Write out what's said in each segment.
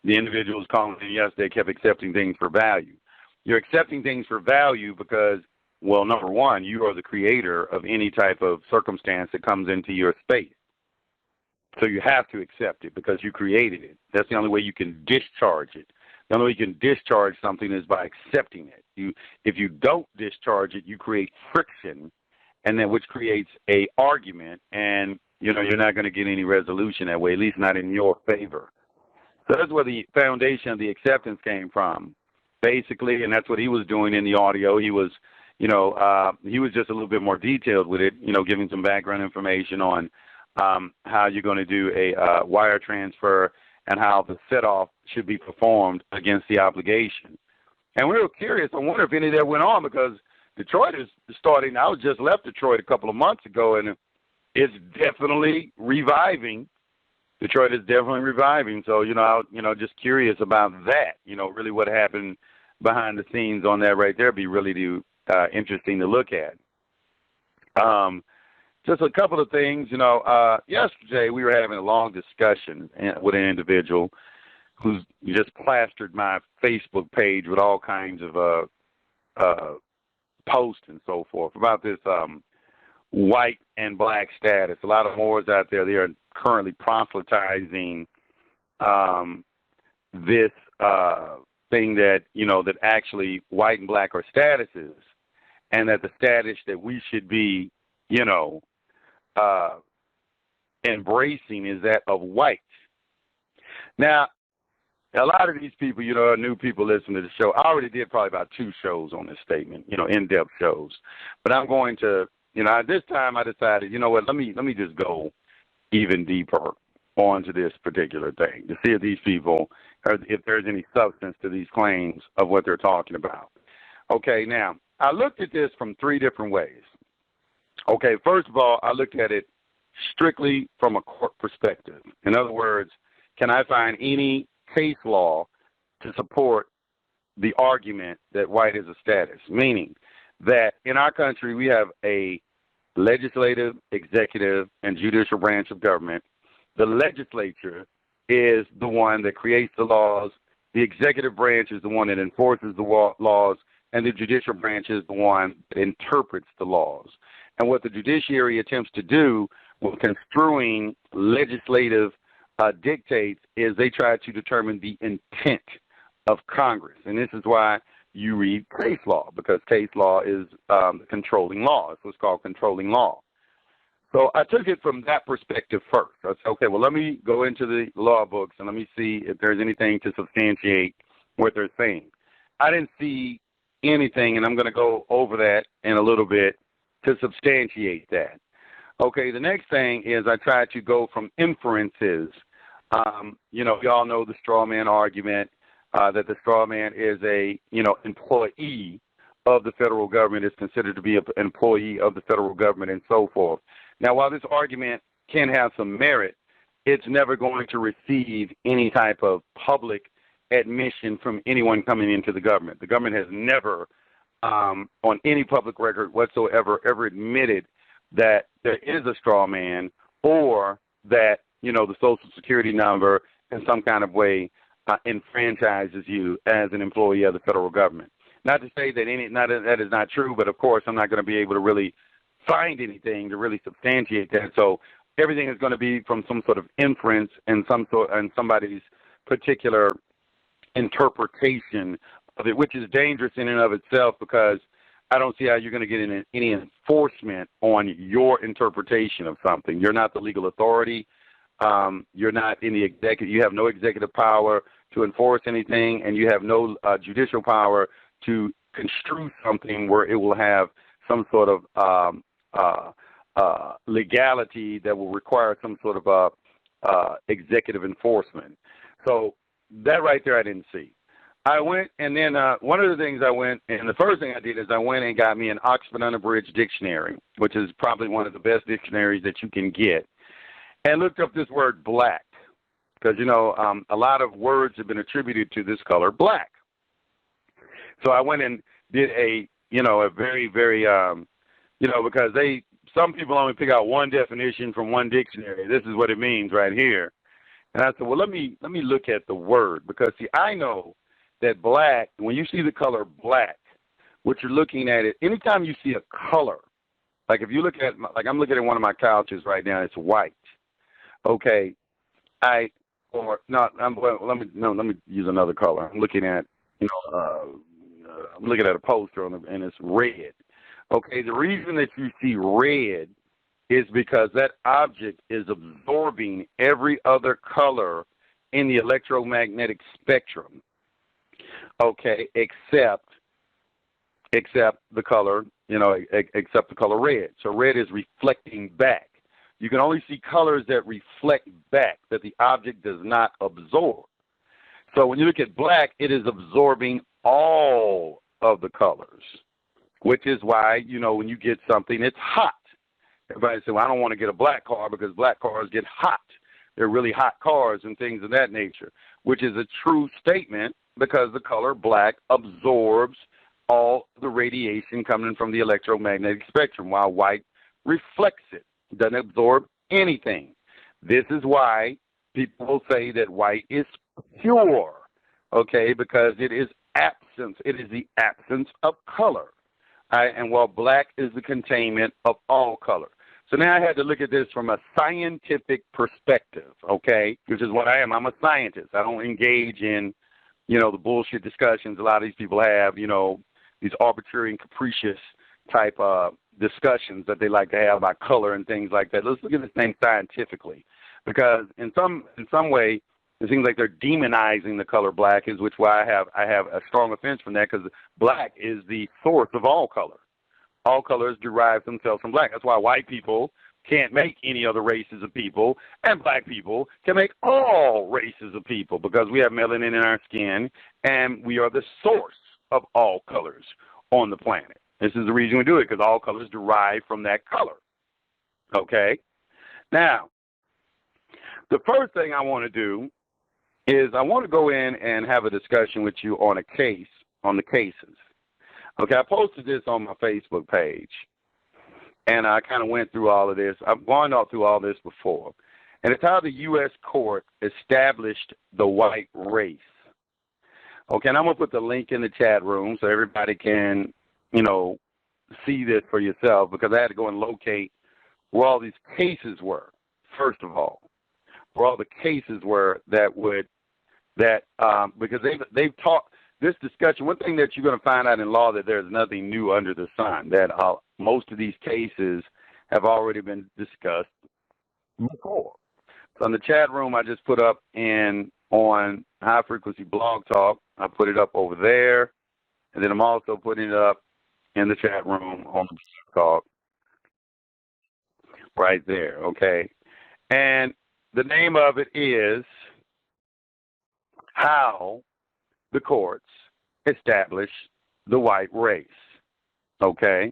the individuals calling in yesterday kept accepting things for value. You're accepting things for value because, well, number one, you are the creator of any type of circumstance that comes into your space. So you have to accept it because you created it. That's the only way you can discharge it. The only way you can discharge something is by accepting it. If you don't discharge it, you create friction, and then which creates a argument, and you're not going to get any resolution that way, at least not in your favor. So that's where the foundation of the acceptance came from, basically, and that's what he was doing in the audio. He was, he was just a little bit more detailed with it, giving some background information on how you're going to do a wire transfer and how the set-off should be performed against the obligation. And we were curious. I wonder if any of that went on because Detroit is starting. I was just left Detroit a couple of months ago, and it's definitely reviving. Detroit is definitely reviving. So, just curious about that, really what happened behind the scenes on that right there. Be really interesting to look at. Just a couple of things, yesterday we were having a long discussion with an individual who's just plastered my Facebook page with all kinds of posts and so forth about this white and black status. A lot of Moors out there, they are currently proselytizing this thing that, that actually white and black are statuses, and that the status that we should be, embracing is that of white. Now, a lot of these people, new people listen to the show. I already did probably about 2 shows on this statement, in-depth shows. But I'm going to, this time I decided, let me just go even deeper onto this particular thing to see if these people, or if there's any substance to these claims of what they're talking about. Okay, now, I looked at this from 3 different ways. Okay, first of all, I looked at it strictly from a court perspective. In other words, can I find any case law to support the argument that white is a status? Meaning that in our country we have a legislative, executive, and judicial branch of government. The legislature is the one that creates the laws. The executive branch is the one that enforces the laws, and the judicial branch is the one that interprets the laws. And what the judiciary attempts to do with construing legislative dictates is they try to determine the intent of Congress. And this is why you read case law, because case law is controlling law. It's what's called controlling law. So I took it from that perspective first. I said, okay, well, let me go into the law books and let me see if there's anything to substantiate what they're saying. I didn't see anything, and I'm going to go over that in a little bit to substantiate that. Okay, the next thing is I tried to go from inferences. You all know the straw man argument, that the straw man is a, employee of the federal government, is considered to be an employee of the federal government and so forth. Now, while this argument can have some merit, it's never going to receive any type of public admission from anyone coming into the government. The government has never, on any public record whatsoever, ever admitted that there is a straw man or that, the Social Security number in some kind of way enfranchises you as an employee of the federal government. Not to say that that is not true, but of course I'm not going to be able to really find anything to really substantiate that. So everything is going to be from some sort of inference and somebody's particular interpretation of it, which is dangerous in and of itself, because I don't see how you're going to get any enforcement on your interpretation of something. You're not the legal authority. You're not in the executive. You have no executive power to enforce anything, and you have no judicial power to construe something where it will have some sort of legality that will require some sort of executive enforcement. So that right there I didn't see. I went, and then one of the things the first thing I did is I went and got me an Oxford Unabridged dictionary, which is probably one of the best dictionaries that you can get, and looked up this word black, because, a lot of words have been attributed to this color, black. So I went and did a very, very, because some people only pick out one definition from one dictionary. This is what it means right here. And I said, well, let me look at the word, because, see, I know that black, when you see the color black, what you're looking at it, anytime you see a color, like if you look at, like I'm looking at one of my couches right now, it's white. Okay, let me use another color. I'm looking at, I'm looking at a poster and it's red. Okay, the reason that you see red is because that object is absorbing every other color in the electromagnetic spectrum. Okay, except the color, except the color red. So red is reflecting back. You can only see colors that reflect back, that the object does not absorb. So when you look at black, it is absorbing all of the colors, which is why, when you get something, it's hot. Everybody says, well, I don't want to get a black car because black cars get hot. They're really hot cars and things of that nature, which is a true statement because the color black absorbs all the radiation coming from the electromagnetic spectrum, while white reflects it, doesn't absorb anything. This is why people will say that white is pure, okay, because it is absence. It is the absence of color. And while black is the containment of all color. So now I had to look at this from a scientific perspective, okay, which is what I am. I'm a scientist. I don't engage in, the bullshit discussions a lot of these people have, these arbitrary and capricious type discussions that they like to have about color and things like that. Let's look at this thing scientifically, because in some way it seems like they're demonizing the color black, is which why I have a strong offense from that, because black is the source of all color. All colors derive themselves from black. That's why white people can't make any other races of people, and black people can make all races of people, because we have melanin in our skin, and we are the source of all colors on the planet. This is the reason we do it, because all colors derive from that color. Okay? Now, the first thing I want to do is I want to go in and have a discussion with you on the cases. Okay, I posted this on my Facebook page, and I kind of went through all of this. I've gone through all this before, and it's how the U.S. court established the white race. Okay, and I'm going to put the link in the chat room so everybody can, see this for yourself, because I had to go and locate where all these cases were, first of all, where all the cases were because they've taught this discussion. One thing that you're going to find out in law, that there's nothing new under the sun, that most of these cases have already been discussed before. So in the chat room, I just put up on High Frequency Blog Talk, I put it up over there, and then I'm also putting it up in the chat room on the talk right there, okay? And the name of it is How the Courts Establish the White Race, okay?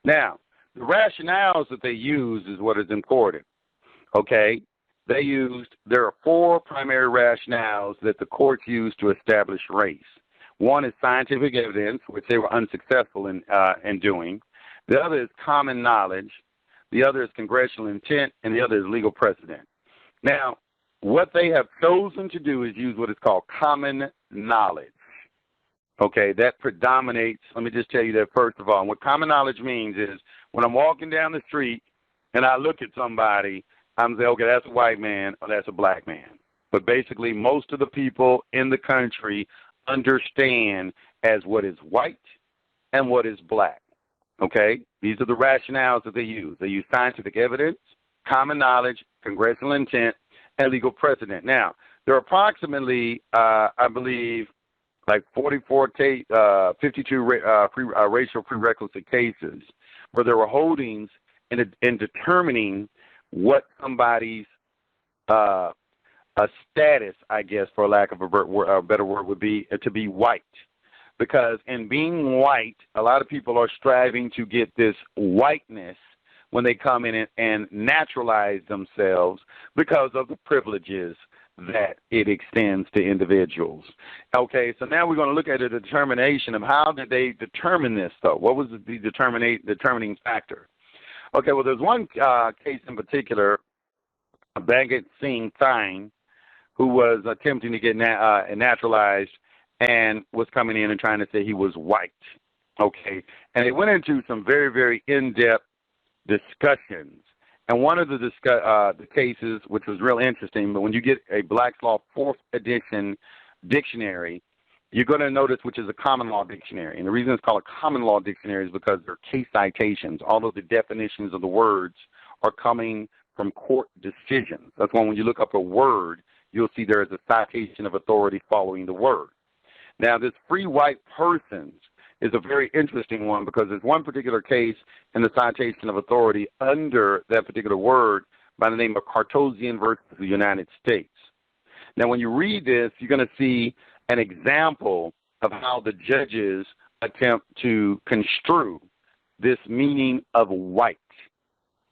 Now, the rationales that they use is what is important, okay? There are four primary rationales that the courts use to establish race. One is scientific evidence, which they were unsuccessful in doing. The other is common knowledge. The other is congressional intent, and the other is legal precedent. Now, what they have chosen to do is use what is called common knowledge. Okay, that predominates. Let me just tell you that first of all. And what common knowledge means is when I'm walking down the street and I look at somebody, I'm saying, okay, that's a white man or that's a black man. But basically, most of the people in the country understand as what is white and what is black. Okay? These are the rationales that they use. They use scientific evidence, common knowledge, congressional intent, and legal precedent. Now, there are approximately, I believe, like 52 racial prerequisite cases where there were holdings in determining what somebody's a status, I guess, for lack of a better word, would be to be white. Because in being white, a lot of people are striving to get this whiteness when they come in and naturalize themselves because of the privileges that it extends to individuals. Okay, so now we're going to look at a determination of how did they determine this, though? What was the determining factor? Okay, well, there's one case in particular, Bhagat Singh Thine, who was attempting to get naturalized and was coming in and trying to say he was white. Okay, and it went into some very, very in-depth discussions. And one of the cases, which was real interesting, but when you get a Black's Law 4th edition dictionary, you're going to notice, which is a common law dictionary. And the reason it's called a common law dictionary is because they're case citations. All of the definitions of the words are coming from court decisions. That's why when you look up a word, you'll see there is a citation of authority following the word. Now, this free white persons is a very interesting one because there's one particular case in the citation of authority under that particular word by the name of Cartosian versus the United States. Now, when you read this, you're going to see an example of how the judges attempt to construe this meaning of white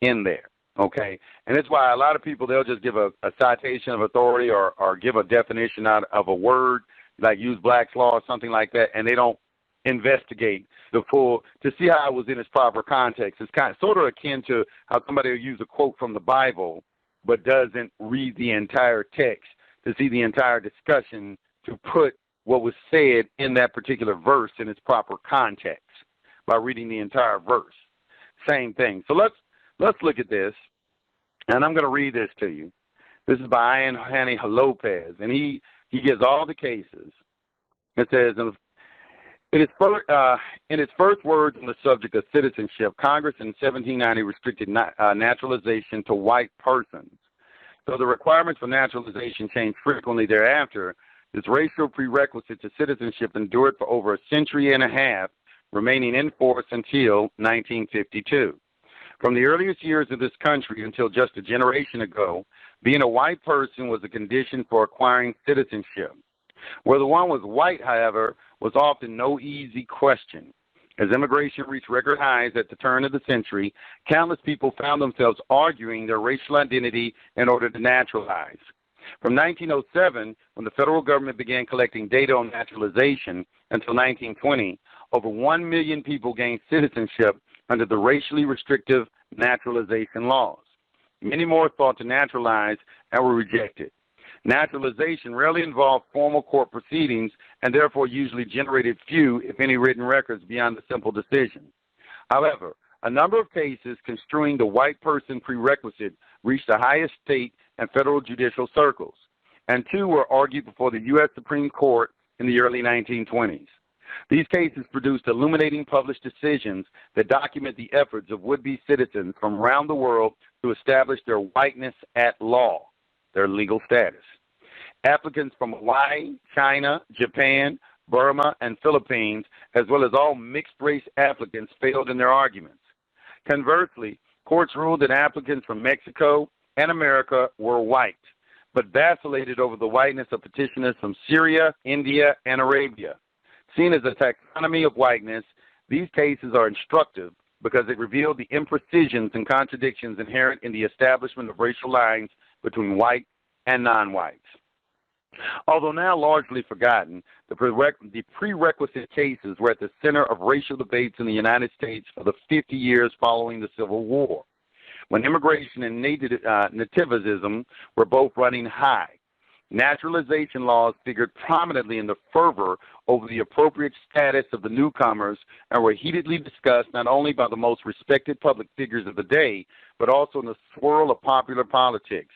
in there, okay? And that's why a lot of people, they'll just give a citation of authority or give a definition out of a word, like use Black's Law or something like that, and they don't investigate the full to see how it was in its proper context. It's kind of sort of akin to how somebody will use a quote from the Bible but doesn't read the entire text to see the entire discussion to put what was said in that particular verse in its proper context by reading the entire verse. Same thing. So let's look at this, and I'm going to read this to you. This is by Ian Hanny Lopez, and he gives all the cases. It says, in its first words on the subject of citizenship, Congress in 1790 restricted naturalization to white persons. Though the requirements for naturalization changed frequently thereafter, this racial prerequisite to citizenship endured for over a century and a half, remaining in force until 1952. From the earliest years of this country until just a generation ago, being a white person was a condition for acquiring citizenship. Whether one was white, however, was often no easy question. As immigration reached record highs at the turn of the century, countless people found themselves arguing their racial identity in order to naturalize. From 1907, when the federal government began collecting data on naturalization, until 1920, over 1 million people gained citizenship under the racially restrictive naturalization laws. Many more thought to naturalize and were rejected. Naturalization rarely involved formal court proceedings and therefore usually generated few, if any, written records beyond a simple decision. However, a number of cases construing the white person prerequisite reached the highest state and federal judicial circles, and two were argued before the U.S. Supreme Court in the early 1920s. These cases produced illuminating published decisions that document the efforts of would-be citizens from around the world to establish their whiteness at law, their legal status. Applicants from Hawaii, China, Japan, Burma, and Philippines, as well as all mixed-race applicants, failed in their arguments. Conversely, courts ruled that applicants from Mexico and America were white, but vacillated over the whiteness of petitioners from Syria, India, and Arabia. Seen as a taxonomy of whiteness, these cases are instructive because they reveal the imprecisions and contradictions inherent in the establishment of racial lines between white and non-whites. Although now largely forgotten, the prerequisite cases were at the center of racial debates in the United States for the 50 years following the Civil War, when immigration and nativism were both running high. Naturalization laws figured prominently in the fervor over the appropriate status of the newcomers and were heatedly discussed not only by the most respected public figures of the day, but also in the swirl of popular politics.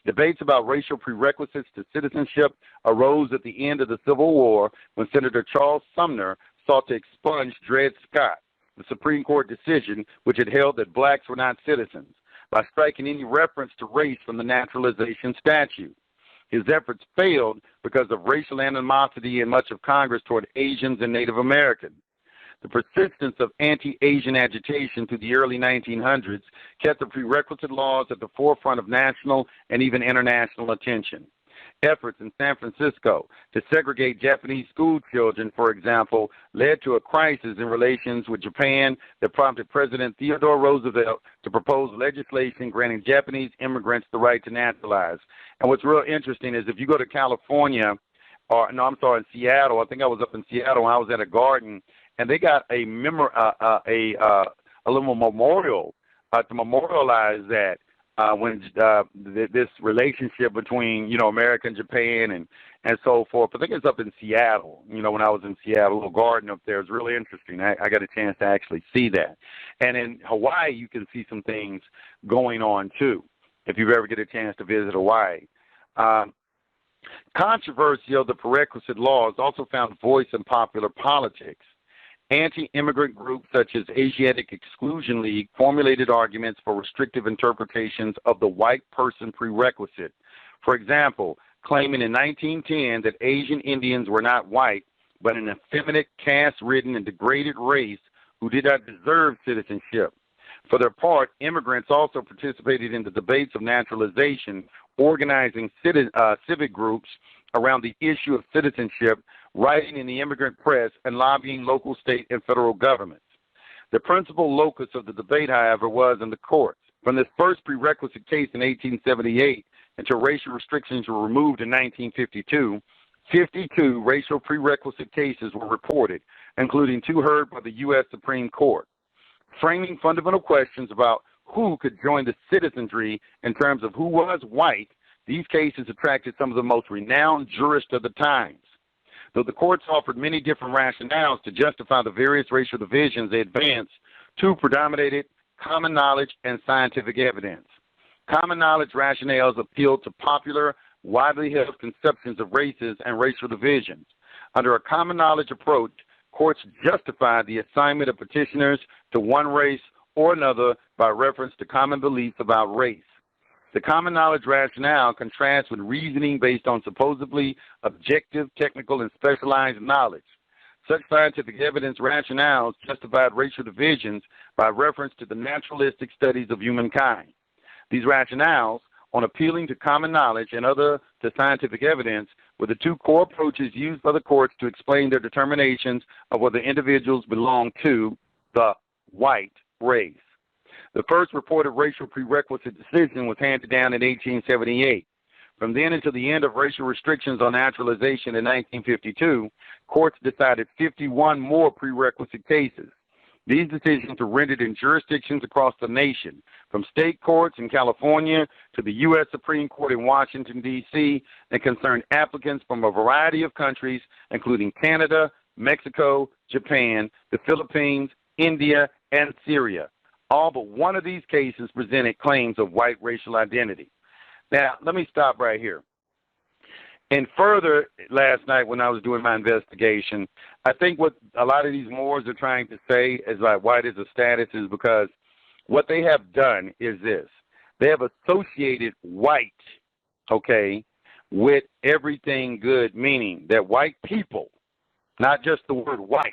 Debates about racial prerequisites to citizenship arose at the end of the Civil War when Senator Charles Sumner sought to expunge Dred Scott, the Supreme Court decision which had held that blacks were not citizens, by striking any reference to race from the naturalization statute. His efforts failed because of racial animosity in much of Congress toward Asians and Native Americans. The persistence of anti-Asian agitation through the early 1900s kept the prerequisite laws at the forefront of national and even international attention. Efforts in San Francisco to segregate Japanese school children, for example, led to a crisis in relations with Japan that prompted President Theodore Roosevelt to propose legislation granting Japanese immigrants the right to naturalize. And what's real interesting is if you go to California, in Seattle, I think I was up in Seattle and I was at a garden, and they got a little memorial to memorialize that this relationship between, you know, America and Japan and so forth. I think it's up in Seattle. You know, when I was in Seattle, a little garden up there is really interesting. I got a chance to actually see that. And in Hawaii, you can see some things going on too, if you ever get a chance to visit Hawaii. Controversy of the prerequisite laws also found voice in popular politics. Anti-immigrant groups such as Asiatic Exclusion League formulated arguments for restrictive interpretations of the white person prerequisite. For example, claiming in 1910 that Asian Indians were not white, but an effeminate, caste-ridden, and degraded race who did not deserve citizenship. For their part, immigrants also participated in the debates of naturalization, organizing civic groups around the issue of citizenship, writing in the immigrant press, and lobbying local, state, and federal governments. The principal locus of the debate, however, was in the courts. From this first prerequisite case in 1878 until racial restrictions were removed in 1952, 52 racial prerequisite cases were reported, including 2 heard by the U.S. Supreme Court. Framing fundamental questions about who could join the citizenry in terms of who was white, these cases attracted some of the most renowned jurists of the times. Though the courts offered many different rationales to justify the various racial divisions they advanced, 2 predominated: common knowledge and scientific evidence. Common knowledge rationales appealed to popular, widely held conceptions of races and racial divisions. Under a common knowledge approach, courts justified the assignment of petitioners to one race or another by reference to common beliefs about race. The common knowledge rationale contrasts with reasoning based on supposedly objective, technical, and specialized knowledge. Such scientific evidence rationales justified racial divisions by reference to the naturalistic studies of humankind. These rationales, on appealing to common knowledge and other to scientific evidence, were the 2 core approaches used by the courts to explain their determinations of whether individuals belong to the white race. The first reported racial prerequisite decision was handed down in 1878. From then until the end of racial restrictions on naturalization in 1952, courts decided 51 more prerequisite cases. These decisions were rendered in jurisdictions across the nation, from state courts in California to the U.S. Supreme Court in Washington, D.C., and concerned applicants from a variety of countries, including Canada, Mexico, Japan, the Philippines, India, and Syria. All but one of these cases presented claims of white racial identity. Now, let me stop right here. And further, last night when I was doing my investigation, I think what a lot of these Moors are trying to say is like white is a status is because what they have done is this. They have associated white, okay, with everything good, meaning that white people, not just the word white,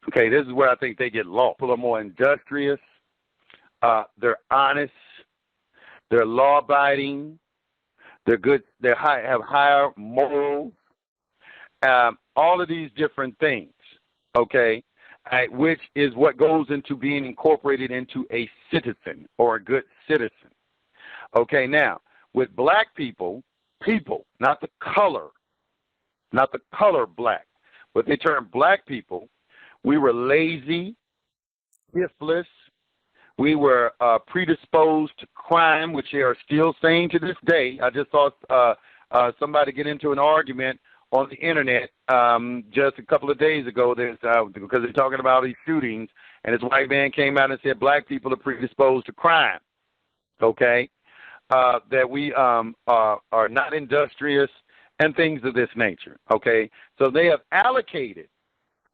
okay, this is where I think they get lost. People are more industrious. They're honest, they're law-abiding, they're good, have higher morals, all of these different things, okay, which is what goes into being incorporated into a citizen or a good citizen. Okay, now, with black people, not the color black, but they term black people, we were lazy, shiftless. We were predisposed to crime, which they are still saying to this day. I just saw somebody get into an argument on the internet just a couple of days ago because they're talking about these shootings, and this white man came out and said black people are predisposed to crime, okay, that we are not industrious and things of this nature, okay. So they have allocated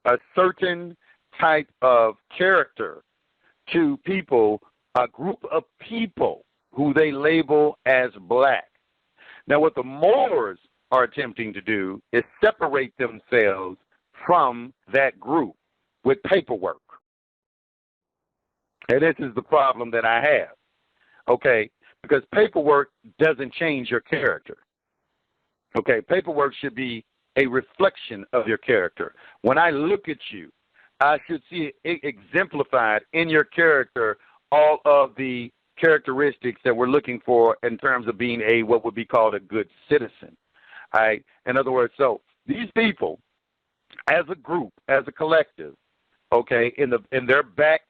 a certain type of character to people, a group of people who they label as black. Now, what the Moors are attempting to do is separate themselves from that group with paperwork. And this is the problem that I have, okay, because paperwork doesn't change your character. Okay, paperwork should be a reflection of your character. When I look at you, I should see it exemplified in your character all of the characteristics that we're looking for in terms of being what would be called a good citizen. All right? In other words, so these people, as a group, as a collective, okay, in their back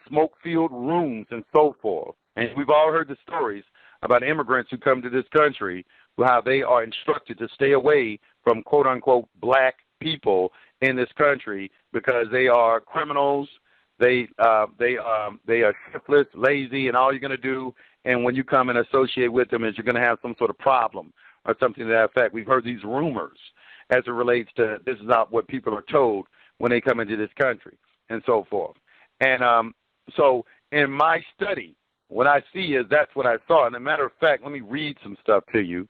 smoke-filled rooms and so forth, And we've all heard the stories about immigrants who come to this country, how they are instructed to stay away from quote-unquote black people in this country because they are criminals, they are shiftless, lazy, and all you're going to do, and when you come and associate with them, is you're going to have some sort of problem or something to that effect. We've heard these rumors as it relates to this is not what people are told when they come into this country and so forth. And so in my study, what I see is that's what I saw. And as a matter of fact, let me read some stuff to you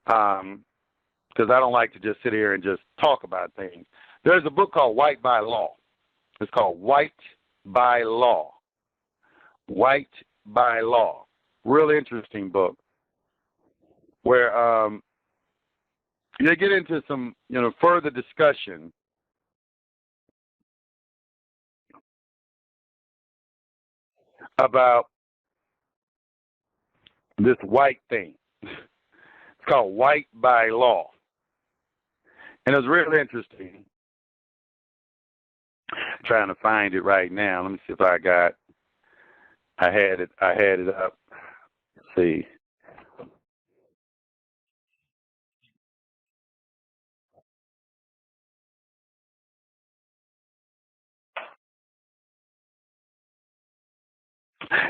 because I don't like to just sit here and just talk about things. There's a book called White by Law. It's called White by Law. White by Law. Real interesting book where you get into some further discussion about this white thing. It's called White by Law. And it's really interesting. I'm trying to find it right now. Let me see if I had it up. Let's see.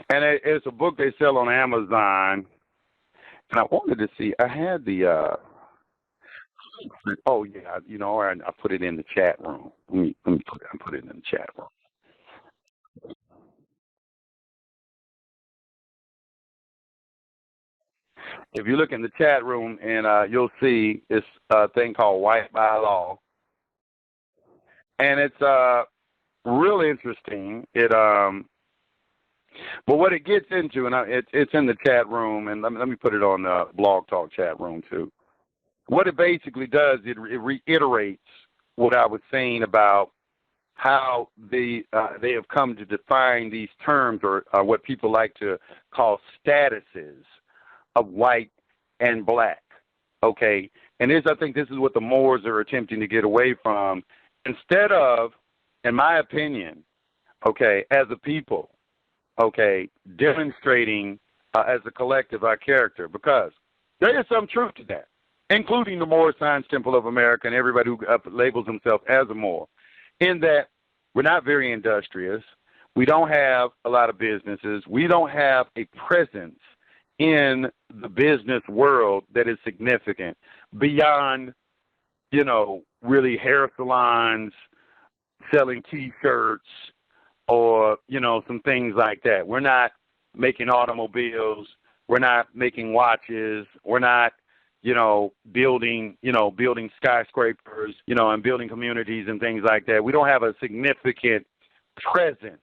And it's a book they sell on Amazon. And I wanted to see, I had the, oh yeah, I put it in the chat room. Let me put it in the chat room. If you look in the chat room, and you'll see this thing called White by Law, and it's really interesting. But what it gets into, and it's in the chat room, and let me put it on the Blog Talk chat room too. What it basically does, it reiterates what I was saying about how they have come to define these terms, or what people like to call statuses of white and black. Okay, and I think this is what the Moors are attempting to get away from. Instead of, in my opinion, okay, as a people, okay, demonstrating as a collective our character, because there is some truth to that, including the Moor Science Temple of America and everybody who labels himself as a Moor, in that we're not very industrious. We don't have a lot of businesses. We don't have a presence in the business world that is significant beyond, really hair salons, selling T-shirts, or, some things like that. We're not making automobiles. We're not making watches. We're not, building skyscrapers, and building communities and things like that. We don't have a significant presence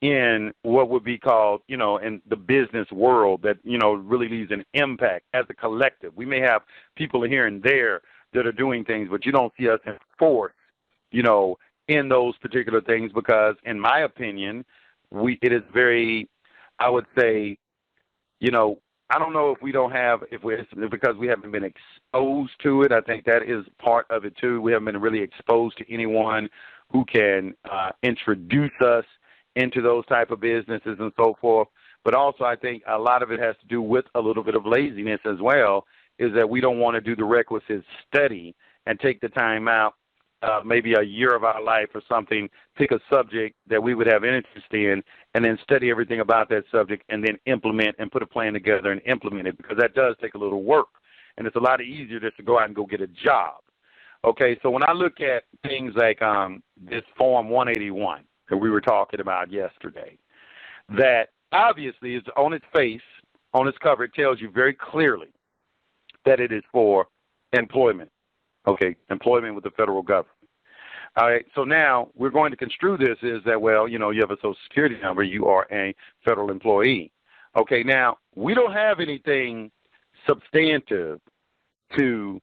in what would be called, in the business world that, really leaves an impact as a collective. We may have people here and there that are doing things, but you don't see us enforce, in those particular things because, in my opinion, it is very, I would say, I don't know if we don't have, because we haven't been exposed to it. I think that is part of it too. We haven't been really exposed to anyone who can introduce us into those type of businesses and so forth. But also I think a lot of it has to do with a little bit of laziness as well, is that we don't want to do the requisite study and take the time out, maybe a year of our life or something, pick a subject that we would have interest in, and then study everything about that subject and then implement and put a plan together and implement it, because that does take a little work. And it's a lot easier just to go out and go get a job. Okay, so when I look at things like this Form 181 that we were talking about yesterday, that obviously is on its face, on its cover, it tells you very clearly that it is for employment. Okay, employment with the federal government. All right, so now we're going to construe this as that, well, you have a Social Security number, you are a federal employee. Okay, now we don't have anything substantive to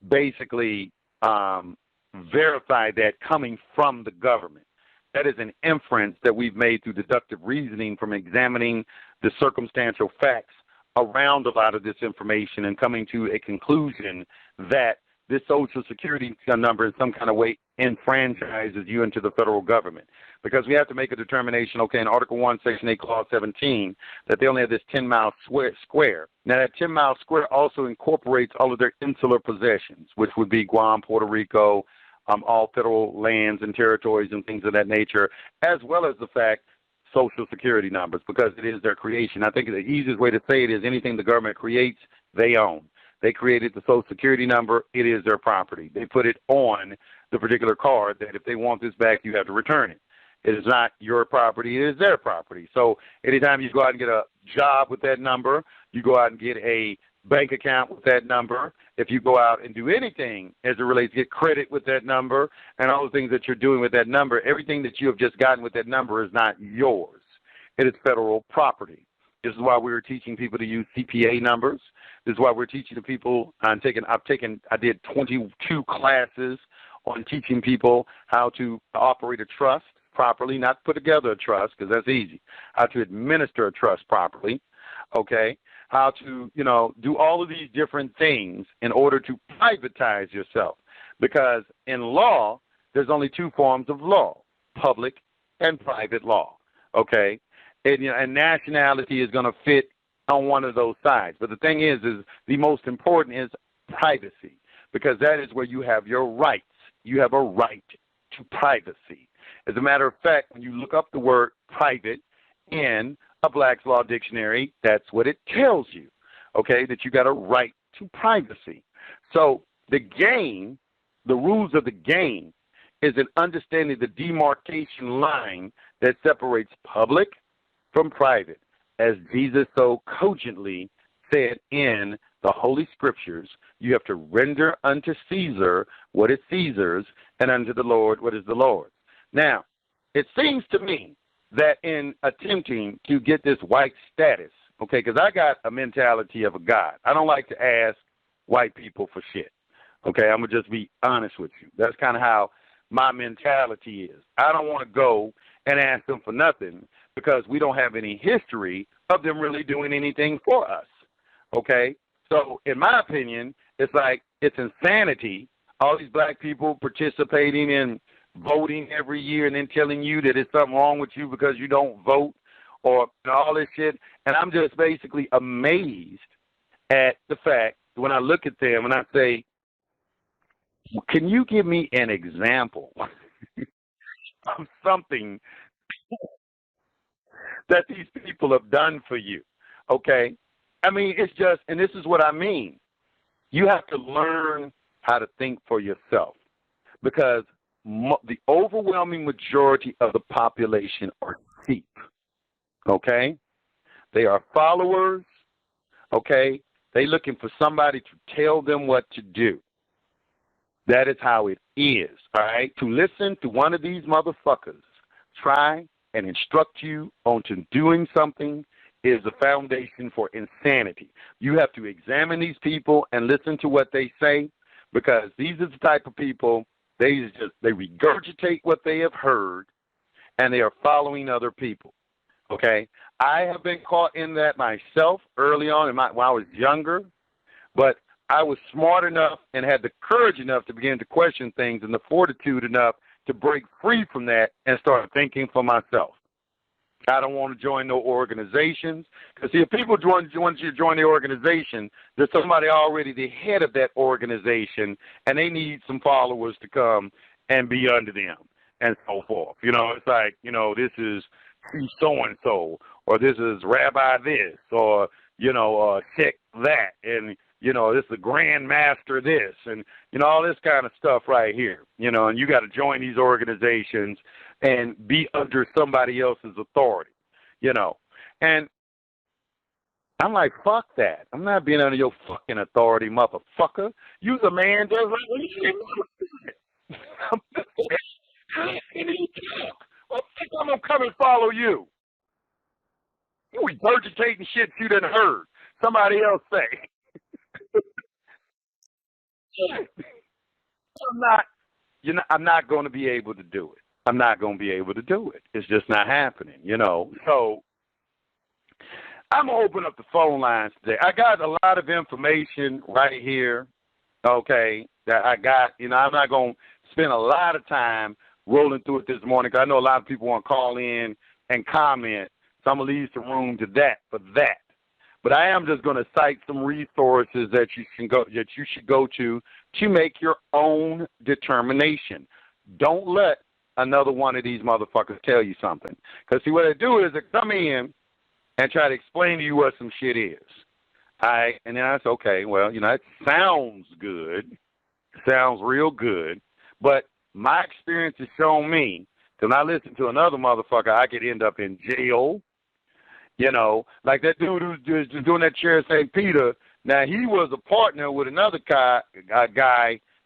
basically verify that coming from the government. That is an inference that we've made through deductive reasoning from examining the circumstantial facts around a lot of this information and coming to a conclusion that this Social Security number in some kind of way enfranchises you into the federal government. Because we have to make a determination, okay, in Article 1, Section 8, Clause 17, that they only have this 10-mile square. Now, that 10-mile square also incorporates all of their insular possessions, which would be Guam, Puerto Rico, all federal lands and territories and things of that nature, as well as the fact Social Security numbers, because it is their creation. I think the easiest way to say it is anything the government creates, they own. They created the Social Security number. It is their property. They put it on the particular card that if they want this back, you have to return it. It is not your property. It is their property. So anytime you go out and get a job with that number, you go out and get a bank account with that number, if you go out and do anything as it relates to get credit with that number and all the things that you're doing with that number, everything that you have just gotten with that number is not yours. It is federal property. This is why we were teaching people to use CPA numbers. This is why we're teaching the people. I did 22 classes on teaching people how to operate a trust properly, not put together a trust because that's easy. How to administer a trust properly, okay? How to, do all of these different things in order to privatize yourself. Because in law, there's only two forms of law, public and private law, okay? And nationality is going to fit on one of those sides. But the thing is the most important is privacy, because that is where you have your rights. You have a right to privacy. As a matter of fact, when you look up the word private in a Black's Law Dictionary, that's what it tells you, okay, that you got a right to privacy. So the game, the rules of the game, is an understanding the demarcation line that separates public from private, as Jesus so cogently said in the Holy Scriptures. You have to render unto Caesar what is Caesar's, and unto the Lord what is the Lord's. Now, it seems to me that in attempting to get this white status, okay, because I got a mentality of a God. I don't like to ask white people for shit, okay? I'm going to just be honest with you. That's kind of how my mentality is. I don't want to go and ask them for nothing because we don't have any history of them really doing anything for us, okay? So in my opinion, it's like it's insanity, all these black people participating in voting every year and then telling you that there's something wrong with you because you don't vote or all this shit. And I'm just basically amazed at the fact when I look at them and I say, can you give me an example of something that these people have done for you? Okay? I mean, it's just, and this is what I mean. You have to learn how to think for yourself, because the overwhelming majority of the population are sheep, okay? They are followers, okay? They're looking for somebody to tell them what to do. That is how it is, all right? To listen to one of these motherfuckers try and instruct you onto doing something is the foundation for insanity. You have to examine these people and listen to what they say, because these are the type of people, they regurgitate what they have heard, and they are following other people, okay? I have been caught in that myself early on when I was younger, but I was smart enough and had the courage enough to begin to question things and the fortitude enough to break free from that and start thinking for myself. I don't want to join no organizations, because see, if people want you to join the organization, there's somebody already the head of that organization, and they need some followers to come and be under them and so forth. It's like, this is so-and-so, or this is Rabbi this, or, Sheikh that, and, this is the Grand Master this, and, all this kind of stuff right here, and you got to join these organizations and be under somebody else's authority, And I'm like, fuck that. I'm not being under your fucking authority, motherfucker. You's a man just like me. How can you talk? Well, I'm going to come and follow you. You regurgitating shit you done heard somebody else say. I'm not going to be able to do it. I'm not going to be able to do it. It's just not happening, So I'm going to open up the phone lines today. I got a lot of information right here, okay? that I got. You know, I'm not going to spend a lot of time rolling through it this morning because I know a lot of people want to call in and comment. So I'm going to leave some room to that for that. But I am just going to cite some resources that you should go to make your own determination. Don't let another one of these motherfuckers tell you something. Because see, what they do is they come in and try to explain to you what some shit is. All right, and then I say, okay, well, you know, it sounds good, sounds real good, but my experience has shown me, when I listen to another motherfucker, I could end up in jail. You know, like that dude who's just doing that chair at St. Peter. Now, he was a partner with another guy,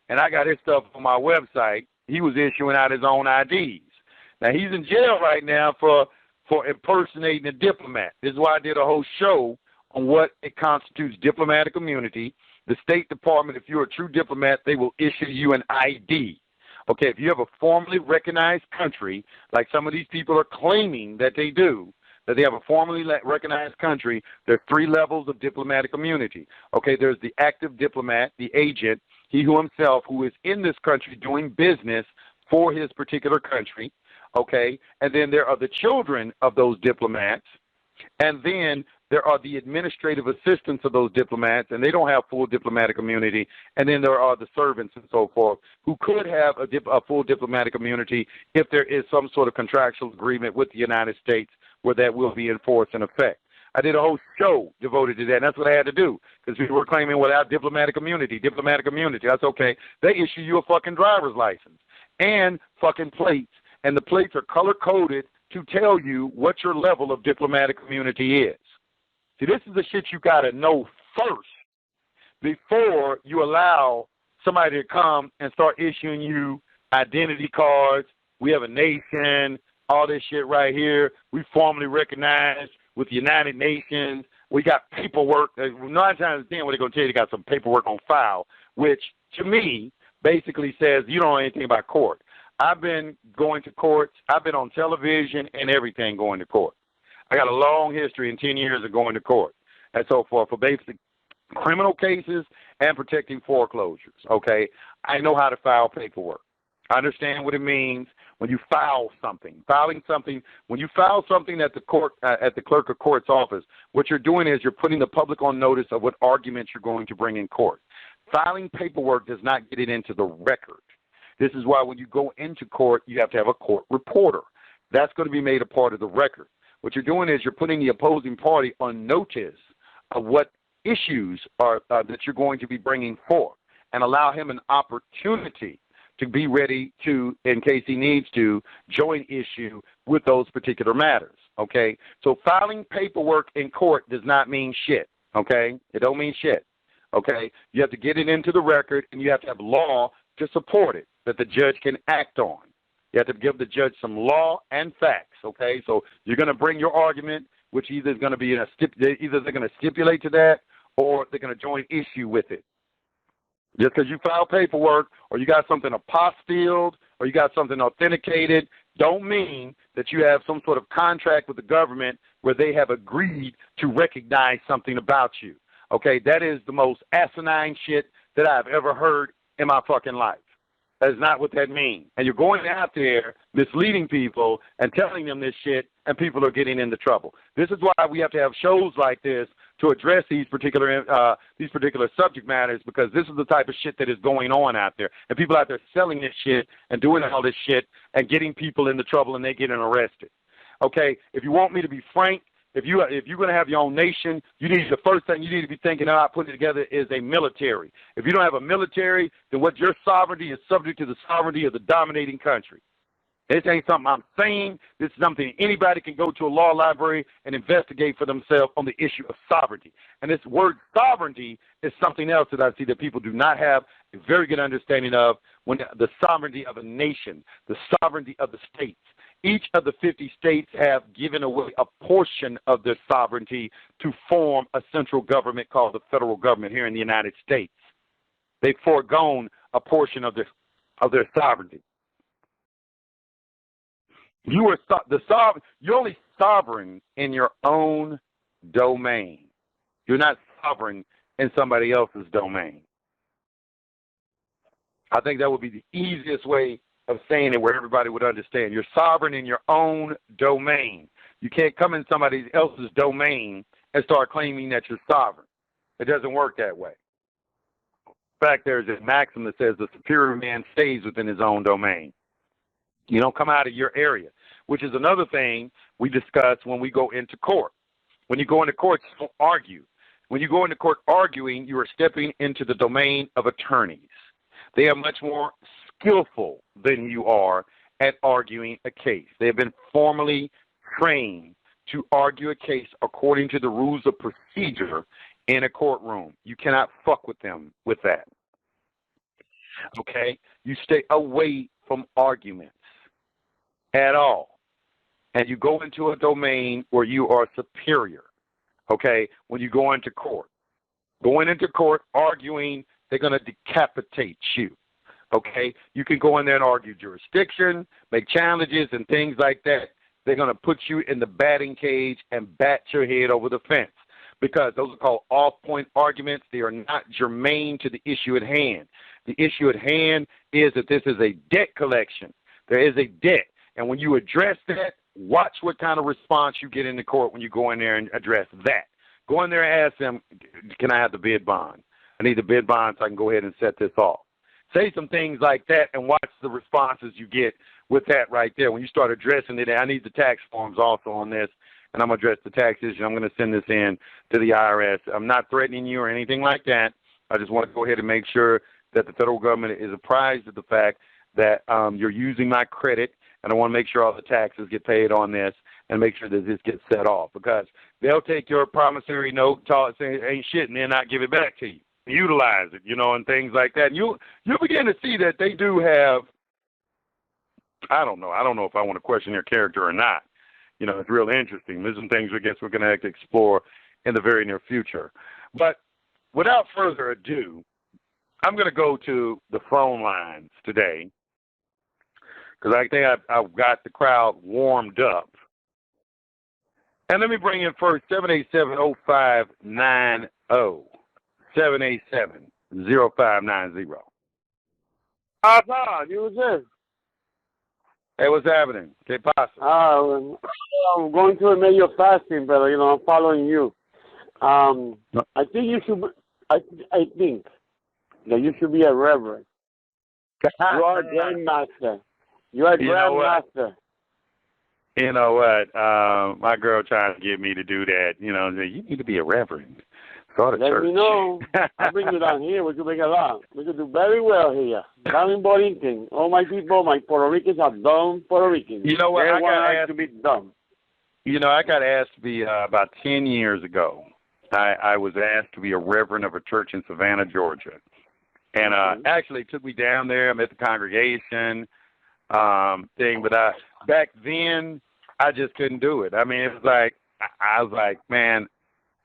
and I got his stuff on my website. He was issuing out his own IDs. Now, he's in jail right now for impersonating a diplomat. This is why I did a whole show on what it constitutes diplomatic immunity. The State Department, if you're a true diplomat, they will issue you an ID. Okay, if you have a formally recognized country, like some of these people are claiming that they do, that they have a formally recognized country, there are 3 levels of diplomatic immunity. Okay, there's the active diplomat, the agent, he who himself who is in this country doing business for his particular country. Okay, and then there are the children of those diplomats, and then there are the administrative assistants of those diplomats, and they don't have full diplomatic immunity. And then there are the servants and so forth who could have a full diplomatic immunity if there is some sort of contractual agreement with the United States where that will be enforced in effect. I did a whole show devoted to that, and that's what I had to do because people were claiming without diplomatic immunity. That's okay. They issue you a fucking driver's license and fucking plates, and the plates are color-coded to tell you what your level of diplomatic immunity is. See, this is the shit you got to know first before you allow somebody to come and start issuing you identity cards. We have a nation, all this shit right here. We formally recognized with the United Nations. We got paperwork. 9 times out of 10, what they're going to tell you, they got some paperwork on file, which to me basically says you don't know anything about court. I've been going to courts. I've been on television and everything going to court. I got a long history in 10 years of going to court and so forth for basic criminal cases and protecting foreclosures, okay? I know how to file paperwork. I understand what it means when you file something. When you file something at the court, at the clerk of court's office, what you're doing is you're putting the public on notice of what arguments you're going to bring in court. Filing paperwork does not get it into the record. This is why when you go into court, you have to have a court reporter. That's going to be made a part of the record. What you're doing is you're putting the opposing party on notice of what issues are that you're going to be bringing forth and allow him an opportunity to be ready to, in case he needs to, join issue with those particular matters, okay? So filing paperwork in court does not mean shit, okay? It don't mean shit, okay? You have to get it into the record, and you have to have law to support it that the judge can act on. You have to give the judge some law and facts, okay? So you're going to bring your argument, which either is going to be either they're going to stipulate to that or they're going to join issue with it. Just because you file paperwork or you got something apostilled or you got something authenticated don't mean that you have some sort of contract with the government where they have agreed to recognize something about you, okay? That is the most asinine shit that I've ever heard in my fucking life. That is not what that means. And you're going out there misleading people and telling them this shit, and people are getting into trouble. This is why we have to have shows like this to address these particular subject matters, because this is the type of shit that is going on out there. And people out there selling this shit and doing all this shit and getting people into trouble, and they getting arrested. Okay, if you want me to be frank, if you're going to have your own nation, the first thing you need to be thinking about putting together is a military. If you don't have a military, then what your sovereignty is subject to the sovereignty of the dominating country. This ain't something I'm saying. This is something anybody can go to a law library and investigate for themselves on the issue of sovereignty. And this word sovereignty is something else that I see that people do not have a very good understanding of, when the sovereignty of a nation, the sovereignty of the states. Each of the 50 states have given away a portion of their sovereignty to form a central government called the federal government here in the United States. They've foregone a portion of their sovereignty. You're only sovereign in your own domain. You're not sovereign in somebody else's domain. I think that would be the easiest way of saying it where everybody would understand. You're sovereign in your own domain. You can't come in somebody else's domain and start claiming that you're sovereign. It doesn't work that way. In fact, there's a maxim that says the superior man stays within his own domain. You don't come out of your area, which is another thing we discuss when we go into court. When you go into court, you don't argue. When you go into court arguing, you are stepping into the domain of attorneys. They are much more skillful than you are at arguing a case. They have been formally trained to argue a case according to the rules of procedure in a courtroom. You cannot fuck with them with that. Okay? You stay away from arguments at all. And you go into a domain where you are superior. Okay? When you go into court. Going into court, arguing, they're going to decapitate you. Okay? You can go in there and argue jurisdiction, make challenges and things like that. They're going to put you in the batting cage and bat your head over the fence because those are called off-point arguments. They are not germane to the issue at hand. The issue at hand is that this is a debt collection. There is a debt. And when you address that, watch what kind of response you get in the court when you go in there and address that. Go in there and ask them, can I have the bid bond? I need the bid bond so I can go ahead and set this off. Say some things like that and watch the responses you get with that right there. When you start addressing it, I need the tax forms also on this, and I'm going to address the tax issue. I'm going to send this in to the IRS. I'm not threatening you or anything like that. I just want to go ahead and make sure that the federal government is apprised of the fact that you're using my credit, and I want to make sure all the taxes get paid on this and make sure that this gets set off because they'll take your promissory note, say it ain't shit, and then not give it back to you. Utilize it, and things like that. And you'll begin to see that they do have, I don't know if I want to question their character or not. It's real interesting. There's some things I guess we're going to have to explore in the very near future. But without further ado, I'm going to go to the phone lines today because I think I've got the crowd warmed up. And let me bring in first 787-0590. 787-0590. Todd, Yusef. Hey, what's happening? ¿Qué pasa? I'm going through a major fasting, brother. I'm following you. I think you should. I think that you should be a reverend. You are a grandmaster. You are a grandmaster. You know what? My girl trying to get me to do that. You need to be a reverend. Let me know. I'll bring you down here. We can make a lot. We can do very well here. Down in Borinquen. All my people, my Puerto Ricans are dumb Puerto Ricans. You know what? They I got asked to be dumb. I got asked to be about 10 years ago. I was asked to be a reverend of a church in Savannah, Georgia. And actually took me down there. I met the congregation thing. But back then, I just couldn't do it. I mean, it was like, I was like, man,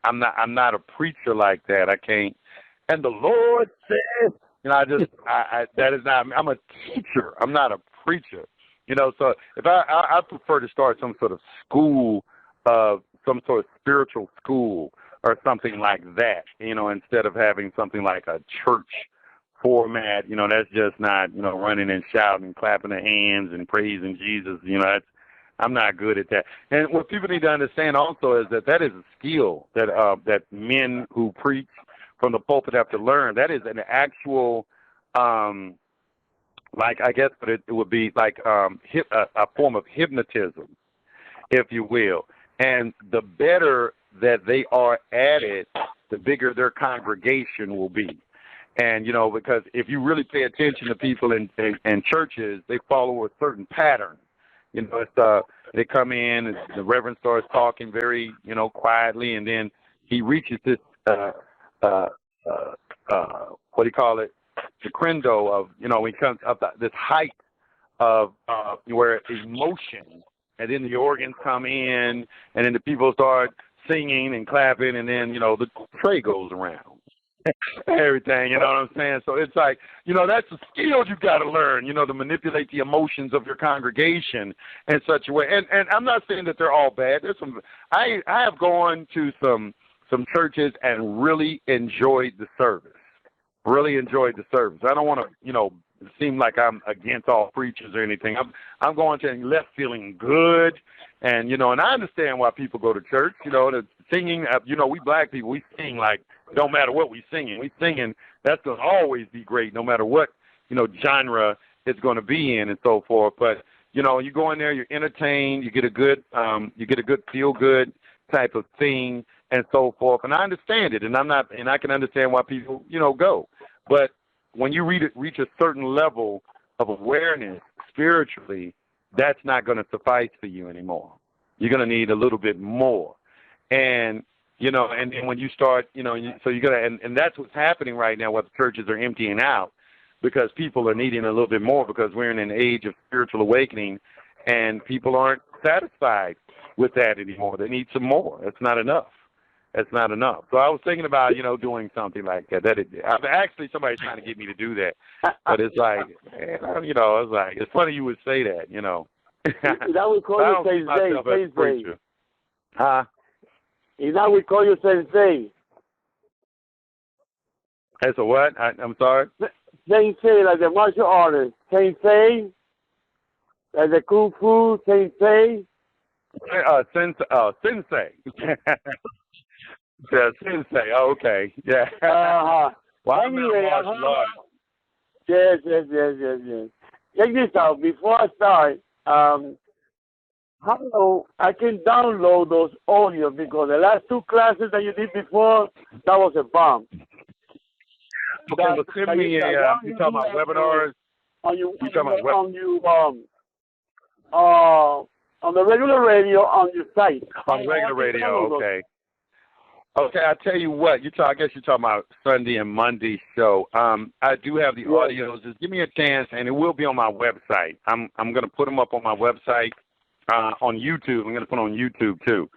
I'm not a preacher like that. I can't. And the Lord said, that is not, I'm a teacher. I'm not a preacher. So if I prefer to start some sort of school, some sort of spiritual school or something like that, instead of having something like a church format, that's just not, running and shouting, clapping their hands and praising Jesus. I'm not good at that. And what people need to understand also is that is a skill that men who preach from the pulpit have to learn. That is an actual, like I guess it would be like a form of hypnotism, if you will. And the better that they are at it, the bigger their congregation will be. And, because if you really pay attention to people in churches, they follow a certain pattern. They come in and the reverend starts talking very, quietly, and then he reaches this, what do you call it, the crescendo of, he comes up this height of where emotion, and then the organs come in, and then the people start singing and clapping, and then, the tray goes around. Everything, you know what I'm saying? So it's like, that's a skill you got to learn, to manipulate the emotions of your congregation in such a way. And I'm not saying that they're all bad. There's some. I have gone to some churches and really enjoyed the service. Really enjoyed the service. I don't want to, seem like I'm against all preachers or anything. I'm going to and left feeling good, and and I understand why people go to church. The singing. We black people, we sing like don't matter what we singing. We singing that's gonna always be great, no matter what genre it's going to be in and so forth. But you go in there, you're entertained, you get a good feel good type of thing and so forth. And I understand it, and I can understand why people go. But when you reach a certain level of awareness spiritually, that's not going to suffice for you anymore. You're going to need a little bit more. And and when you start, so you're gonna, and that's what's happening right now. What the churches are emptying out, because people are needing a little bit more, because we're in an age of spiritual awakening, and people aren't satisfied with that anymore. They need some more. That's not enough. That's not enough. So I was thinking about, doing something like that. Actually, somebody's trying to get me to do that, but it's like, it's like, it's funny you would say that, That would call you sensei. Huh? That we call you sensei. That's a what? I'm sorry? Sensei, like the martial artist. Sensei, like the kung fu sensei. Sensei. Yeah, sensei. Oh, okay. Yeah. Well, anyway, martial yes. Check this out. Before I start, how I can download those audios, because the last 2 classes that you did before, that was a bomb. Okay, well, send me a, you talking about webinars? On the regular radio on your site. On the regular radio, okay. Okay, I tell you what, I guess you're talking about Sunday and Monday show. I do have the audios. Just give me a chance, and it will be on my website. I'm going to put them up on my website on YouTube. I'm going to put them on YouTube too.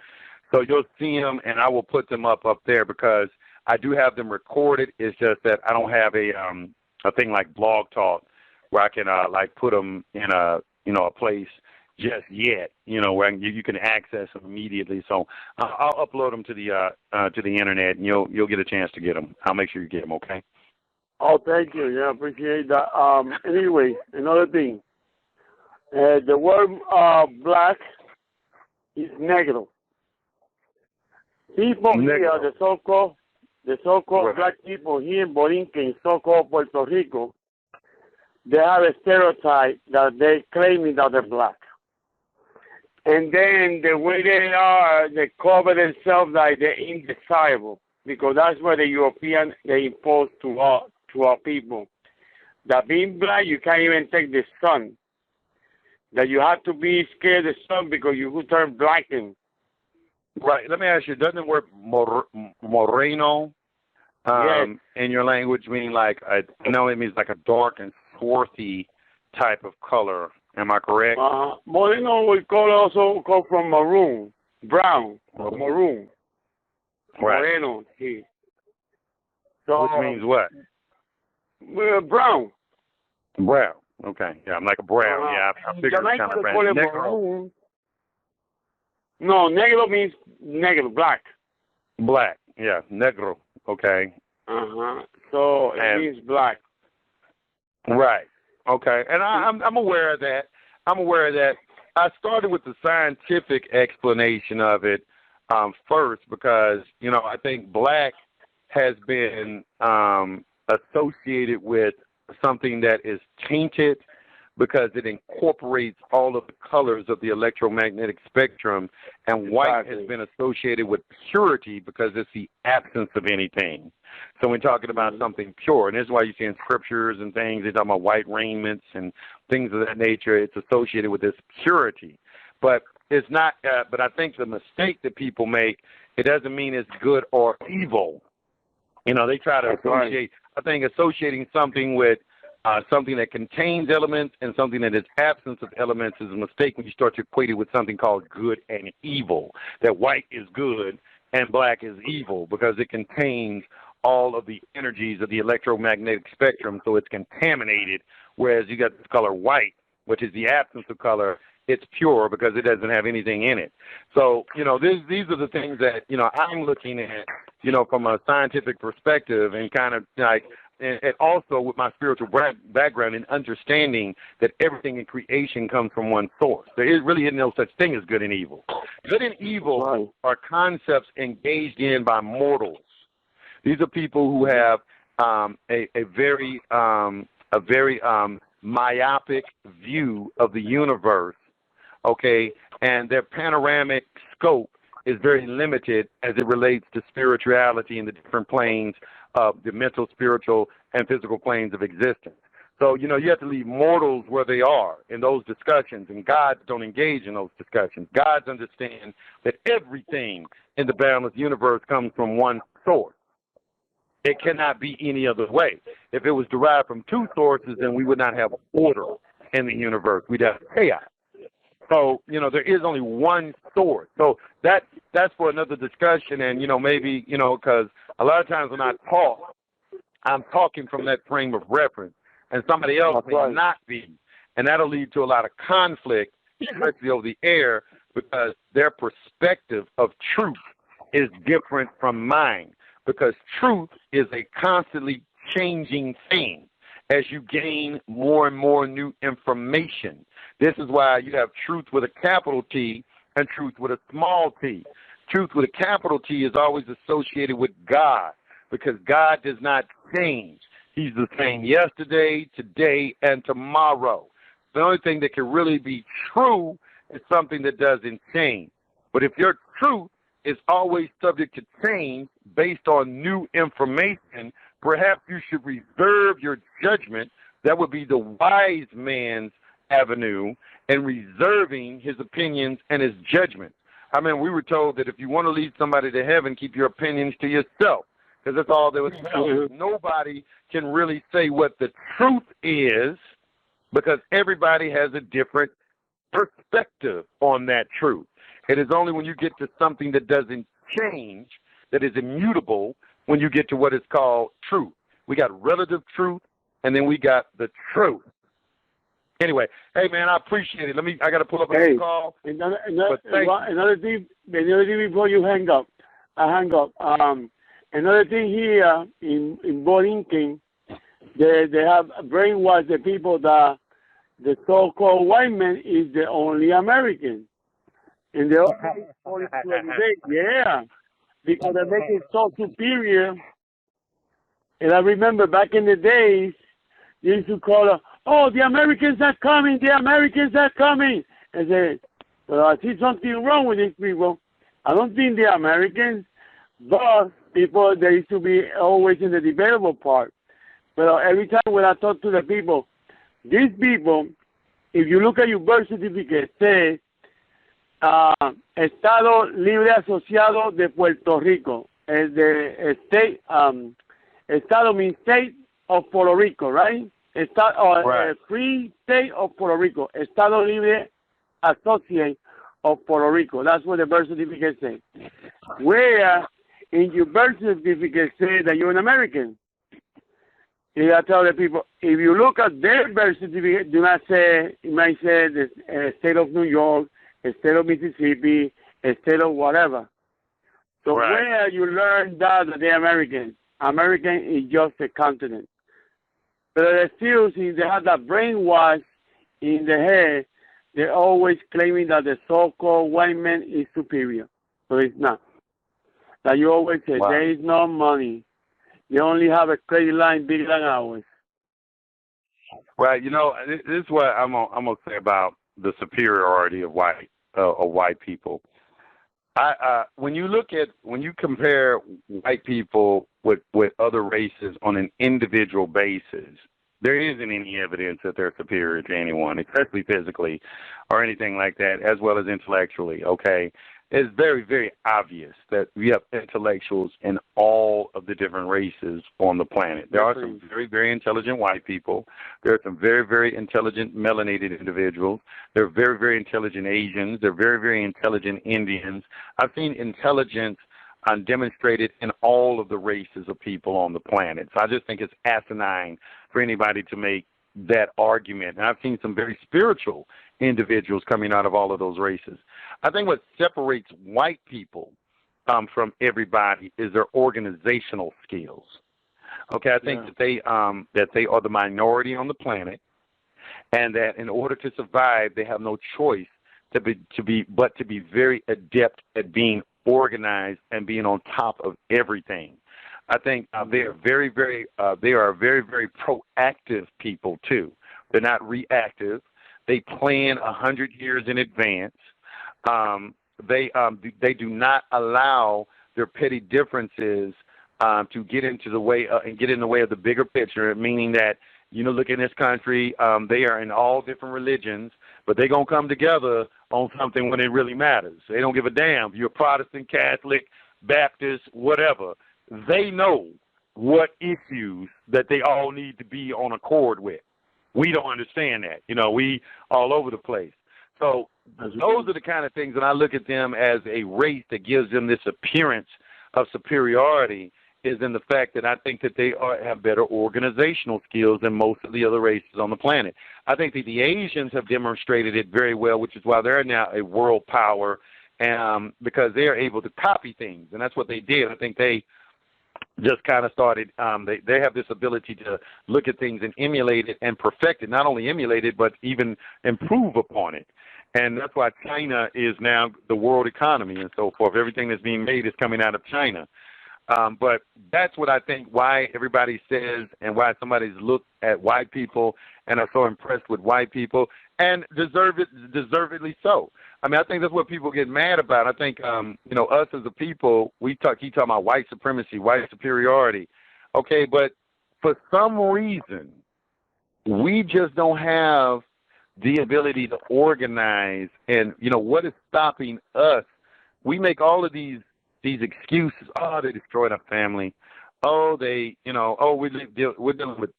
So you'll see them, and I will put them up there, because I do have them recorded. It's just that I don't have a thing like Blogtalks where I can put them in a place just yet, where you can access them immediately. So I'll upload them to the internet, and you'll get a chance to get them. I'll make sure you get them. Okay. Oh, thank you. Yeah, appreciate that. Anyway, another thing. The word black is negative. People here, the so-called right. Black people here in Borinquen, in so-called Puerto Rico, they have a stereotype that they claiming that they're black. And then the way they cover themselves like they're indesirable, because that's what the European, they impose to our people. That being black, you can't even take the sun. That you have to be scared of the sun because you will turn blackened. Right. Let me ask you, doesn't the word moreno in your language mean like, it means like a dark and swarthy type of color? Am I correct? Moreno we also call from maroon, brown, maroon. Right. Moreno, sí. So, which means what? Brown. Brown. Okay. Yeah, I'm like a brown. Yeah, I figured it's kind of brown. Negro. No, negro means negro, black. Black. Yeah, negro. Okay. So it means black. Right. Okay. And I'm aware of that. I started with the scientific explanation of it first, because I think black has been associated with something that is tainted, because it incorporates all of the colors of the electromagnetic spectrum, and white has been associated with purity, because it's the absence of anything. So we're talking about something pure, and this is why you see in scriptures and things, they're talking about white raiments and things of that nature. It's associated with this purity. But it's not, but I think the mistake that people make, it doesn't mean it's good or evil. They try to associate, I think associating something with something that contains elements and something that is absence of elements is a mistake when you start to equate it with something called good and evil, that white is good and black is evil, because it contains all of the energies of the electromagnetic spectrum, so it's contaminated, whereas you got the color white, which is the absence of color. It's pure because it doesn't have anything in it. So, these are the things that, I'm looking at, from a scientific perspective, and kind of like and also with my spiritual background in understanding that everything in creation comes from one source. There really isn't no such thing as good and evil. Good and evil are concepts engaged in by mortals. These are people who have a very myopic view of the universe, okay, and their panoramic scope is very limited as it relates to spirituality and the different planes of the mental, spiritual, and physical planes of existence. So, you have to leave mortals where they are in those discussions, and gods don't engage in those discussions. Gods understand that everything in the boundless universe comes from one source. It cannot be any other way. If it was derived from two sources, then we would not have order in the universe. We'd have chaos. So, there is only one source. So that's for another discussion, and, maybe, because a lot of times when I talk, I'm talking from that frame of reference, and somebody else may not be. And that'll lead to a lot of conflict, especially over the air, because their perspective of truth is different from mine, because truth is a constantly changing thing as you gain more and more new information. This is why you have truth with a capital T and truth with a small t. Truth with a capital T is always associated with God, because God does not change. He's the same yesterday, today, and tomorrow. The only thing that can really be true is something that doesn't change. But if your truth is always subject to change based on new information, perhaps you should reserve your judgment. That would be the wise man's avenue, and reserving his opinions and his judgment. I mean, we were told that if you want to lead somebody to heaven, keep your opinions to yourself, because that's all there was. Nobody can really say what the truth is, because everybody has a different perspective on that truth. It is only when you get to something that doesn't change, that is immutable, when you get to what is called truth. We got relative truth, and then we got the truth. Anyway, hey man, I appreciate it. I got to pull up a call. Another thing before you hang up. Another thing here in Borinquen, they have brainwashed the people that the so-called white man is the only American, and they only because they make it so superior. And I remember back in the days, they used to call her, "Oh, the Americans are coming, the Americans are coming." And say, well, I see something wrong with these people. I don't think they're Americans, but people, they used to be always in the debatable part. But every time when I talk to the people, these people, if you look at your birth certificate, say, Estado Libre Asociado de Puerto Rico. State, Estado means state of Puerto Rico, right? Free State of Puerto Rico. Estado Libre Associate of Puerto Rico. That's what the birth certificate says. Where in your birth certificate say that you're an American. And I tell the people, if you look at their birth certificate, do not say, it might say the state of New York, the state of Mississippi, the state of whatever. So where you learn that they're American. American is just a continent. But still, since they have that brainwash in the head, they're always claiming that the so-called white man is superior. But it's not. Like you always say, there is no money. They only have a credit line bigger than ours. Well, this is what I'm gonna say about the superiority of white people. When you compare white people with other races on an individual basis, there isn't any evidence that they're superior to anyone, especially physically or anything like that, as well as intellectually, okay? It's very, very obvious that we have intellectuals in all of the different races on the planet. There are some very, very intelligent white people. There are some very, very intelligent melanated individuals. There are very, very intelligent Asians. There are very, very intelligent Indians. I've seen intelligence demonstrated in all of the races of people on the planet. So I just think it's asinine for anybody to make that argument. And I've seen some very spiritual individuals coming out of all of those races. I think what separates white people from everybody is their organizational skills. Okay, I think that they are the minority on the planet, and that in order to survive, they have no choice to be very adept at being organized and being on top of everything. I think they are very, very proactive people too. They're not reactive. They plan 100 years in advance. They do not allow their petty differences to get into the way and get in the way of the bigger picture. Meaning that, look in this country, they are in all different religions, but they're gonna come together on something when it really matters. They don't give a damn if you're Protestant, Catholic, Baptist, whatever. They know what issues that they all need to be on accord with. We don't understand that. We all over the place. So those are the kind of things that I look at them as a race that gives them this appearance of superiority, is in the fact that I think that they have better organizational skills than most of the other races on the planet. I think that the Asians have demonstrated it very well, which is why they're now a world power, because they're able to copy things, and that's what they did. I think they just kind of started, they have this ability to look at things and emulate it and perfect it, not only emulate it, but even improve upon it. And that's why China is now the world economy and so forth. Everything that's being made is coming out of China. But that's what I think why everybody says, and why somebody's looked at white people and are so impressed with white people, and deservedly so. I mean, I think that's what people get mad about. I think, us as a people, keep talking about white supremacy, white superiority. Okay, but for some reason, we just don't have the ability to organize. And, what is stopping us? We make all of these excuses. Oh, they destroyed our family. Oh, we're dealing with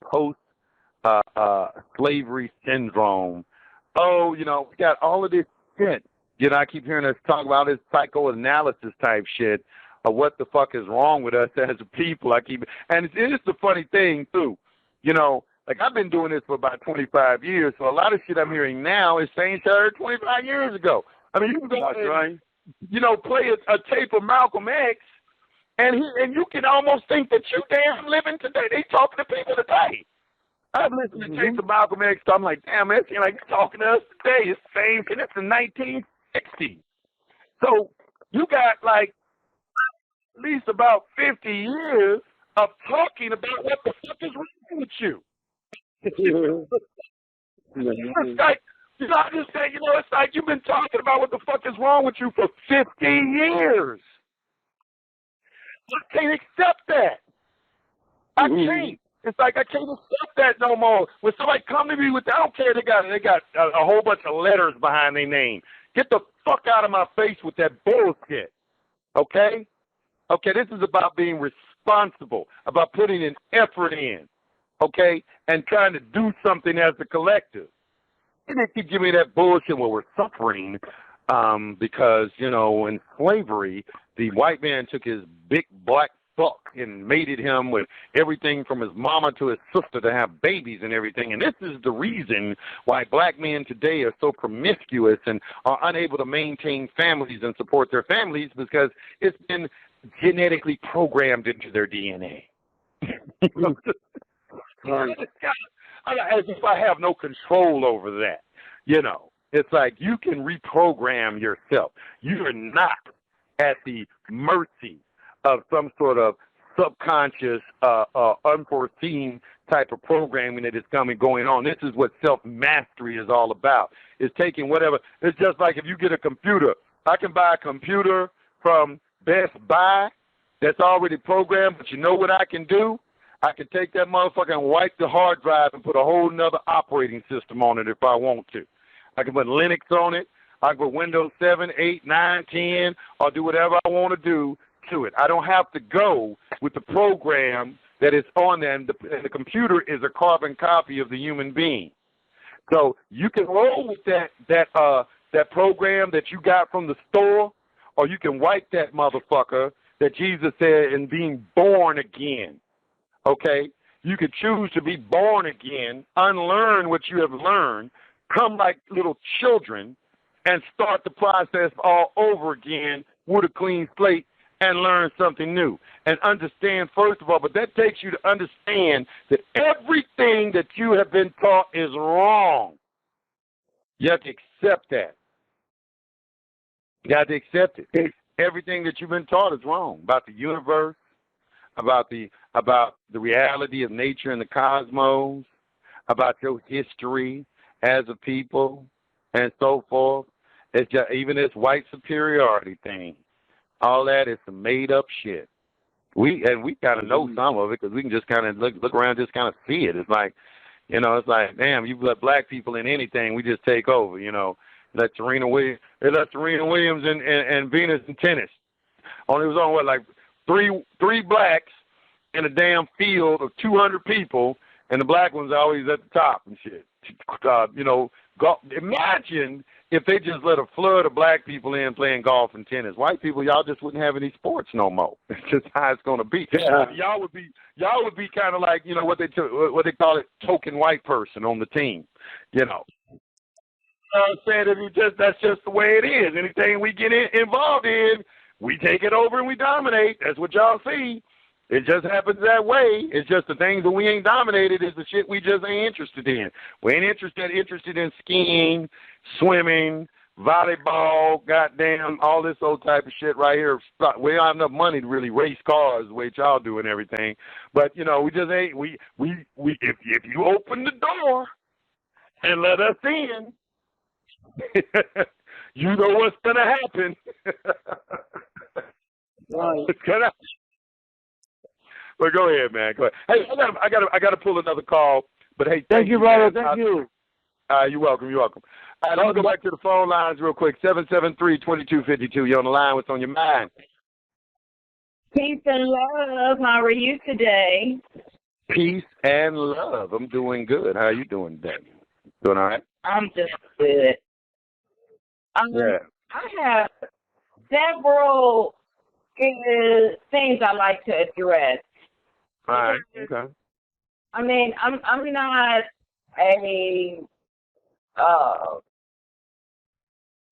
post-slavery syndrome. Oh, we got all of this shit. I keep hearing us talk about this psychoanalysis type shit of what the fuck is wrong with us as a people. And it is the funny thing too. Like, I've been doing this for about 25 years, so a lot of shit I'm hearing now is saying shit I heard 25 years ago. I mean, you can go and, play a tape of Malcolm X, and you can almost think that you damn living today. They talking to people today. I've listened to tapes of Malcolm X, so I'm like, damn, it seems like you're talking to us today. It's the same, and it's the 1960s. So you got, like, at least about 50 years of talking about what the fuck is wrong with you. It's like, I just say, it's like you've been talking about what the fuck is wrong with you for 50 years. I can't accept that. I can't. It's like I can't accept that no more. When somebody come to me with that, I don't care. They got a whole bunch of letters behind their name. Get the fuck out of my face with that bullshit. Okay? Okay, this is about being responsible, about putting an effort in, okay, and trying to do something as a collective. And they keep giving me that bullshit where we're suffering because, in slavery, the white man took his big black fuck and mated him with everything from his mama to his sister to have babies and everything. And this is the reason why black men today are so promiscuous and are unable to maintain families and support their families, because it's been genetically programmed into their DNA. As if I have no control over that. It's like you can reprogram yourself. You are not at the mercy of some sort of subconscious, unforeseen type of programming that is going on. This is what self-mastery is all about. It's taking whatever. It's just like if you get a computer. I can buy a computer from Best Buy that's already programmed, but you know what I can do? I can take that motherfucker and wipe the hard drive and put a whole nother operating system on it if I want to. I can put Linux on it. I can put Windows 7, 8, 9, 10, or do whatever I want to do to it. I don't have to go with the program that is on there, and the computer is a carbon copy of the human being. So you can roll with that program that you got from the store, or you can wipe that motherfucker that Jesus said in being born again. Okay? You can choose to be born again, unlearn what you have learned, come like little children, and start the process all over again with a clean slate and learn something new and understand, first of all, but that takes you to understand that everything that you have been taught is wrong. You have to accept that. You have to accept it. Everything that you've been taught is wrong about the universe, about the reality of nature and the cosmos, about your history as a people, and so forth. It's just, even this white superiority thing, all that is some made up shit. We kind of know some of it because we can just kind of look around, just kind of see it. It's like, it's like, damn, you let black people in anything, we just take over. Let Serena Williams and Venus in tennis. Only was on like three blacks in a damn field of 200 people, and the black ones are always at the top and shit. Imagine if they just let a flood of black people in playing golf and tennis. White people, y'all just wouldn't have any sports no more. It's just how it's going to be. Yeah. Y'all would be kind of like, what they call it, token white person on the team. I'm saying that's just the way it is. Anything we get involved in, we take it over and we dominate. That's what y'all see. It just happens that way. It's just the things that we ain't dominated is the shit we just ain't interested in. We ain't interested in skiing, swimming, volleyball, goddamn, all this old type of shit right here. We don't have enough money to really race cars the way y'all do and everything. But, we just ain't, if you open the door and let us in, you know what's going to happen. Right. It's going to. But go ahead, man. Go ahead. Hey, I got to pull another call. But hey, thank you, brother. Thank you. You're welcome. You're welcome. All right, let's go back to the phone lines real quick. 773-2252. You're on the line. What's on your mind? Peace and love. How are you today? Peace and love. I'm doing good. How are you doing today? Doing all right? I'm just good. Yeah. I have several things I like to address. All right. Okay. I mean, I'm not a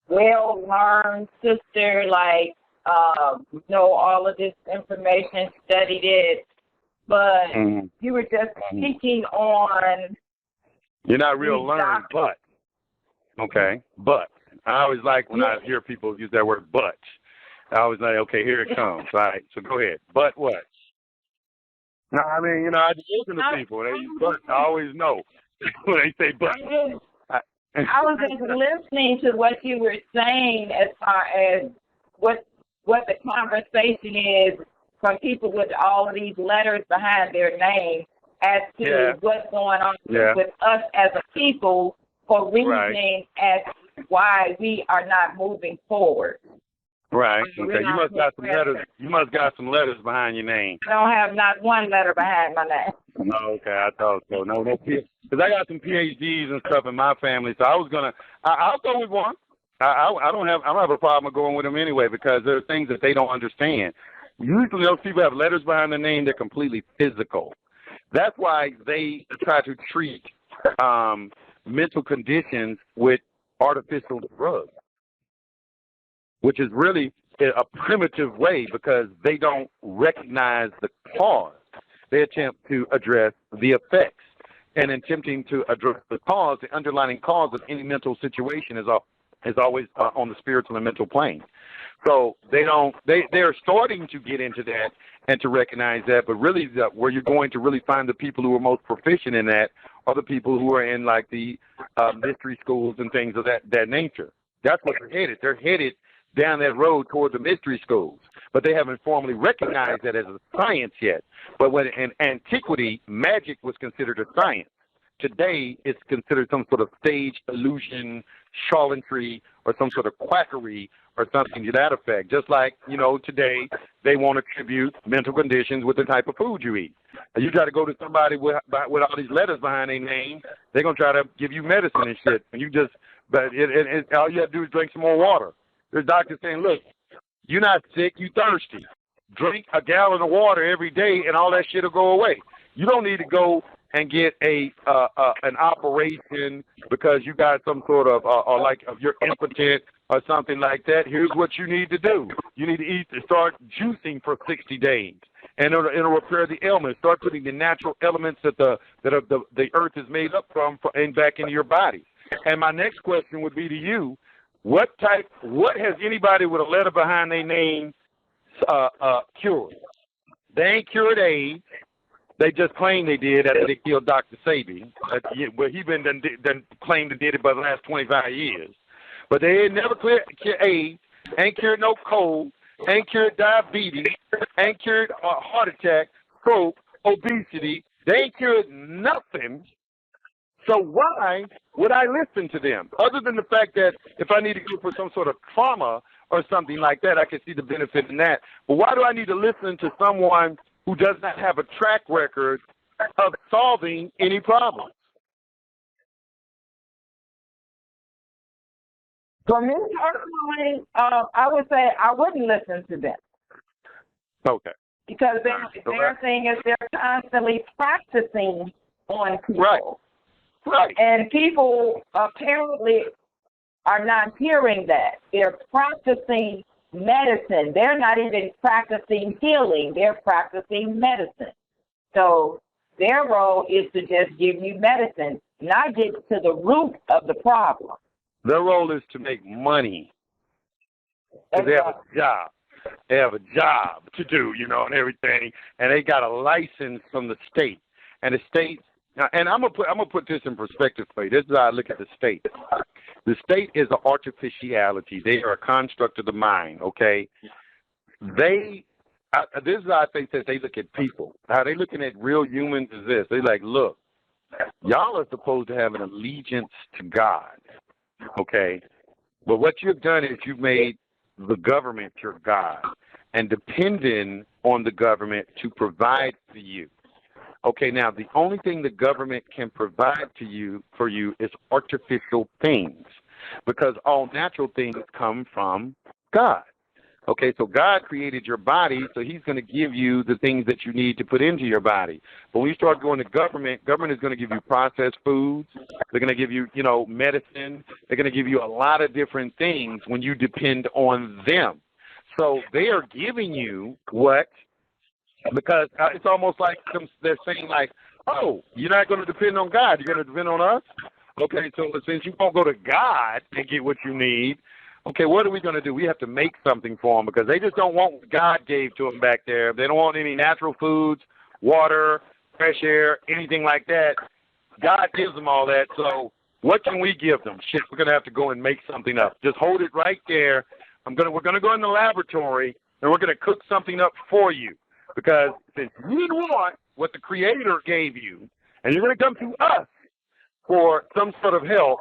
well-learned sister, like know all of this information, studied it, but you were just speaking on. You're not real learned, but okay, but I always like when I hear people use that word, but. I always like, okay, here it comes. All right, so go ahead. But what? No, I mean, I just listen to people. They use but. I always know when they say but. I was just listening to what you were saying as far as what the conversation is from people with all of these letters behind their name as to what's going on with us as a people for reasoning as to why we are not moving forward. Right. Okay. You must got some letters. You must got some letters behind your name. I don't have not one letter behind my name. No. Okay. I thought so. No. Because I got some PhDs and stuff in my family, so I was gonna. I'll go with one. I don't have a problem going with them anyway because there are things that they don't understand. Usually, those people have letters behind their name. They're completely physical. That's why they try to treat mental conditions with artificial drugs, which is really a primitive way because they don't recognize the cause. They attempt to address the effects. And in attempting to address the cause, the underlying cause of any mental situation is always on the spiritual and mental plane. So they're starting to get into that and to recognize that, but really where you're going to really find the people who are most proficient in that are the people who are in like the mystery schools and things of that nature. That's what they're headed. They're headed down that road toward the mystery schools, but they haven't formally recognized that as a science yet. But when in antiquity, magic was considered a science. Today, it's considered some sort of stage illusion, charlatanry, or some sort of quackery or something to that effect. Just like, today they want to attribute mental conditions with the type of food you eat. And you try to go to somebody with all these letters behind their name, they're going to try to give you medicine and shit. And all you have to do is drink some more water. There's doctors saying, look, you're not sick, you're thirsty. Drink a gallon of water every day and all that shit will go away. You don't need to go and get an operation because you got some sort of, or like if you're impotent or something like that. Here's what you need to do. You need to eat, start juicing for 60 days. And it'll repair the ailment. Start putting the natural elements that the earth is made up from and back into your body. And my next question would be to you, what has anybody with a letter behind their name cured? They ain't cured AIDS. They just claim they did after they killed Dr. Sabi. Well, he been done claimed to did it by the last 25 years. But they ain't never cured AIDS, ain't cured no cold, ain't cured diabetes, ain't cured heart attack, stroke, obesity. They ain't cured nothing. So why would I listen to them? Other than the fact that if I need to go for some sort of trauma or something like that, I can see the benefit in that. But why do I need to listen to someone who does not have a track record of solving any problems? For me personally, I would say I wouldn't listen to them. Okay. Because their thing is they're constantly practicing on people. Right. Right. And people apparently are not hearing that. They're practicing medicine. They're not even practicing healing. They're practicing medicine. So their role is to just give you medicine, not get to the root of the problem. Their role is to make money. They have a job. They have a job to do, and everything. And they got a license from the state. And the state, and I'm gonna put this in perspective for you. This is how I look at the state. The state is an artificiality. They are a construct of the mind. Okay. This is how I think that they look at people. How they looking at real humans is this. They like, look, y'all are supposed to have an allegiance to God. Okay, but what you've done is you've made the government your God and depending on the government to provide for you. Okay, now the only thing the government can provide for you is artificial things because all natural things come from God. Okay, so God created your body, so he's going to give you the things that you need to put into your body. But when you start going to government is going to give you processed foods. They're going to give you, medicine. They're going to give you a lot of different things when you depend on them. So they are giving you what? Because it's almost like they're saying like, oh, you're not going to depend on God. You're going to depend on us? Okay, so since you won't go to God and get what you need, okay, what are we going to do? We have to make something for them because they just don't want what God gave to them back there. They don't want any natural foods, water, fresh air, anything like that. God gives them all that. So what can we give them? Shit, we're going to have to go and make something up. Just hold it right there. We're going to go in the laboratory and we're going to cook something up for you because since you didn't want what the Creator gave you and you're going to come to us for some sort of help,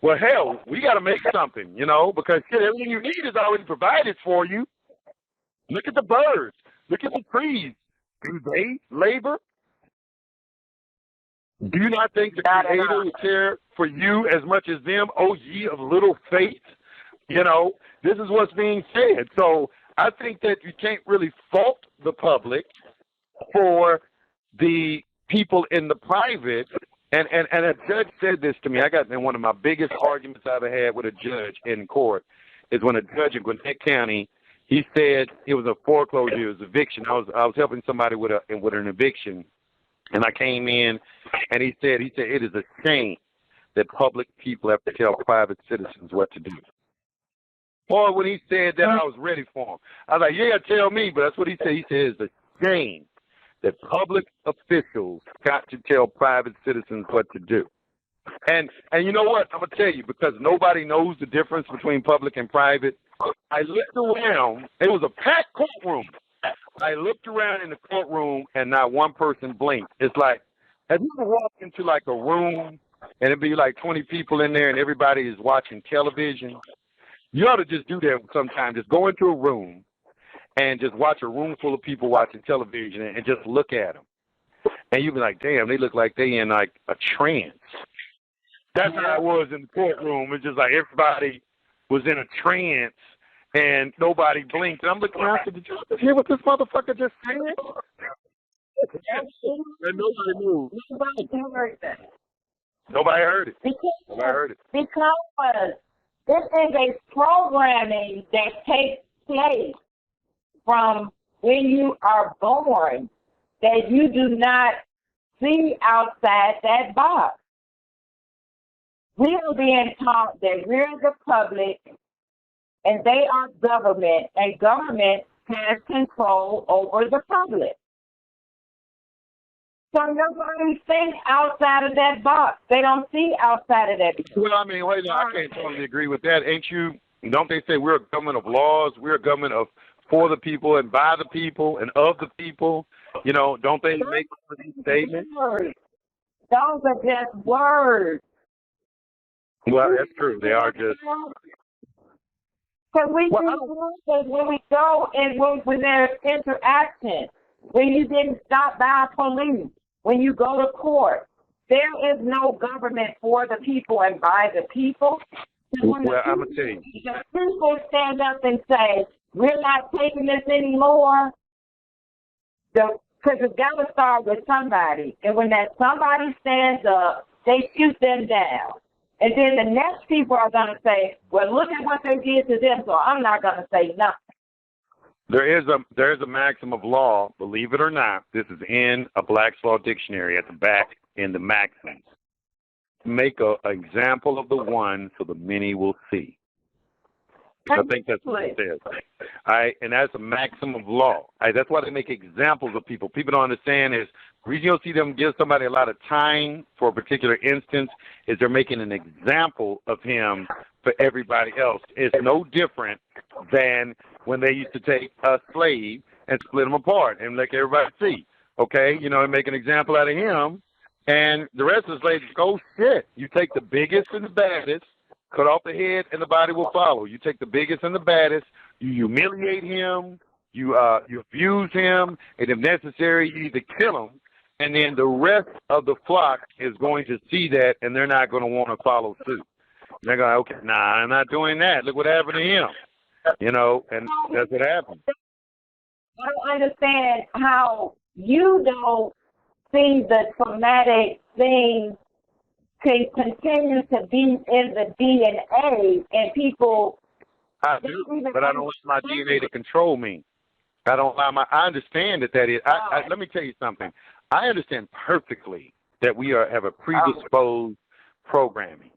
well, hell, we got to make something, because shit, everything you need is already provided for you. Look at the birds. Look at the trees. Do they labor? Do you not think the Creator will care for you as much as them? Oh, ye of little faith. This is what's being said. So I think that you can't really fault the public for the people in the private. And a judge said this to me. I got in one of my biggest arguments I ever had with a judge in court is when a judge in Gwinnett County, he said it was a foreclosure, it was eviction. I was helping somebody with an eviction, and I came in, and he said it is a shame that public people have to tell private citizens what to do. Boy, when he said that, I was ready for him. I was like, yeah, tell me, but that's what he said. He said it's a shame that public officials got to tell private citizens what to do. And you know what? I'm going to tell you, because nobody knows the difference between public and private, I looked around. It was a packed courtroom. I looked around in the courtroom, and not one person blinked. It's like, have you ever walked into like a room, and it'd be like 20 people in there, and everybody is watching television? You ought to just do that sometime. Just go into a room and just watch a room full of people watching television and just look at them. And you'd be like, damn, they look like they in like a trance. That's how it was in the courtroom. It's just like everybody was in a trance and nobody blinked. And I'm looking around, did you hear what this motherfucker just said? And nobody moved. Nobody heard that. Nobody heard it. Because this is a programming that takes place from when you are born that you do not see outside that box. We are being taught that we're the public and they are government, and government has control over the public. So nobody thinks outside of that box. They don't see outside of that box. Well, I mean, wait, no, I can't totally agree with that. Don't they say we're a government of laws? We're a government of for the people and by the people and of the people? You know, don't they make these statements? Those are just words. Well, that's true. They are just. Because we when we go and when there's interaction, when you didn't stop by police, when you go to court, there is no government for the people and by the people. Well, I'm going to tell you. The people stand up and say, we're not taking this anymore, because it's got to start with somebody. And when that somebody stands up, they shoot them down. And then the next people are going to say, well, look at what they did to them, so I'm not going to say nothing. There is a maxim of law, believe it or not. This is in a Black's Law Dictionary at the back in the maxims. Make an example of the one so the many will see. I think that's what it says. And that's a maxim of law. That's why they make examples of people. People don't understand is the reason you'll see them give somebody a lot of time for a particular instance is they're making an example of him for everybody else. It's no different than when they used to take a slave and split him apart and let everybody see. Okay, you know, and make an example out of him. And the rest of the slaves go, shit, you take the biggest and the baddest, cut off the head, and the body will follow. You take the biggest and the baddest, you humiliate him, you abuse him, and if necessary, you either kill him, and then the rest of the flock is going to see that, and they're not going to want to follow suit. They're going, okay, nah, I'm not doing that. Look what happened to him. You know, and that's what happened. I don't understand how you don't see the traumatic things can continue to be in the DNA, and people. I do, but I don't want my DNA to control me. I don't allow my. I understand that is. Let me tell you something. I understand perfectly that we have a predisposed programming.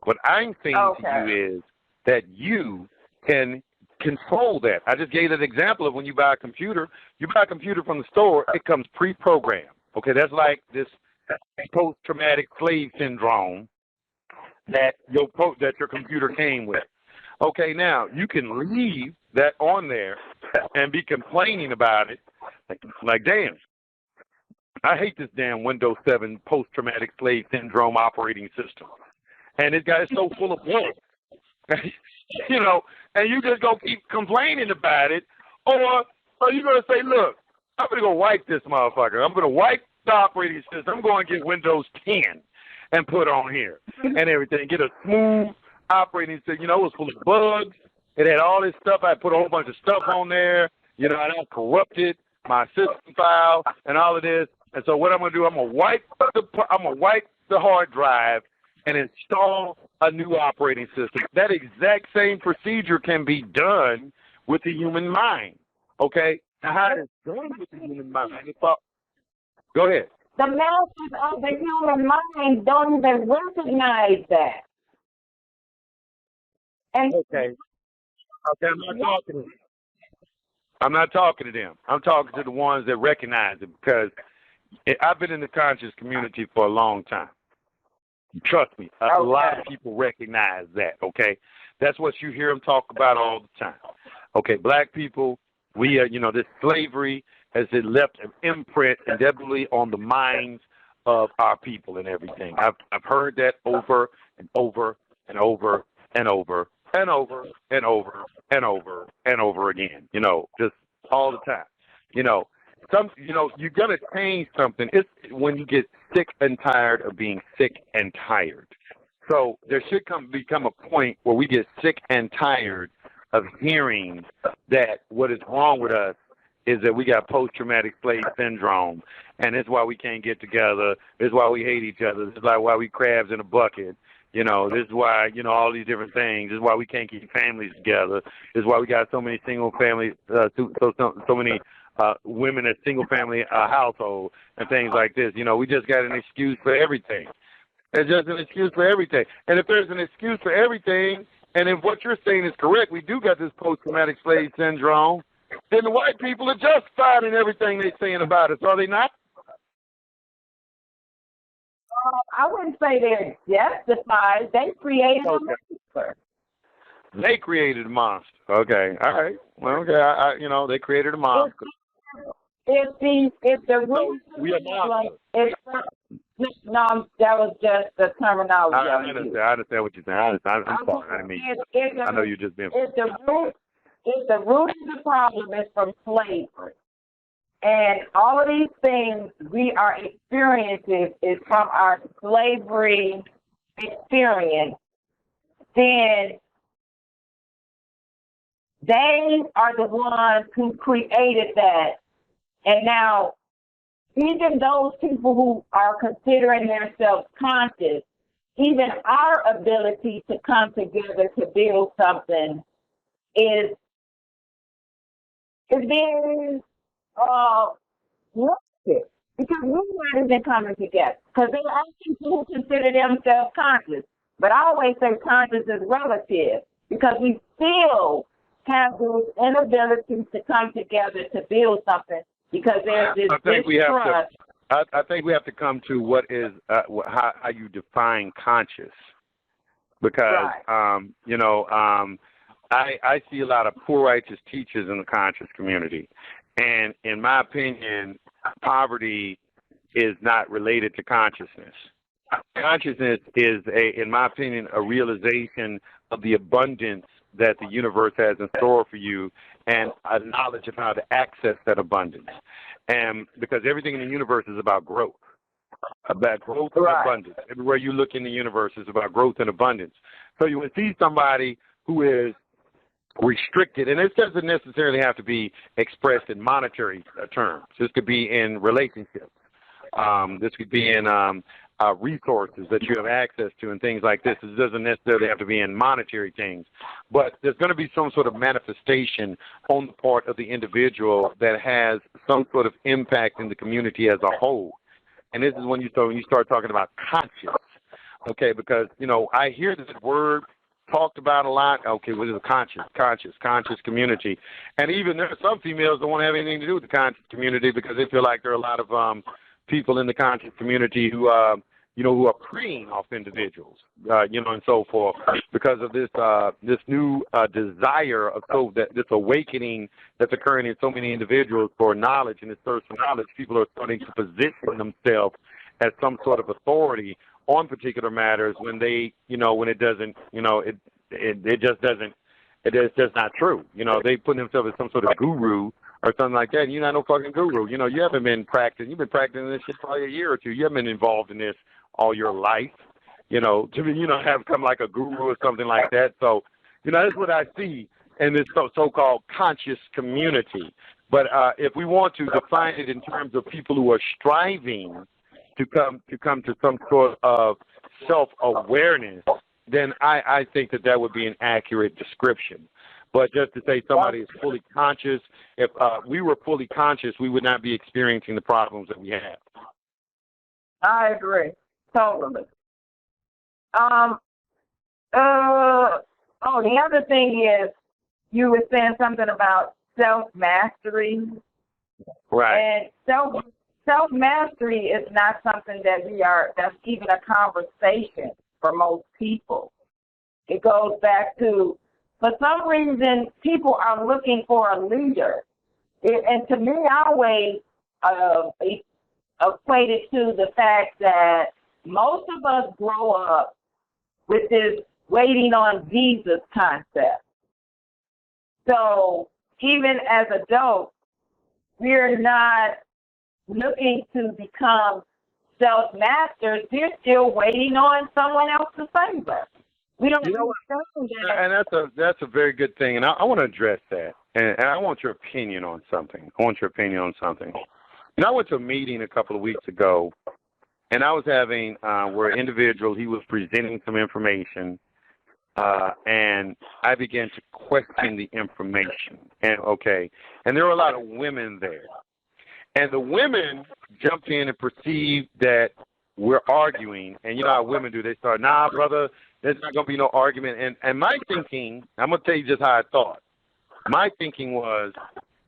What I'm saying to you is that you can control that. I just gave an example of when you buy a computer. You buy a computer from the store, it comes pre-programmed. Okay, that's like this post-traumatic slave syndrome that your computer came with. Okay, now you can leave that on there and be complaining about it, like damn, I hate this damn Windows 7 post-traumatic slave syndrome operating system, and this guy is so full of bugs, you know, and you just gonna keep complaining about it, or you're gonna say, look, I'm gonna go wipe this motherfucker. I'm gonna wipe the operating system. I'm going to get Windows 10 and put on here and everything. Get a smooth operating system. You know, it was full of bugs. It had all this stuff. I put a whole bunch of stuff on there. You know, and I corrupted my system file and all of this. And so what I'm going to do, I'm going to wipe the hard drive and install a new operating system. That exact same procedure can be done with the human mind. Okay? Now, how it's done with the human mind? Go ahead. The masses of the human mind don't even recognize that. And okay, I'm not talking to them. I'm not talking to them. I'm talking to the ones that recognize it, because I've been in the conscious community for a long time. Trust me, a lot of people recognize that, okay? That's what you hear them talk about all the time. Okay, black people, we are, this slavery has left an imprint indelibly on the minds of our people and everything. I've heard that over and over and over and over and over and over and over and over again, just all the time. You're going to change something. It's when you get sick and tired of being sick and tired. So there should become a point where we get sick and tired of hearing that what is wrong with us is that we got post-traumatic slave syndrome, and it's why we can't get together. It's why we hate each other. It's like why we crabs in a bucket. You know, this is why, you know, all these different things. This is why we can't keep families together. This is why we got so many single family, so many women at single family household and things like this. You know, we just got an excuse for everything. There's just an excuse for everything. And if there's an excuse for everything, and if what you're saying is correct, we do got this post-traumatic slave syndrome, then the white people are justified in everything they're saying about us, are they not? I wouldn't say they're justified. They created a monster. They created a monster. Okay, all right. Well, okay, you know, they created a monster. If the root, so we are monsters. No, that was just the terminology. I understand what you're saying. I'm sorry. I didn't mean. I know you're just being. If the root of the problem is from slavery, and all of these things we are experiencing is from our slavery experience, then they are the ones who created that. And now, even those people who are considering themselves conscious, even our ability to come together to build something is being limited because we're not even coming together. Because there are people who consider themselves conscious, but I always say conscious is relative because we still have this inability to come together to build something because there's this distrust. I think we have to come to what is how you define conscious, because you know, I see a lot of poor righteous teachers in the conscious community, and in my opinion, poverty is not related to consciousness. Consciousness is, in my opinion, a realization of the abundance that the universe has in store for you and a knowledge of how to access that abundance. And because everything in the universe is about growth and abundance. Everywhere you look in the universe is about growth and abundance. So you would see somebody who is restricted, and this doesn't necessarily have to be expressed in monetary terms. This could be in relationships. This could be in resources that you have access to and things like this. It doesn't necessarily have to be in monetary things, but there's going to be some sort of manifestation on the part of the individual that has some sort of impact in the community as a whole. And this is when you start talking about conscious, okay? Because, you know, I hear this word talked about a lot. Okay, what is a conscious community? And even there are some females that won't have anything to do with the conscious community because they feel like there are a lot of people in the conscious community who, you know, who are preying off individuals, you know, and so forth, because of this new desire of this awakening that's occurring in so many individuals for knowledge and this thirst for knowledge. People are starting to position themselves as some sort of authority on particular matters when they, you know, when it doesn't, you know, it just doesn't, it's just not true. You know, they put themselves as some sort of guru or something like that, and you're not no fucking guru. You know, you haven't been practicing. You've been practicing this shit probably a year or two. You haven't been involved in this all your life, you know, to, you know, have come like a guru or something like that. So, you know, that's what I see in this so-called conscious community. But if we want to define it in terms of people who are striving to come to some sort of self-awareness, then I think that would be an accurate description. But just to say somebody is fully conscious, if we were fully conscious, we would not be experiencing the problems that we have. I agree. Totally. The other thing is you were saying something about self-mastery. Right. And self-mastery is not something that's even a conversation for most people. It goes back to, for some reason, people are looking for a leader. And to me, I always equated to the fact that most of us grow up with this waiting on Jesus concept. So even as adults, we're not looking to become self-masters. We're still waiting on someone else to save us. We don't understand that. And that's a very good thing, and I want to address that. And I want your opinion on something. You know, I went to a meeting a couple of weeks ago, and I was having where an individual, he was presenting some information, and I began to question the information. And and there were a lot of women there. And the women jumped in and perceived that we're arguing. And you know how women do. They start, nah, brother, there's not going to be no argument. And my thinking, I'm going to tell you just how I thought. My thinking was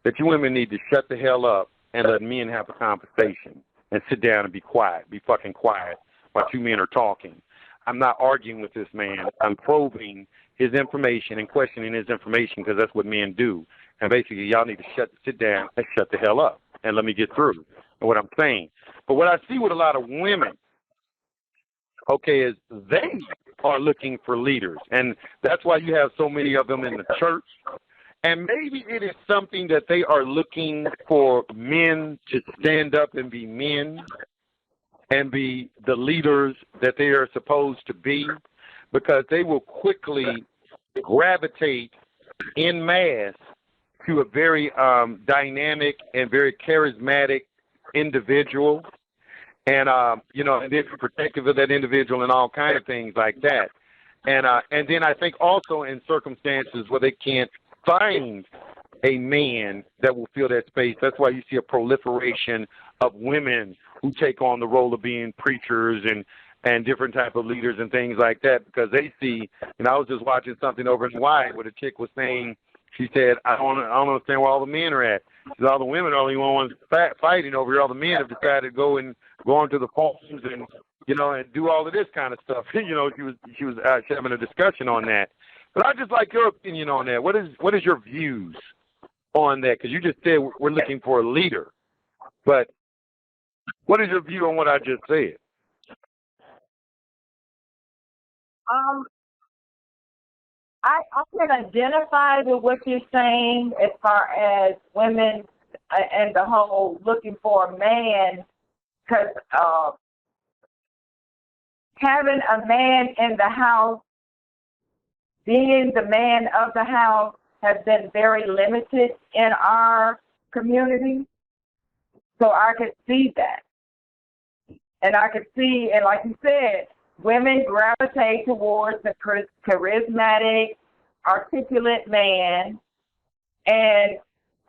that you women need to shut the hell up and let men have a conversation and sit down and be quiet, be fucking quiet while two men are talking. I'm not arguing with this man. I'm probing his information and questioning his information because that's what men do. And basically, y'all need to sit down and shut the hell up and let me get through what I'm saying. But what I see with a lot of women, is they are looking for leaders. And that's why you have so many of them in the church. And maybe it is something that they are looking for men to stand up and be men and be the leaders that they are supposed to be, because they will quickly gravitate en masse to a very dynamic and very charismatic individual, and and they're protective of that individual and all kind of things like that. And then I think also in circumstances where they can't find a man that will fill that space, that's why you see a proliferation of women who take on the role of being preachers and different type of leaders and things like that, because they see, I was just watching something over in Hawaii where the chick was saying, she said, I don't understand where all the men are at. She said, all the women are the only ones fighting over here. All the men have decided to go onto the phones and, and do all of this kind of stuff. She was having a discussion on that. But I'd just like your opinion on that. What is your views on that? Because you just said we're looking for a leader. But what is your view on what I just said? I can identify with what you're saying as far as women and the whole looking for a man, because having a man in the house, being the man of the house, has been very limited in our community. So I could see that. And I could see, and like you said, women gravitate towards the charismatic, articulate man, and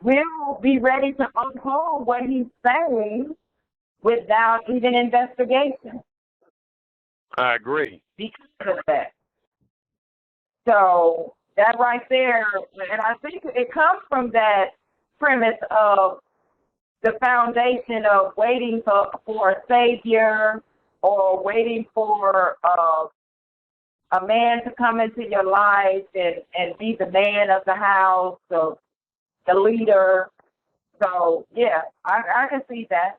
will be ready to uphold what he's saying without even investigation. I agree. Because of that. So that right there, and I think it comes from that premise of the foundation of waiting for a savior, or waiting for a man to come into your life and be the man of the house, so the leader. So, yeah, I can see that.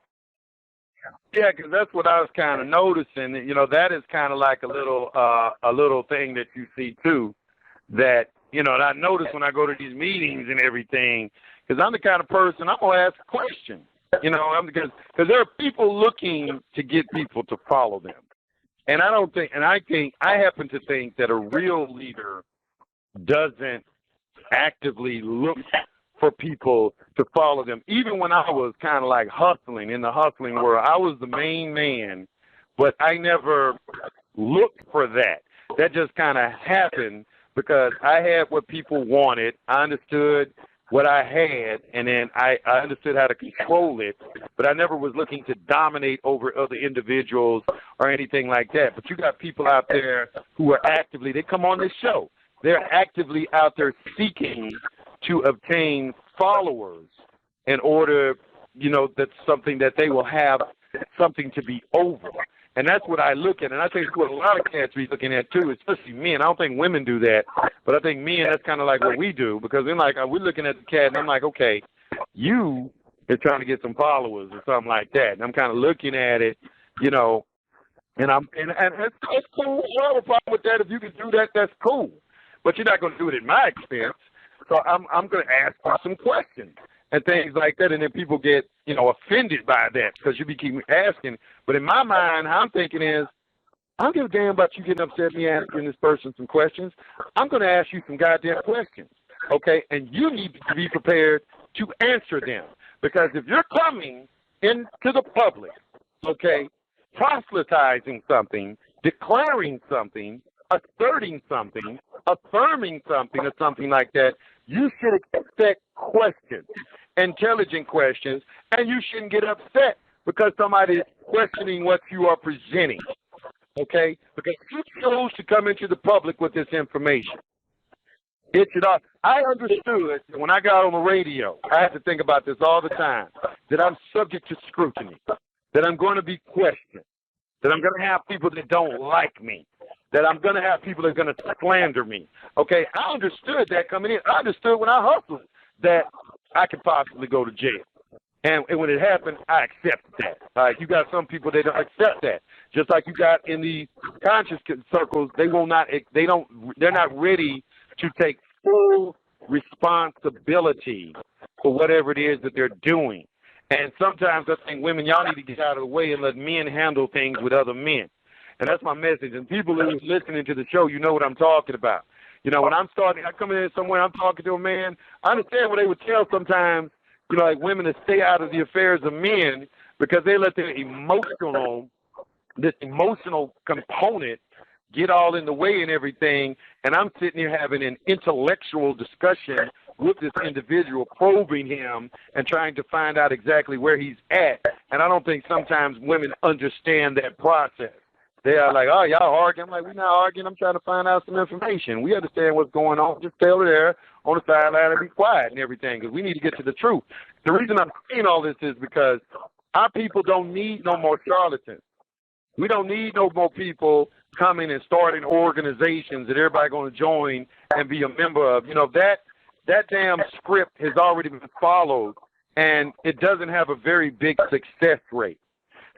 Yeah, because that's what I was kind of noticing. That is kind of like a little thing that you see, too, that, and I notice when I go to these meetings and everything, because I'm the kind of person, I'm going to ask a question. Because there are people looking to get people to follow them. And I happen to think that a real leader doesn't actively look for people to follow them. Even when I was kind of like hustling, in the hustling world, I was the main man, but I never looked for that. That just kind of happened because I had what people wanted. I understood what I had, and then I understood how to control it, but I never was looking to dominate over other individuals or anything like that. But you got people out there who are actively, they come on this show, they're actively out there seeking to obtain followers in order, that's something that they will have something to be over. And that's what I look at, and I think it's what a lot of cats be looking at too, especially men. I don't think women do that, but I think men, that's kind of like what we do, because then we're looking at the cat, and I'm like, okay, you is trying to get some followers or something like that, and I'm kind of looking at it, and it's cool. I don't have a problem with that. If you can do that, that's cool, but you're not going to do it at my expense. So I'm going to ask you some questions and things like that, and then people get, offended by that because you keep asking. But in my mind, how I'm thinking is, I don't give a damn about you getting upset at me asking this person some questions. I'm going to ask you some goddamn questions, okay? And you need to be prepared to answer them, because if you're coming into the public, okay, proselytizing something, declaring something, asserting something, affirming something, or something like that, you should expect questions, intelligent questions, and you shouldn't get upset because somebody is questioning what you are presenting, okay? Because you chose to come into the public with this information. It should. I understood when I got on the radio, I had to think about this all the time, that I'm subject to scrutiny, that I'm going to be questioned, that I'm going to have people that don't like me, that I'm going to have people that are going to slander me. Okay, I understood that coming in. I understood when I hustled that I could possibly go to jail. And when it happened, I accepted that. You got some people that don't accept that. Just like you got in the conscious circles, they're not ready to take full responsibility for whatever it is that they're doing. And sometimes I think women, y'all need to get out of the way and let men handle things with other men. And that's my message. And people who are listening to the show, you know what I'm talking about. You know, when I come in somewhere, I'm talking to a man, I understand what they would tell sometimes, you know, like women to stay out of the affairs of men because they let their this emotional component get all in the way and everything. And I'm sitting here having an intellectual discussion with this individual, probing him and trying to find out exactly where he's at. And I don't think sometimes women understand that process. They are like, oh, y'all arguing. I'm like, we're not arguing. I'm trying to find out some information. We understand what's going on. Just tell her there on the sideline and be quiet and everything because we need to get to the truth. The reason I'm saying all this is because our people don't need no more charlatans. We don't need no more people coming and starting organizations that everybody's going to join and be a member of. You know, that damn script has already been followed, and it doesn't have a very big success rate.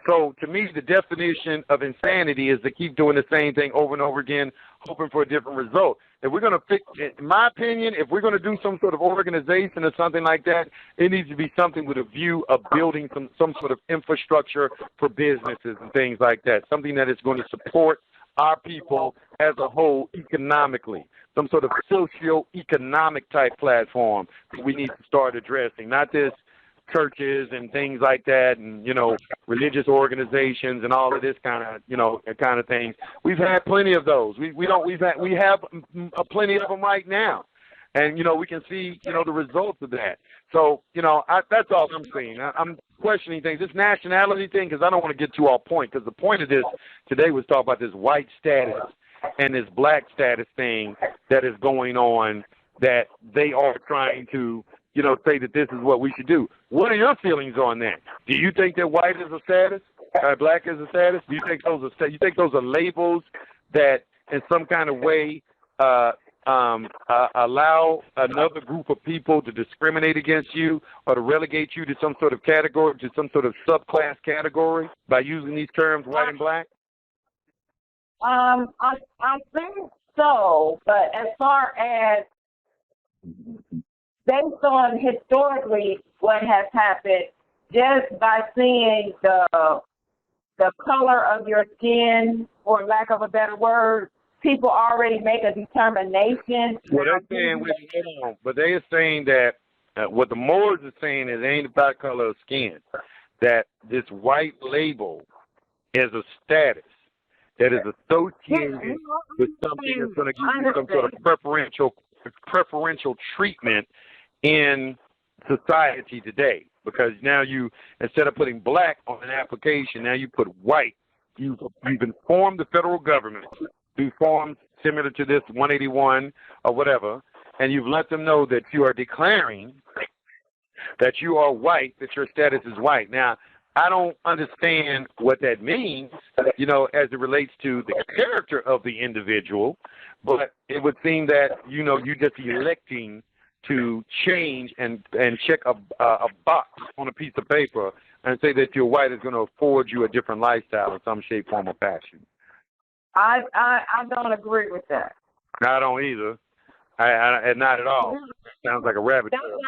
So to me, the definition of insanity is to keep doing the same thing over and over again, hoping for a different result. If we're going to fix, in my opinion, if we're going to do some sort of organization or something like that, it needs to be something with a view of building some sort of infrastructure for businesses and things like that, something that is going to support our people as a whole economically, some sort of socio-economic type platform that we need to start addressing, not this churches and things like that, and you know, religious organizations and all of this kind of things. We've had plenty of those. We have plenty of them right now, and you know, we can see the results of that. So that's all I'm saying. I'm questioning things. This nationality thing, because I don't want to get to our point. Because the point of this today was talk about this white status and this black status thing that is going on. That they are trying to say that this is what we should do. What are your feelings on that? Do you think that white is a status, black is a status? Do you think those are labels that, in some kind of way, allow another group of people to discriminate against you or to relegate you to some sort of category, to some sort of subclass category by using these terms, white and black? I think so, but as far as based on historically what has happened, just by seeing the color of your skin, for lack of a better word, people already make a determination. Well, they're saying, but they are saying that what the Moors are saying is it ain't about color of skin, that this white label is a status that is associated with something that's going to give you some sort of preferential treatment in society today, because now you, instead of putting black on an application, now you put white. You've informed the federal government through forms similar to this 181 or whatever, and you've let them know that you are declaring that you are white, that your status is white. Now, I don't understand what that means, as it relates to the character of the individual, but it would seem that, you're just electing to change and check a box on a piece of paper and say that your white is going to afford you a different lifestyle in some shape, form, or fashion. I don't agree with that. I don't either. I not at all. Sounds like a rabbit trail.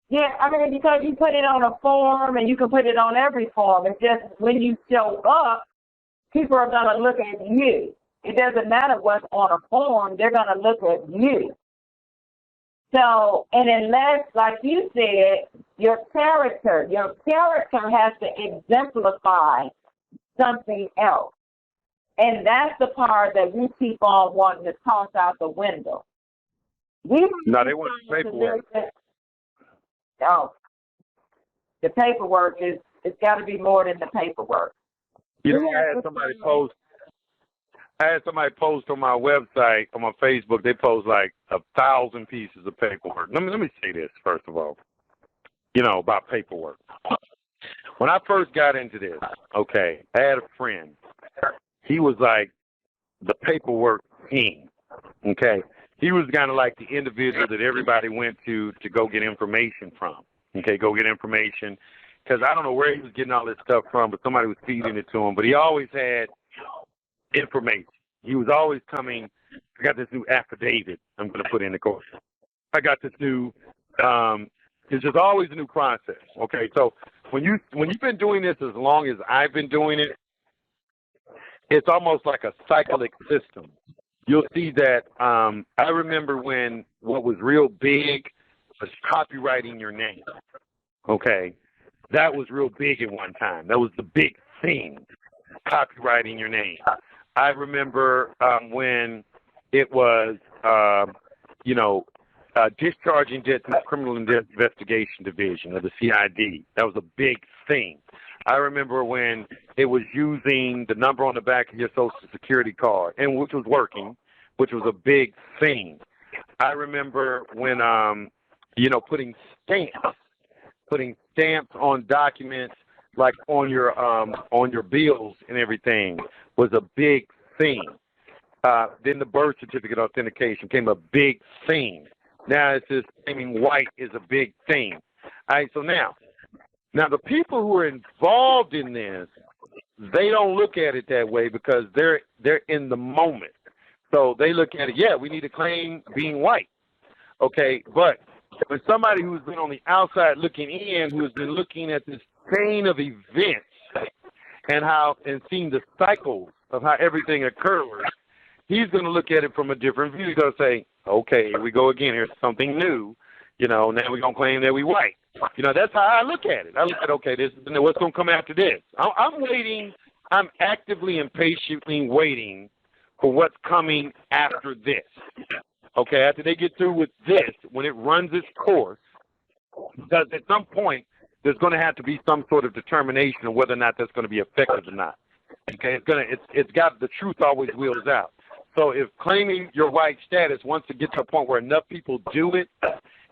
Yeah, I mean, because you put it on a form and you can put it on every form. It's just when you show up, people are going to look at you. It doesn't matter what's on a form. They're going to look at you. So, and unless, like you said, your character has to exemplify something else. And that's the part that we keep on wanting to toss out the window. No, they want the paperwork. Oh, the paperwork it's got to be more than the paperwork. You know, I had somebody post on my website, on my Facebook. They post like 1,000 pieces of paperwork. Let me say this first of all. You know, about paperwork. When I first got into this, okay, I had a friend. He was like the paperwork king. Okay, he was kind of like the individual that everybody went to go get information from. Okay, go get information. Because I don't know where he was getting all this stuff from, but somebody was feeding it to him. But he always had information. He was always coming, I got this new affidavit I'm going to put in the course. I got this new, it's just always a new process. Okay, so when you've been doing this as long as I've been doing it, it's almost like a cyclic system. You'll see that I remember when what was real big was copyrighting your name. Okay. That was real big at one time. That was the big thing, copyrighting your name. I remember when it was, discharging debts in the Criminal Investigation Division of the CID. That was a big thing. I remember when it was using the number on the back of your Social Security card, and which was working, which was a big thing. I remember when, putting stamps on documents, like on your bills and everything, was a big thing. Then the birth certificate authentication became a big thing. Now it's just claiming white is a big thing. All right, so now the people who are involved in this, they don't look at it that way because they're in the moment. So they look at it, yeah, we need to claim being white. Okay, but when somebody who's been on the outside looking in, who has been looking at this chain of events and seeing the cycles of how everything occurs, he's going to look at it from a different view. He's going to say, okay, here we go again. Here's something new. Now we're going to claim that we white. That's how I look at it. I look at, okay, this is what's going to come after this. I'm waiting. I'm actively and patiently waiting for what's coming after this. Okay, after they get through with this, when it runs its course, because at some point there's going to have to be some sort of determination of whether or not that's going to be effective or not. Okay, it's got the truth always wheels out. So if claiming your white status, once it gets to a point where enough people do it,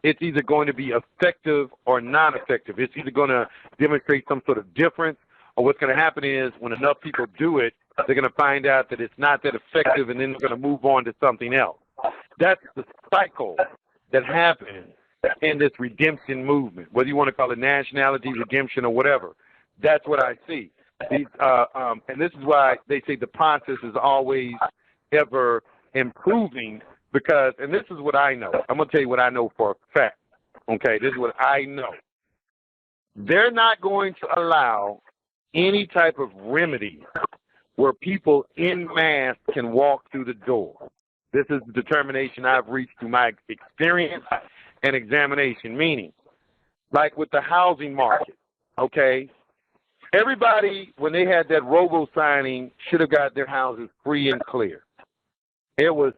it's either going to be effective or non-effective. It's either going to demonstrate some sort of difference, or what's going to happen is when enough people do it, they're going to find out that it's not that effective, and then they're going to move on to something else. That's the cycle that happens in this redemption movement, whether you want to call it nationality, redemption, or whatever. That's what I see. And this is why they say the process is always ever improving because, and this is what I know. I'm going to tell you what I know for a fact. Okay, this is what I know. They're not going to allow any type of remedy where people en masse can walk through the door. This is the determination I've reached through my experience and examination, meaning, like with the housing market, okay, everybody, when they had that robo-signing, should have got their houses free and clear. It was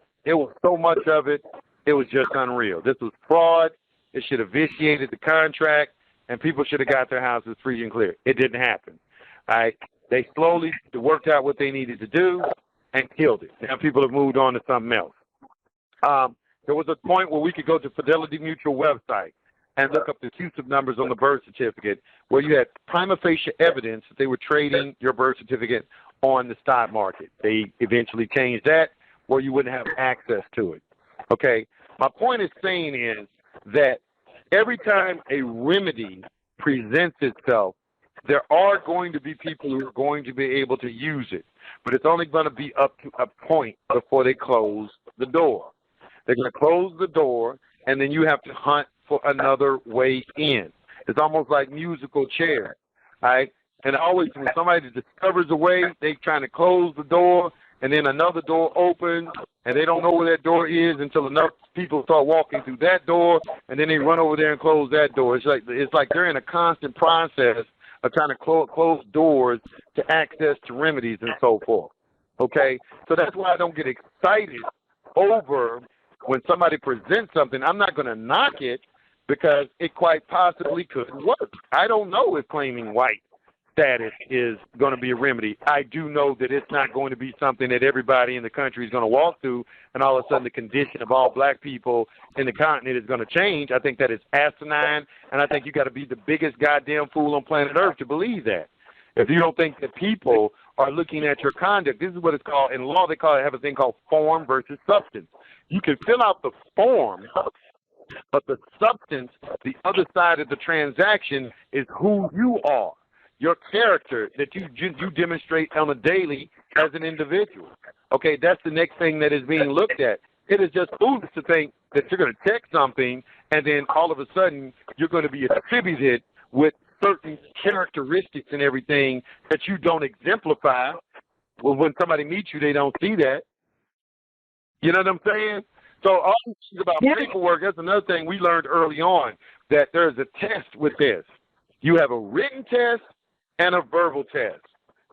so much of it, it was just unreal. This was fraud. It should have vitiated the contract, and people should have got their houses free and clear. It didn't happen. All right? They slowly worked out what they needed to do and killed it. Now people have moved on to something else. There was a point where we could go to Fidelity Mutual website and look up the Yusef numbers on the birth certificate where you had prima facie evidence that they were trading your birth certificate on the stock market. They eventually changed that where you wouldn't have access to it. Okay? My point is saying is that every time a remedy presents itself, there are going to be people who are going to be able to use it, but it's only going to be up to a point before they close the door. They're going to close the door, and then you have to hunt for another way in. It's almost like musical chairs, right? And always when somebody discovers a way, they're trying to close the door, and then another door opens, and they don't know where that door is until enough people start walking through that door, and then they run over there and close that door. It's like they're in a constant process are trying to close doors to access to remedies and so forth. Okay? So that's why I don't get excited over when somebody presents something. I'm not going to knock it because it quite possibly could work. I don't know if claiming white status is going to be a remedy. I do know that it's not going to be something that everybody in the country is going to walk through, and all of a sudden the condition of all black people in the continent is going to change. I think that is asinine, and I think you got to be the biggest goddamn fool on planet Earth to believe that. If you don't think that people are looking at your conduct, this is what it's called, in law they have a thing called form versus substance. You can fill out the form, but the substance, the other side of the transaction, is who you are. Your character that you demonstrate on a daily as an individual. Okay, that's the next thing that is being looked at. It is just foolish to think that you're going to check something and then all of a sudden you're going to be attributed with certain characteristics and everything that you don't exemplify. Well, when somebody meets you, they don't see that. You know what I'm saying? So all these things about paperwork, that's another thing we learned early on, that there's a test with this. You have a written test and a verbal test.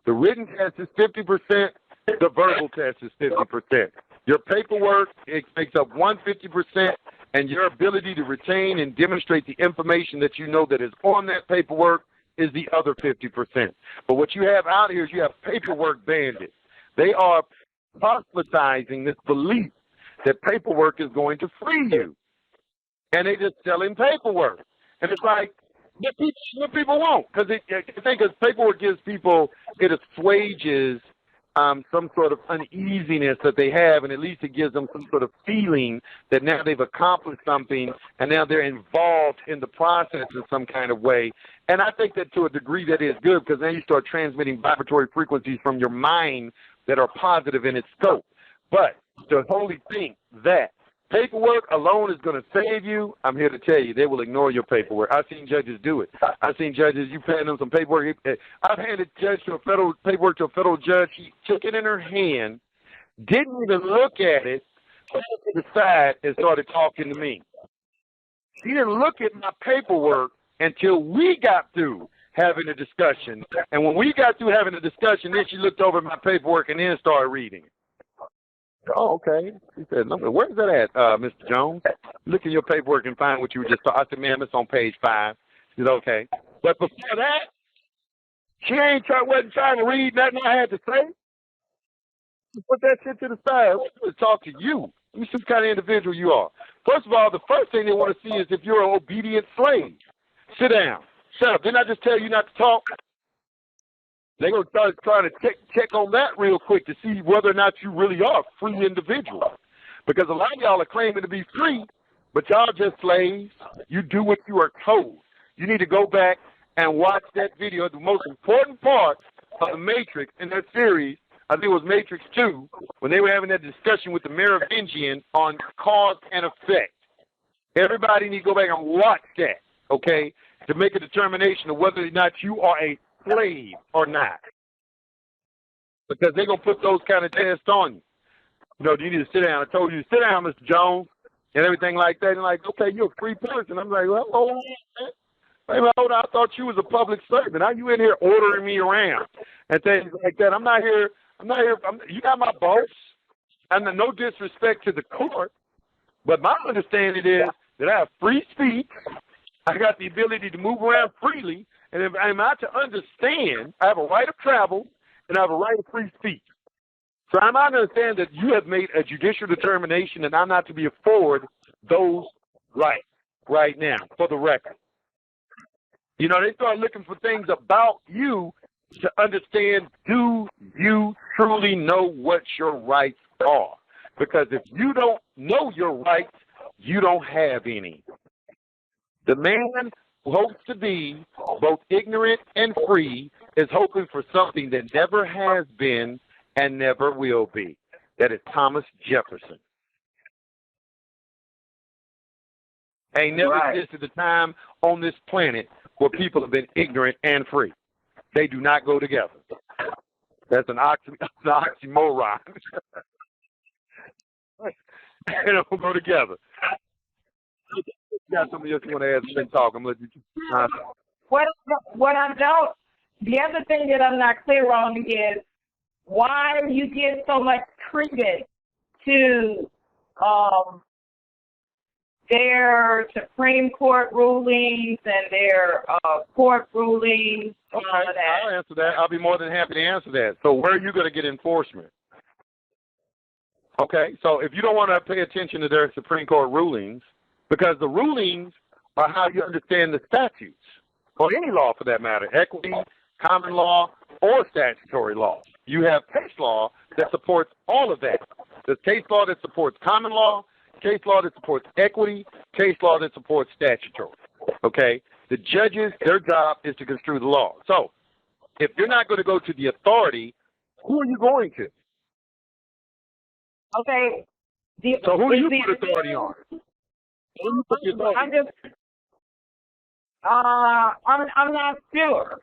The written test is 50%, the verbal test is 50%. Your paperwork, it makes up 150%, and your ability to retain and demonstrate the information that you know that is on that paperwork is the other 50%. But what you have out here is you have paperwork bandits. They are proselytizing this belief that paperwork is going to free you. And they just selling paperwork. And it's like, what people want, because paperwork gives people, it assuages some sort of uneasiness that they have, and at least it gives them some sort of feeling that now they've accomplished something, and now they're involved in the process in some kind of way. And I think that to a degree that is good, because then you start transmitting vibratory frequencies from your mind that are positive in its scope. But to wholly think that paperwork alone is going to save you, I'm here to tell you, they will ignore your paperwork. I've seen judges do it. I've seen judges, you paying them some paperwork. I've handed paperwork to a federal judge. She took it in her hand, didn't even look at it, put it to the side and started talking to me. She didn't look at my paperwork until we got through having a discussion. And when we got through having a discussion, then she looked over at my paperwork and then started reading it. Oh, okay. He said, where's that at, Mr. Jones? Look in your paperwork and find what you were just talking. I said, ma'am, it's on page 5. She said, okay. But before that, she wasn't trying to read nothing I had to say. She put that shit to the side. I want to talk to you. Let me see what kind of individual you are. First of all, the first thing they want to see is if you're an obedient slave. Sit down. Shut up. Didn't I just tell you not to talk? They're going to start trying to check on that real quick to see whether or not you really are a free individual. Because a lot of y'all are claiming to be free, but y'all just slaves. You do what you are told. You need to go back and watch that video. The most important part of the Matrix in that series, I think it was Matrix 2, when they were having that discussion with the Merovingian on cause and effect. Everybody need to go back and watch that, okay, to make a determination of whether or not you are a slave or not, because they're going to put those kind of tests on you. You know, you need to sit down. I told you to sit down, Mr. Jones, and everything like that. And like, okay, you're a free person. I'm like, well, hold on, man. I thought you was a public servant. How you in here ordering me around and things like that? I'm not here. You got my boss. And no disrespect to the court, but my understanding is that I have free speech. I got the ability to move around freely. And if I'm out to understand, I have a right of travel and I have a right of free speech. So I'm out to understand that you have made a judicial determination and I'm not to be afforded those rights right now, for the record. You know, they start looking for things about you to understand, do you truly know what your rights are? Because if you don't know your rights, you don't have any. The man who hopes to be both ignorant and free is hoping for something that never has been and never will be. That is Thomas Jefferson. Ain't never existed a time on this planet where people have been ignorant and free. They do not go together. That's an oxymoron. They don't go together. Got somebody else you want to ask me talk. I'm gonna let you. What I don't the other thing that I'm not clear on is why you give so much credence to their Supreme Court rulings and their court rulings and all of that. I'll answer that. I'll be more than happy to answer that. So where are you going to get enforcement? Okay, so if you don't want to pay attention to their Supreme Court rulings, because the rulings are how you understand the statutes, or any law for that matter, equity, common law, or statutory law. You have case law that supports all of that. There's case law that supports common law, case law that supports equity, case law that supports statutory. Okay? The judges, their job is to construe the law. So, if you're not going to go to the authority, who are you going to? Okay. So who do you put authority on? Who do you put the authority on? I'm not sure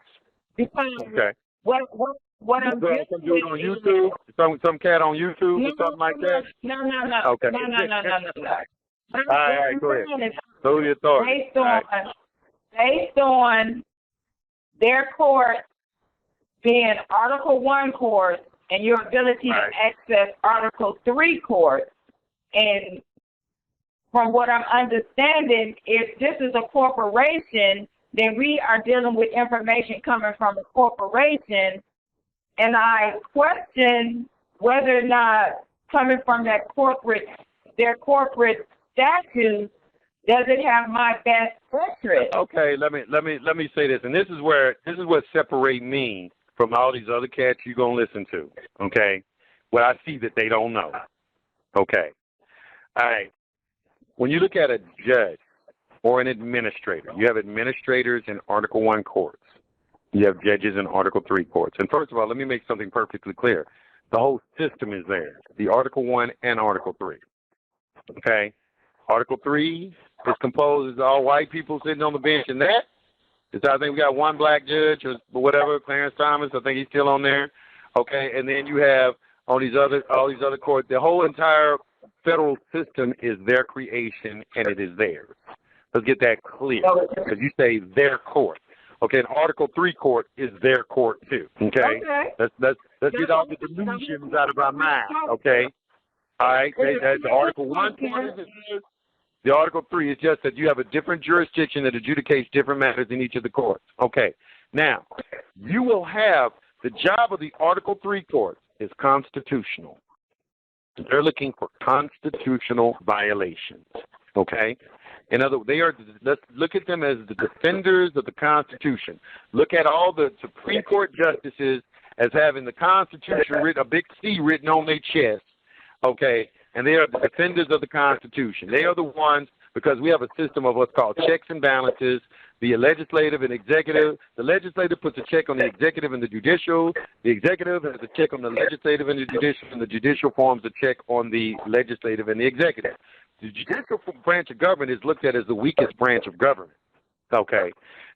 because okay. what I'm doing some dude on YouTube, some cat on YouTube or something like that. No. Okay. No. All right, go ahead. So the authority. Based on their court being Article 1 court and your ability to access Article 3 court, and from what I'm understanding, if this is a corporation, then we are dealing with information coming from a corporation, and I question whether or not coming from their corporate statutes, does it have my best interest? Okay, let me say this, and this is what separates me from all these other cats you're gonna listen to. Okay, what I see that they don't know. Okay, all right. When you look at a judge or an administrator, you have administrators in Article 1 courts. You have judges in Article 3 courts. And first of all, let me make something perfectly clear. The whole system is there, the Article 1 and Article 3. Okay? Article 3 is composed of all white people sitting on the bench, and that is, I think we got one black judge or whatever, Clarence Thomas, I think he's still on there. Okay? And then you have all these other courts. The whole entire federal system is their creation, and it is theirs. Let's get that clear, because you say their court. Okay, and Article 3 court is their court too. Okay, let's get all the delusions out of our mind. Okay, all right. That's the Article 1 court. The Article 3 is just that you have a different jurisdiction that adjudicates different matters in each of the courts. Okay, now you will have the job of the Article 3 court is constitutional. They're looking for constitutional violations. Okay. In other words, let's look at them as the defenders of the Constitution. Look at all the Supreme Court justices as having the Constitution written, a big C written on their chest, okay? And they are the defenders of the Constitution. They are the ones, because we have a system of what's called checks and balances, the legislative and executive. The legislative puts a check on the executive and the judicial. The executive has a check on the legislative and the judicial forms a check on the legislative and the executive. The judicial branch of government is looked at as the weakest branch of government. Okay.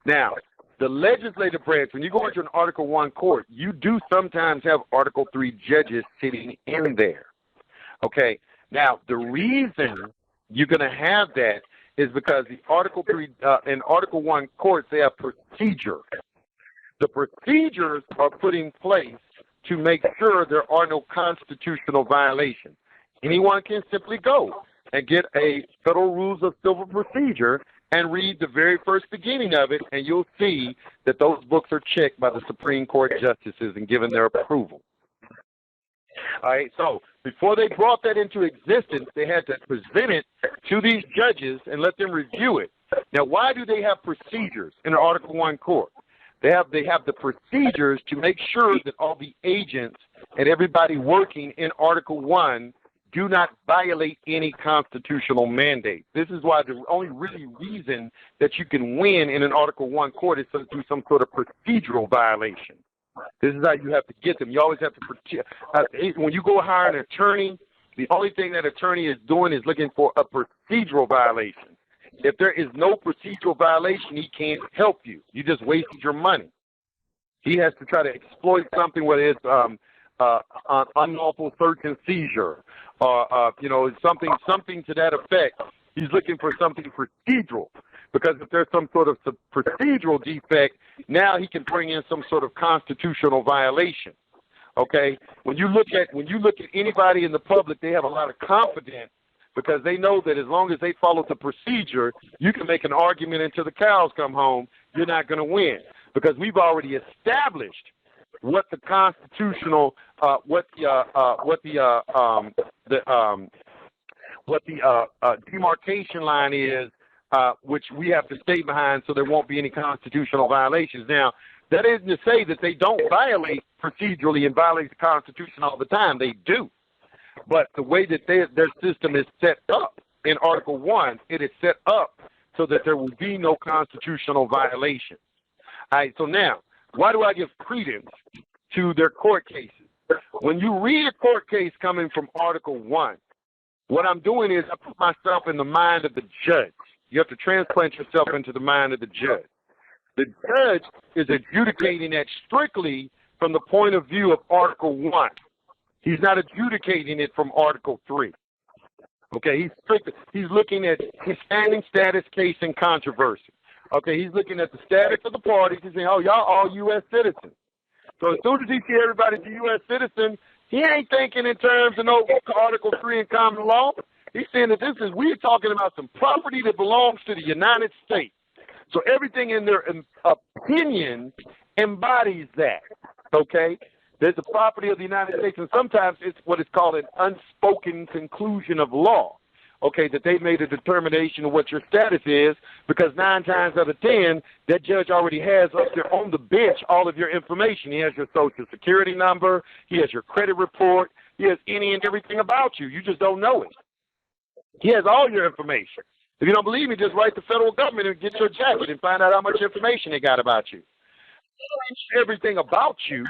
Now, the legislative branch, when you go into an Article 1 court, you do sometimes have Article 3 judges sitting in there. Okay. Now, the reason you're going to have that is because the Article 3 and Article 1 courts, they have procedure. The procedures are put in place to make sure there are no constitutional violations. Anyone can simply go and get a Federal Rules of Civil Procedure and read the very first beginning of it, and you'll see that those books are checked by the Supreme Court justices and given their approval. All right, so before they brought that into existence, they had to present it to these judges and let them review it. Now, why do they have procedures in an Article 1 court? They have the procedures to make sure that all the agents and everybody working in Article 1 do not violate any constitutional mandate. This is why the only really reason that you can win in an Article 1 court is through some sort of procedural violation. This is how you have to get them. You always have to, when you go hire an attorney, the only thing that attorney is doing is looking for a procedural violation. If there is no procedural violation, he can't help you. You just wasted your money. He has to try to exploit something, whether it's unlawful search and seizure, or something to that effect. He's looking for something procedural. because if there's some sort of procedural defect, now he can bring in some sort of constitutional violation. Okay? When you look at anybody in the public, they have a lot of confidence because they know that as long as they follow the procedure, you can make an argument until the cows come home, you're not going to win. Because we've already established what the constitutional, demarcation line is, which we have to stay behind so there won't be any constitutional violations. Now, that isn't to say that they don't violate procedurally and violate the Constitution all the time. They do. But the way that their system is set up in Article 1, it is set up so that there will be no constitutional violation. All right, so now, why do I give credence to their court cases? When you read a court case coming from Article 1, what I'm doing is I put myself in the mind of the judge. You have to transplant yourself into the mind of the judge. The judge is adjudicating that strictly from the point of view of Article 1. He's not adjudicating it from Article 3. Okay, he's looking at his standing status, case, and controversy. Okay, he's looking at the status of the parties. He's saying, oh, y'all all U.S. citizens. So as soon as he sees everybody's a U.S. citizen, he ain't thinking in terms of no Article 3 in common law. He's saying that we're talking about some property that belongs to the United States. So everything in their opinion embodies that, okay? There's a property of the United States, and sometimes it's what is called an unspoken conclusion of law, okay, that they made a determination of what your status is, because 9 times out of 10, that judge already has up there on the bench all of your information. He has your Social Security number. He has your credit report. He has any and everything about you. You just don't know it. He has all your information. If you don't believe me, just write the federal government and get your jacket and find out how much information they got about you. Everything about you.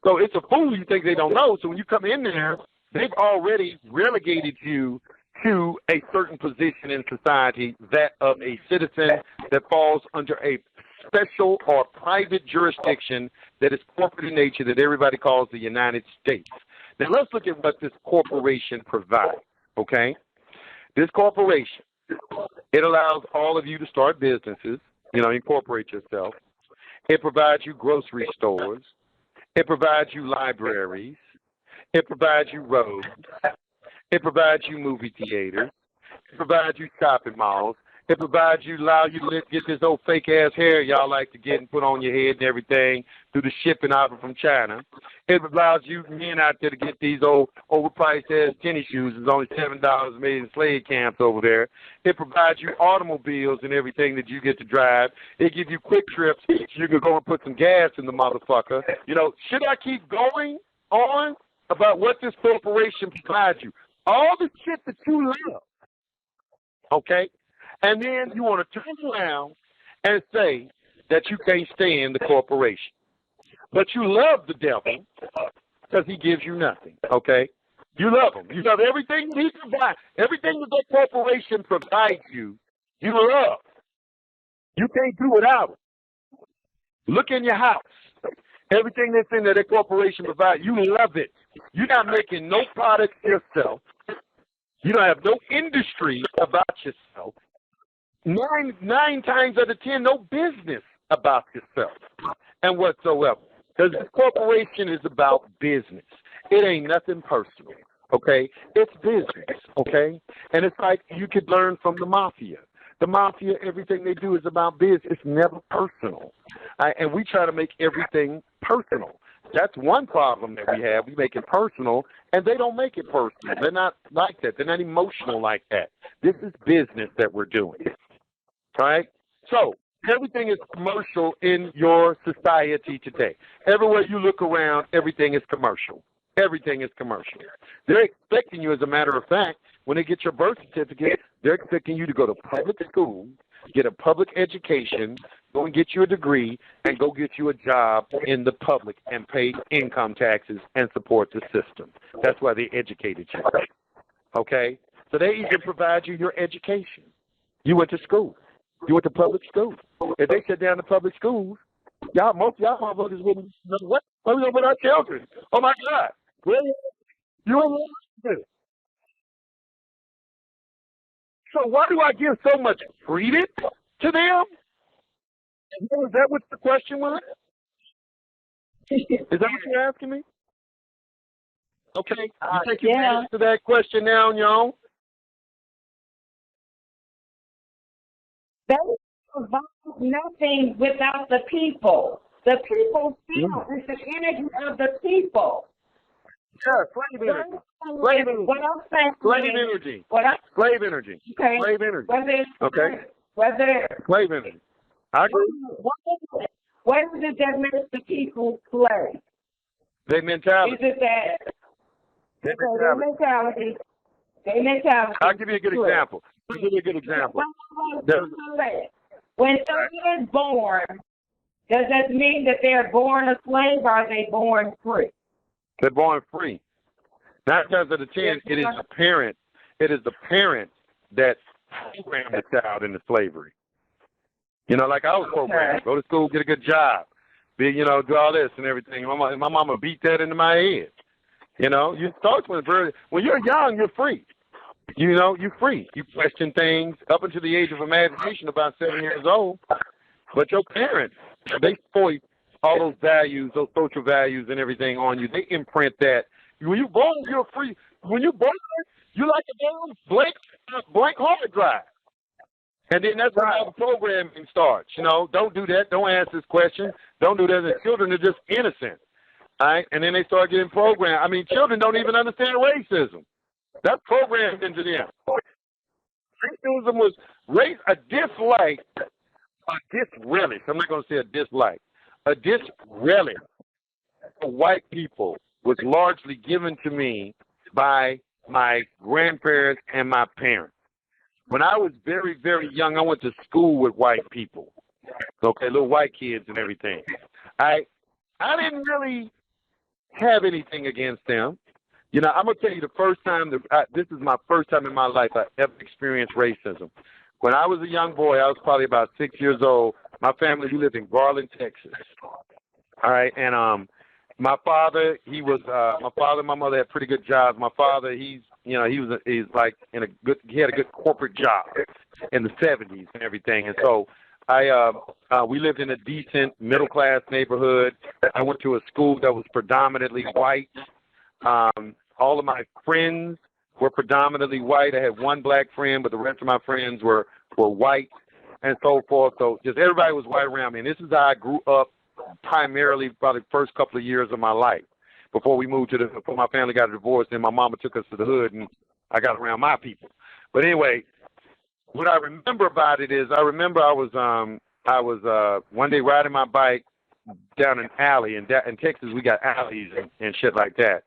So it's a fool you think they don't know. So when you come in there, they've already relegated you to a certain position in society, that of a citizen that falls under a special or private jurisdiction that is corporate in nature that everybody calls the United States. Now let's look at what this corporation provides, okay? This corporation, it allows all of you to start businesses, incorporate yourself. It provides you grocery stores. It provides you libraries. It provides you roads. It provides you movie theaters. It provides you shopping malls. It provides you, allow you to get this old fake ass hair y'all like to get and put on your head and everything through the shipping out from China. It allows you men out there to get these old overpriced ass tennis shoes. It's only $7 made in slave camps over there. It provides you automobiles and everything that you get to drive. It gives you quick trips. You can go and put some gas in the motherfucker. Should I keep going on about what this corporation provides you? All the shit that you love. Okay? And then you want to turn around and say that you can't stand the corporation. But you love the devil because he gives you nothing, okay? You love him. You love everything he provides. Everything that corporation provides you, you love. You can't do without it. Look in your house. Everything that's in there that corporation provides, you love it. You're not making no products yourself. You don't have no industry about yourself. Nine times out of 10, no business about yourself and whatsoever. Because this corporation is about business. It ain't nothing personal, okay? It's business, okay? And it's like you could learn from the mafia. The mafia, everything they do is about business. It's never personal. And we try to make everything personal. That's one problem that we have. We make it personal, and they don't make it personal. They're not like that. They're not emotional like that. This is business that we're doing. All right? So everything is commercial in your society today. Everywhere you look around, everything is commercial. Everything is commercial. They're expecting you, as a matter of fact, when they get your birth certificate, they're expecting you to go to public school, get a public education, go and get you a degree, and go get you a job in the public and pay income taxes and support the system. That's why they educated you. Okay? So they even provide you your education. You went to school. You went to public school. If they shut down the public schools, most of y'all motherfuckers wouldn't know what are we doing with our children. Oh my God. You ain't. So why do I give so much credence to them? Is that what the question was? Is that what you're asking me? Okay. You take your answer to that question now on your own? They provide nothing without the people. The people feel it's the energy of the people. Yeah, slave energy. Slave energy. What I'm saying slave energy. Slave energy. Okay. Slave energy. Whether slave energy. I agree. What is it that makes the people slave? Their mentality. Is it that their mentality? I'll give you a good example. When someone is born, does that mean that they're born a slave or are they born free? They're born free. 9 times out of 10, it is the parent. It is the parent that programmed the child into slavery. You know, like I was programmed. Go to school, get a good job. Do all this and everything. My mama beat that into my head. You know, you start when you're young, you're free. You know, you're free. You question things up until the age of imagination, about 7 years old. But your parents, they spoil all those values, those social values and everything on you. They imprint that. When you're born, you're free. When you're born, you like a damn blank hard drive. And then that's when all the programming starts. You know, don't do that. Don't ask this question. Don't do that. The children are just innocent. All right? And then they start getting programmed. I mean, children don't even understand racism. That's programmed into them. Racism was a disrelish. I'm not going to say a dislike. A disrelish for white people was largely given to me by my grandparents and my parents. When I was very, very young, I went to school with white people. Okay, little white kids and everything. I didn't really have anything against them. You know, I'm going to tell you the first time, this is my first time in my life I ever experienced racism. When I was a young boy, I was probably about 6 years old. My family, we lived in Garland, Texas. All right, and my father, he and my mother had pretty good jobs. My father, he's like he had a good corporate job in the 70s and everything. And so we lived in a decent middle class neighborhood. I went to a school that was predominantly white. All of my friends were predominantly white. I had one black friend, but the rest of my friends were white and so forth. So just everybody was white around me. And this is how I grew up primarily by the first couple of years of my life before my family got a divorce and my mama took us to the hood and I got around my people. But anyway, what I remember about it is I was one day riding my bike down an alley. In Texas, we got alleys and shit like that.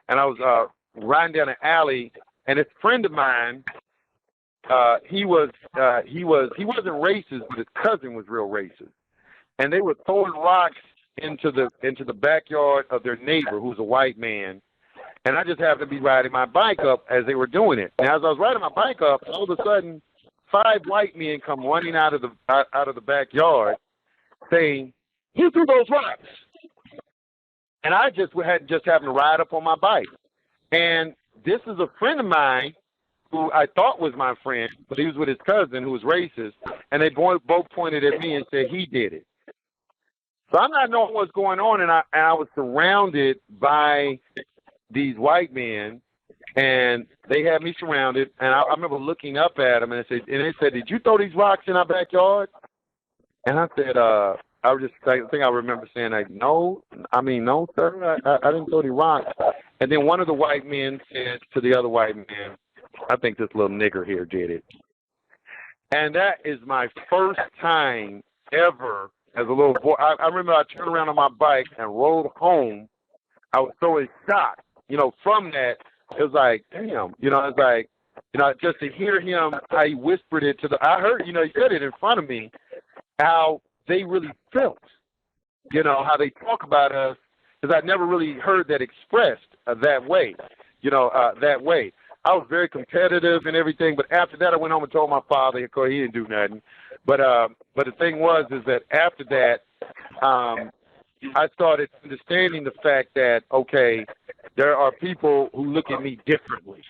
And I was riding down an alley, and this friend of mine, he wasn't racist, but his cousin was real racist. And they were throwing rocks into the backyard of their neighbor, who's a white man. And I just happened to be riding my bike up as they were doing it. And as I was riding my bike up, all of a sudden, 5 white men come running out of the backyard, saying, "Who threw those rocks?" And I just happened to ride up on my bike. And this is a friend of mine who I thought was my friend, but he was with his cousin who was racist. And they both pointed at me and said he did it. So I'm not knowing what's going on, and I was surrounded by these white men, and they had me surrounded. And I remember looking up at them, and they said, "Did you throw these rocks in our backyard?" And I said, I think I remember saying, like, no, sir, I didn't throw the rocks. And then one of the white men said to the other white man, "I think this little nigger here did it." And that is my first time ever as a little boy. I remember I turned around on my bike and rode home. I was so shocked, from that. It was like, damn, it's like, just to hear him, how he whispered it I heard, he said it in front of me, how they really felt, how they talk about us, because I never really heard that expressed that way, that way. I was very competitive and everything, but after that I went home and told my father. Of course, he didn't do nothing. But the thing is that after that, I started understanding the fact that, okay, there are people who look at me differently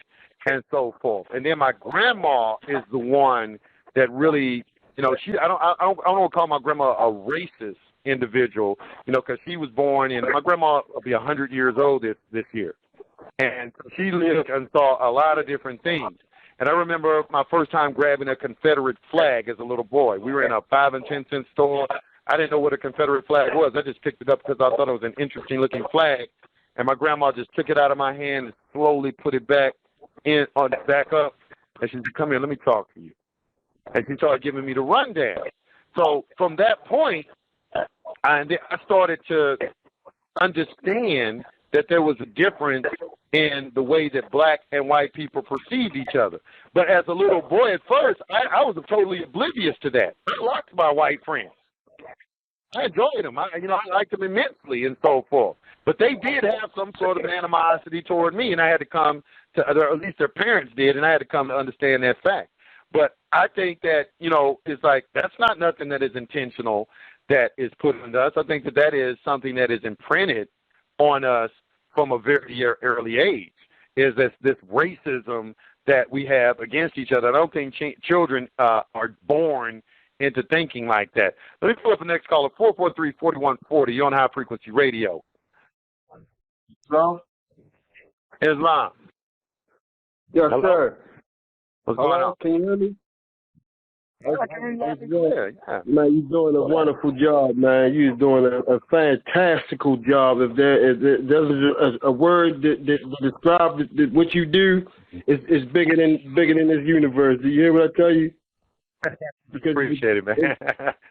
and so forth. And then my grandma is the one that really you know, I don't want to call my grandma a racist individual, you know, because she was born in, my grandma will be 100 years old this year. And she lived and saw a lot of different things. And I remember my first time grabbing a Confederate flag as a little boy. We were in a 5 and 10 cent store. I didn't know what a Confederate flag was. I just picked it up because I thought it was an interesting looking flag. And my grandma just took it out of my hand and slowly put it back up. And she said, "Come here, let me talk to you." And she started giving me the rundown. So from that point, I started to understand that there was a difference in the way that black and white people perceived each other. But as a little boy at first, I was totally oblivious to that. I liked my white friends. I enjoyed them. I liked them immensely and so forth. But they did have some sort of animosity toward me, and I had to come to, or at least their parents did, and I had to come to understand that fact. But I think that, you know, it's like that's not nothing that is intentional that is put on us. I think that is something that is imprinted on us from a very early age, is this racism that we have against each other. I don't think children are born into thinking like that. Let me pull up the next caller, 443-4140. You're on High Frequency Radio. Hello? Islam. Yes, Hello? sir. What's going on? Can you hear me? Yeah. Man, you're doing a wonderful job, man. You're doing a fantastical job. If there's a word that describes what you do, is bigger than this universe. Do you hear what I tell you? Because appreciate it, man.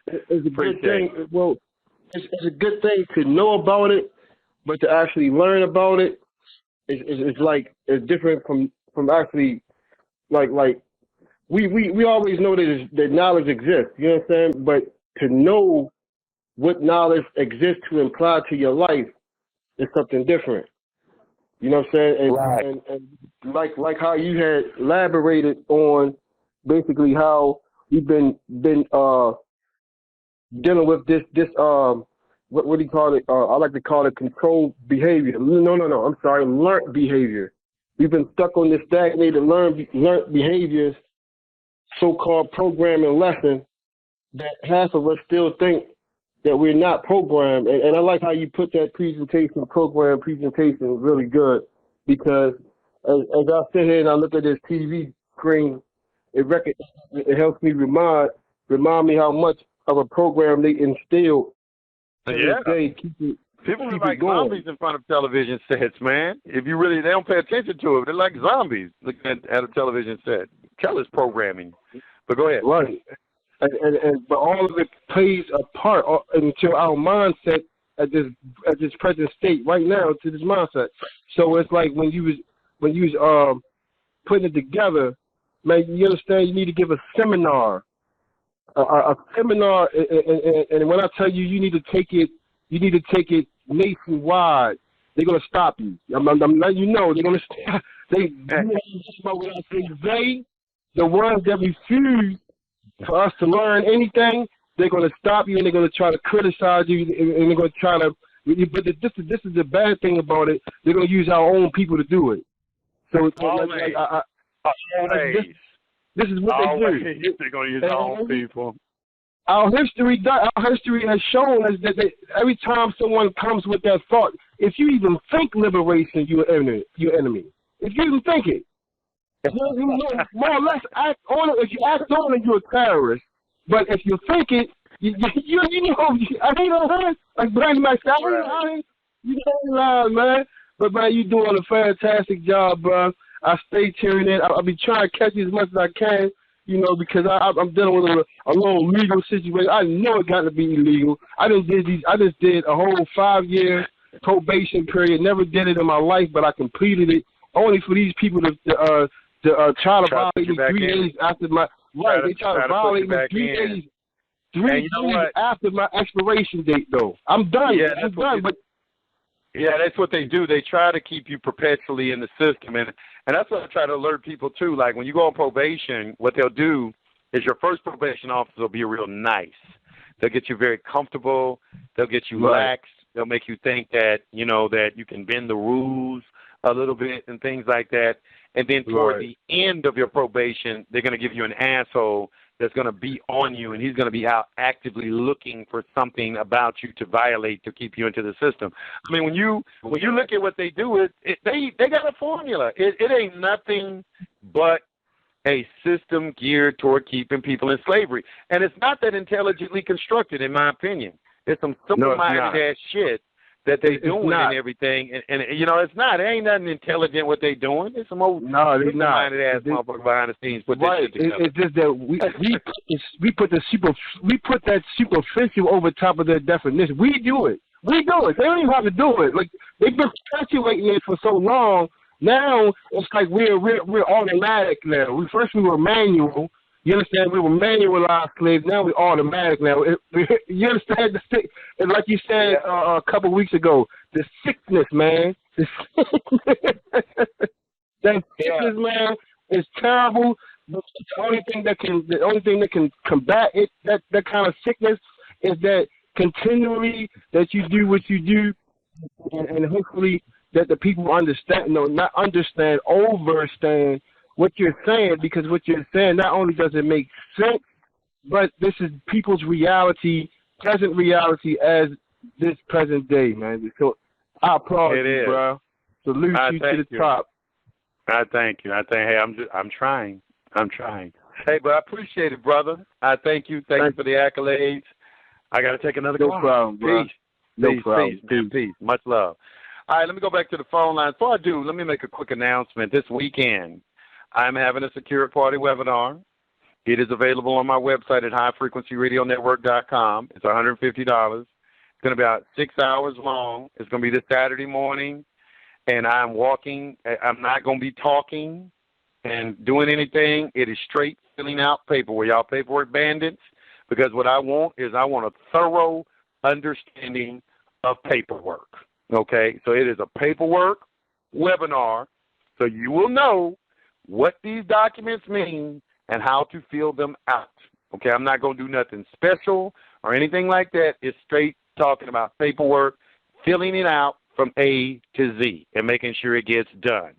It's a good thing. Well, it's a good thing to know about it, but to actually learn about it is different from actually like. We always know that knowledge exists, you know what I'm saying? But to know what knowledge exists to apply to your life is something different. You know what I'm saying? And, right. and like how you had elaborated on basically how you've been dealing with this what do you call it? I like to call it controlled behavior. No, I'm sorry, learned behavior. We've been stuck on this stagnated learned behaviors, so-called programming lesson, that half of us still think that we're not programmed. And I like how you put that presentation really good, because as I sit here and I look at this TV screen, it helps me remind me how much of a program they instilled. Yeah. People are like going. zombies in front of television sets, man. If you really, they don't pay attention to it. They're like zombies looking at a television set. Tell us programming. But go ahead. Right. But all of it plays a part into our mindset at this present state right now, to this mindset. So it's like when you was putting it together, man, you understand you need to give a seminar. A seminar, and when I tell you you need to take it nationwide, they're gonna stop you. I'm letting you know they're gonna the ones that refuse for us to learn anything, they're gonna stop you and they're gonna try to criticize you and they're gonna try to. But this is the bad thing about it. They're gonna use our own people to do it. So this is what they do. They're going to use our own people. Our history has shown us that every time someone comes with that thought, if you even think liberation, you're enemy. If you even think it, you more or less act on it. If you act on it, you're a terrorist. But if you think it, you know, like Brandon Max, you know, man. But man, you're doing a fantastic job, bro. I stay tuned in. I'll be trying to catch you as much as I can, you know, because I'm dealing with a little legal situation. I know it got to be illegal. I just did a whole 5-year probation period. Never did it in my life, but I completed it only for these people to try to violate me 3 days after my right. They try to violate me 3 days. 3 days after my expiration date, though. I'm done. Yeah, I'm done. But yeah, that's what they do. They try to keep you perpetually in the system, and that's what I try to alert people to. Like when you go on probation, what they'll do is your first probation officer will be real nice. They'll get you very comfortable. They'll get you lax. They'll make you think that that you can bend the rules a little bit and things like that. And then toward the end of your probation, they're going to give you an asshole that's going to be on you, and he's going to be out actively looking for something about you to violate to keep you into the system. I mean, when you look at what they do, they got a formula. It ain't nothing but a system geared toward keeping people in slavery, and it's not that intelligently constructed, in my opinion. It's some simple-minded ass shit that they doing and everything, and you know, it's not. It ain't nothing intelligent what they doing. It's some old simple-minded ass motherfucker behind the scenes put this shit together. It's just that we put that superficial over top of their definition. We do it. They don't even have to do it. Like, they've been perpetuating it for so long. Now it's like we're automatic now. First we were manual. You understand? We were manualized slaves. Now we're automatic now. You understand? And like you said a couple of weeks ago, the sickness, man. The sickness, man, is terrible. But the only thing that can combat it, that kind of sickness, is that continually that you do what you do, and hopefully that the people understand, not understand, overstand what you're saying, because what you're saying not only does it make sense, but this is people's reality, present reality as this present day, man. So I applaud you, bro. Salute you to the top. I thank you. Hey, I'm trying. Hey, but I appreciate it, brother. I thank you. Thank you for the accolades. I got to take another call. No problem, bro. Peace. Much love. All right, let me go back to the phone line. Before I do, let me make a quick announcement. This weekend, I'm having a Secure Party webinar. It is available on my website at highfrequencyradionetwork.com. It's $150. It's going to be about 6 hours long. It's going to be this Saturday morning, and I'm not going to be talking and doing anything. It is straight filling out paperwork. Y'all paperwork bandits, because what I want a thorough understanding of paperwork. Okay, so it is a paperwork webinar, so you will know what these documents mean and how to fill them out. Okay, I'm not going to do nothing special or anything like that. It's straight talking about paperwork, filling it out from A to Z, and making sure it gets done.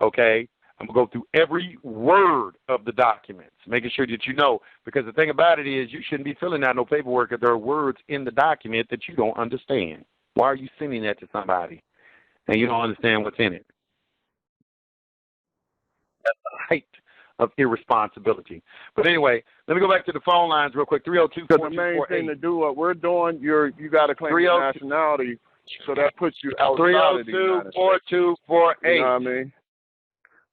Okay, I'm going to go through every word of the documents, making sure that you know, because the thing about it is you shouldn't be filling out no paperwork if there are words in the document that you don't understand. Why are you sending that to somebody and you don't understand what's in it? That's the height of irresponsibility. But anyway, let me go back to the phone lines real quick. 302-4248. The main thing to do what we're doing, you got to claim your nationality, so that puts you outside of the United States. 302-4248. You know what I mean?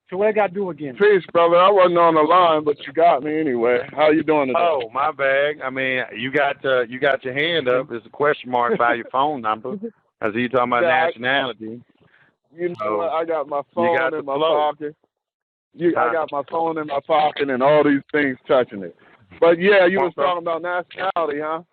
So what I got to do again? Peace, brother. I wasn't on the line, but you got me anyway. How you doing today? Oh, my bad. I mean, you got your hand up. There's a question mark by your phone number. I see you talking about nationality. You know what? I got my phone in my pocket. I got my phone in my pocket and all these things touching it. But yeah, you was talking about nationality, huh?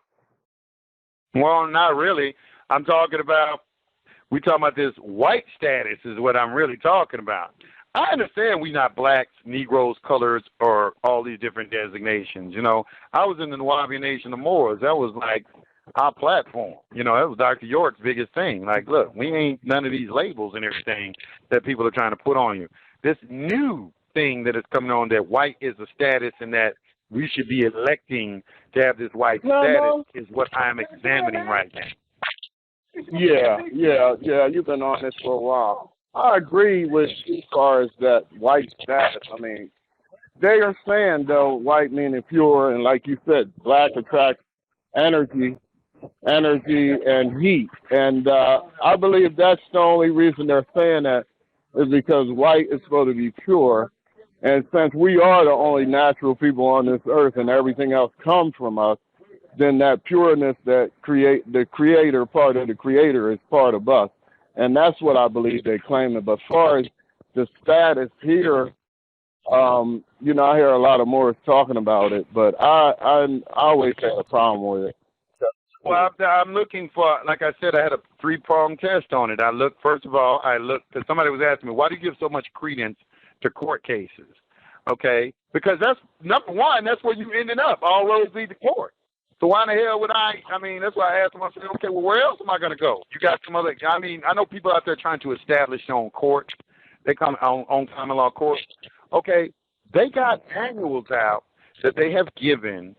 Well, not really. we're talking about this white status is what I'm really talking about. I understand we not blacks, Negroes, colors, or all these different designations. You know, I was in the Nawabi Nation of Moors. That was like our platform. You know, that was Dr. York's biggest thing. Like, look, we ain't none of these labels and everything that people are trying to put on you. This new thing that is coming on, that white is a status and that we should be electing to have this white status is what I'm examining right now. Yeah. You've been on this for a while. I agree with as far as that white status. I mean, they are saying, though, white meaning pure, and like you said, black attracts energy and heat. And I believe that's the only reason they're saying that is because white is supposed to be pure. And since we are the only natural people on this earth and everything else comes from us, then that pureness that the creator, part of the creator, is part of us. And that's what I believe they claim. But as far as the status here, you know, I hear a lot of Moors talking about it, but I always had a problem with it. Well, I'm looking for, like I said, I had a 3-pronged test on it. First of all, because somebody was asking me, why do you give so much credence to court cases? Okay, because that's, number one, that's where you ended up. All roads lead to court. So why in the hell would I mean, that's why I asked myself, okay, well, where else am I going to go? You got some other, I mean, I know people out there trying to establish their own court. They come on common law court. Okay, they got manuals out that they have given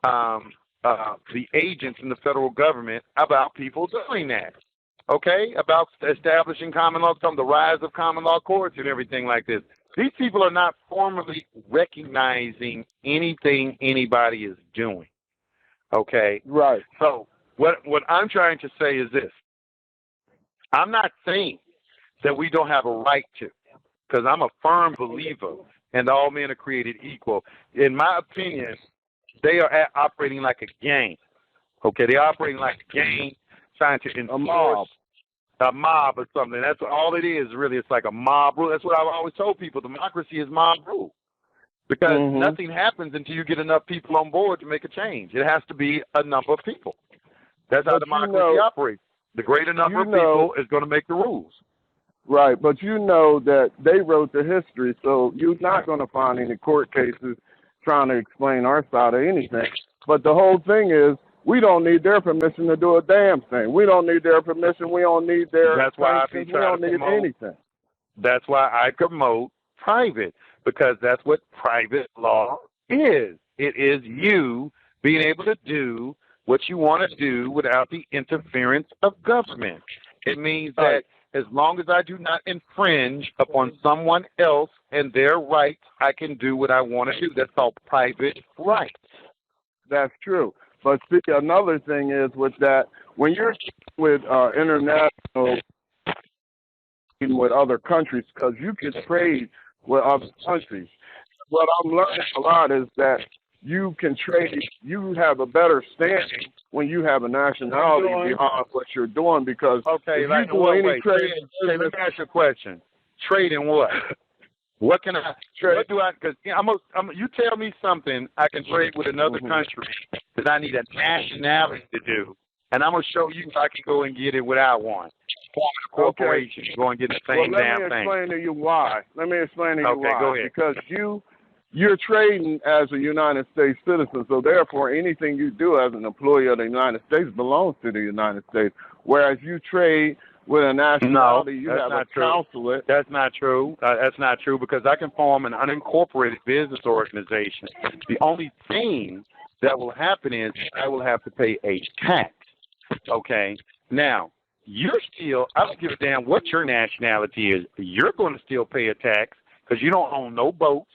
the agents in the federal government about people doing that. Okay, about establishing common law, the rise of common law courts and everything like this. These people are not formally recognizing anything anybody is doing. Okay? Right. So what I'm trying to say is this. I'm not saying that we don't have a right to, because I'm a firm believer and all men are created equal. In my opinion, they are operating like a gang. Okay? They're operating like a gang, trying to enforce a mob or something. That's all it is, really. It's like a mob rule. That's what I've always told people. Democracy is mob rule. Because nothing happens until you get enough people on board to make a change. It has to be a number of people. That's how democracy operates. The greater number of people is going to make the rules. Right, but you know that they wrote the history, so you're not going to find any court cases trying to explain our side of anything. But the whole thing is, we don't need their permission to do a damn thing. We don't need their permission. We don't need their sanctions. We don't need anything. That's why I promote private, because that's what private law is. It is you being able to do what you want to do without the interference of government. It means that as long as I do not infringe upon someone else and their rights, I can do what I want to do. That's called private rights. That's true. But see, another thing is with that, when you're with international, with other countries, because you can trade with other countries. What I'm learning a lot is that you can trade, you have a better standing when you have a nationality behind what you're doing, because if you do any trade. Let me ask you a question. Trade in what? What can I trade? What do I? Because you tell me something I can trade with another country that I need a nationality to do, and I'm gonna show you if I can go and get it without one. Form a corporation, go and get the same damn thing. Let me explain to you why. Go ahead. Because you're trading as a United States citizen, so therefore anything you do as an employee of the United States belongs to the United States. Whereas you trade with a nationality, you have a consulate. That's not true. That's not true, because I can form an unincorporated business organization. The only thing that will happen is I will have to pay a tax. Okay? Now, I don't give a damn what your nationality is. You're going to still pay a tax because you don't own no boats,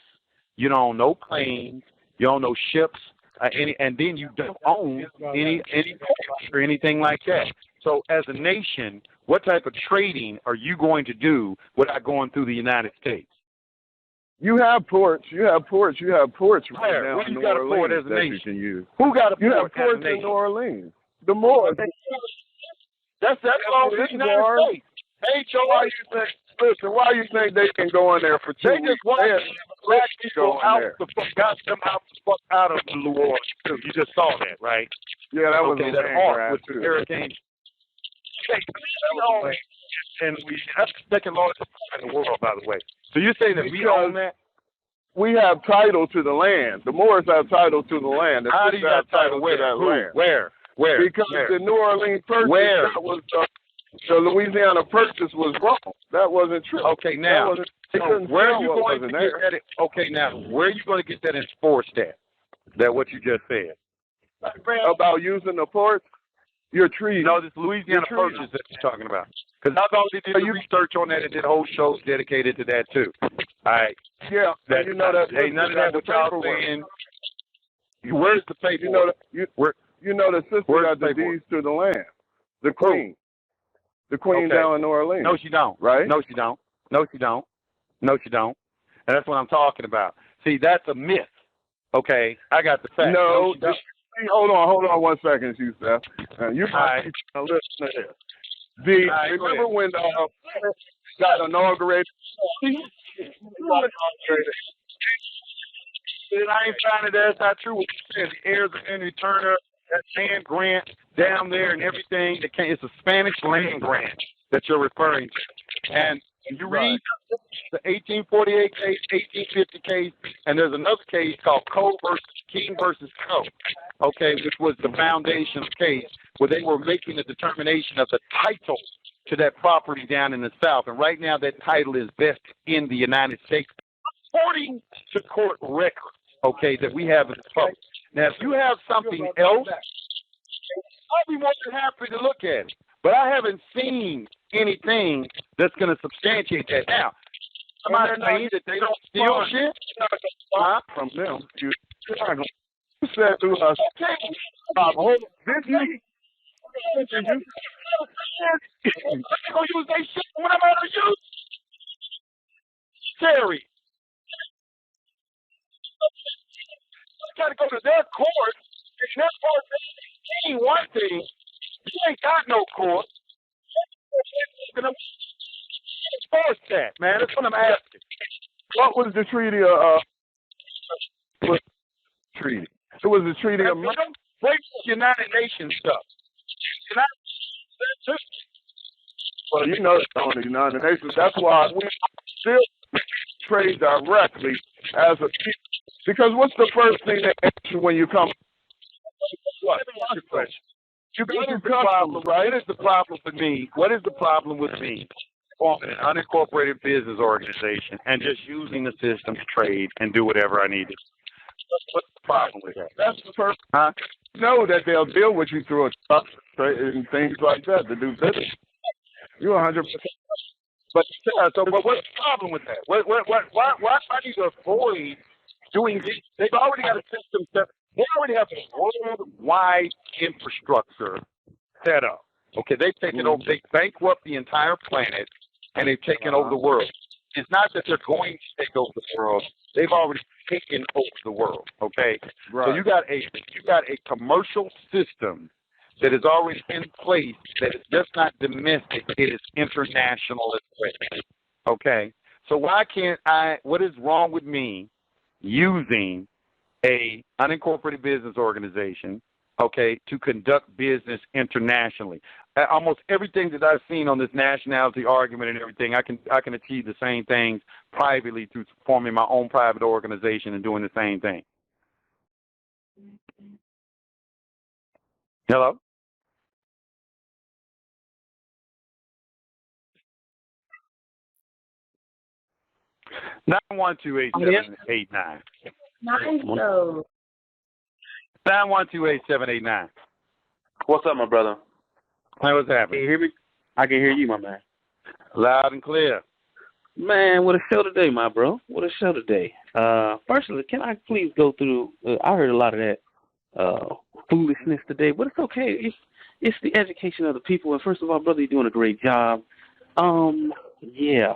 you don't own no planes, you don't own no ships, and then you don't own any ports or anything like that. So as a nation, what type of trading are you going to do without going through the United States? You have ports. You have ports right now in New Orleans that you can use. Who got a port? You have ports in New Orleans. The Moors. That's all the United States. Hey, Joe, why you think they can go in there for 2 weeks? They just want black people got them out of New Orleans, too. You just saw that, right? Yeah, that was that arc with the hurricane. And that's the second largest in the world, by the way. So you're saying that we own that? We have title to the land. The Moors have title to the land. How do you have title to that land? Where? Because the New Orleans purchase, the Louisiana purchase was wrong. That wasn't true. Okay, now, where are you going to get that? Okay, now, where are you going to get that enforced at? That what you just said? About using the ports? Your trees. No, this Louisiana purchase that you're talking about. Because I've already did research on that and did whole shows dedicated to that, too. All right. Yeah. That, you know that. Ain't none of that what y'all saying. Where's the paperwork? You know the sister got the deeds to the land. The queen. The queen down in New Orleans. No, she don't. Right? No, she don't. And that's what I'm talking about. See, that's a myth. Okay, I got the facts. No, hold on 1 second, Yusef. You might listen to this. Remember when got inaugurated? I ain't trying to. That's not true. What you said, the heirs of Henry Turner, that land grant down there and everything. It's a Spanish land grant that you're referring to. And you read the 1848 case, 1850 case, and there's another case called King versus Co. Okay, which was the foundational case where they were making a determination of the title to that property down in the South. And right now that title is vested in the United States, according to court records. okay, that we have in the public. Now, if you have something else, I'll be more than happy to look at it. But I haven't seen anything that's going to substantiate that. Now, somebody saying that they don't steal shit? From them. You said to us, this week, I'm going to use that shit when I'm out of use. Terry. I got to go to their court. And their court ain't one thing. You ain't got no court. Enforce that, man. That's what I'm asking. What was the treaty treaty? It was the treaty of break United Nations stuff. Well, you know it's on the United Nations. That's why we still trade directly as a people. Because what's the first thing they ask you when you come? What? What's your question? What is the problem, right? What is the problem with me? What is the problem with me forming an unincorporated business organization and just using the system to trade and do whatever I need to? What's the problem with that? That's the first. Know that they'll deal with you through a truck and things like that to do business. You're 100%. But so, what's the problem with that? Why need to avoid doing this? They've already got a system set. They already have a worldwide infrastructure set up. Okay, they've taken over. They bankrupt the entire planet, and they've taken over the world. It's not that they're going to take over the world. They've already taken over the world. Okay, right. So you got a commercial system that is already in place that is just not domestic. It is international as well. Okay, so why can't I? What is wrong with me using a unincorporated business organization, okay, to conduct business internationally? Almost everything that I've seen on this nationality argument and everything, I can achieve the same things privately through forming my own private organization and doing the same thing. Hello? Nine 912-8789. 912-8789. What's up, my brother? Hey, what's happening? Can you hear me? I can hear you, my man. Loud and clear. Man, what a show today, my bro. What a show today. Firstly, can I please go through, I heard a lot of that foolishness today, but it's okay. It's the education of the people. And first of all, brother, you're doing a great job. Yeah,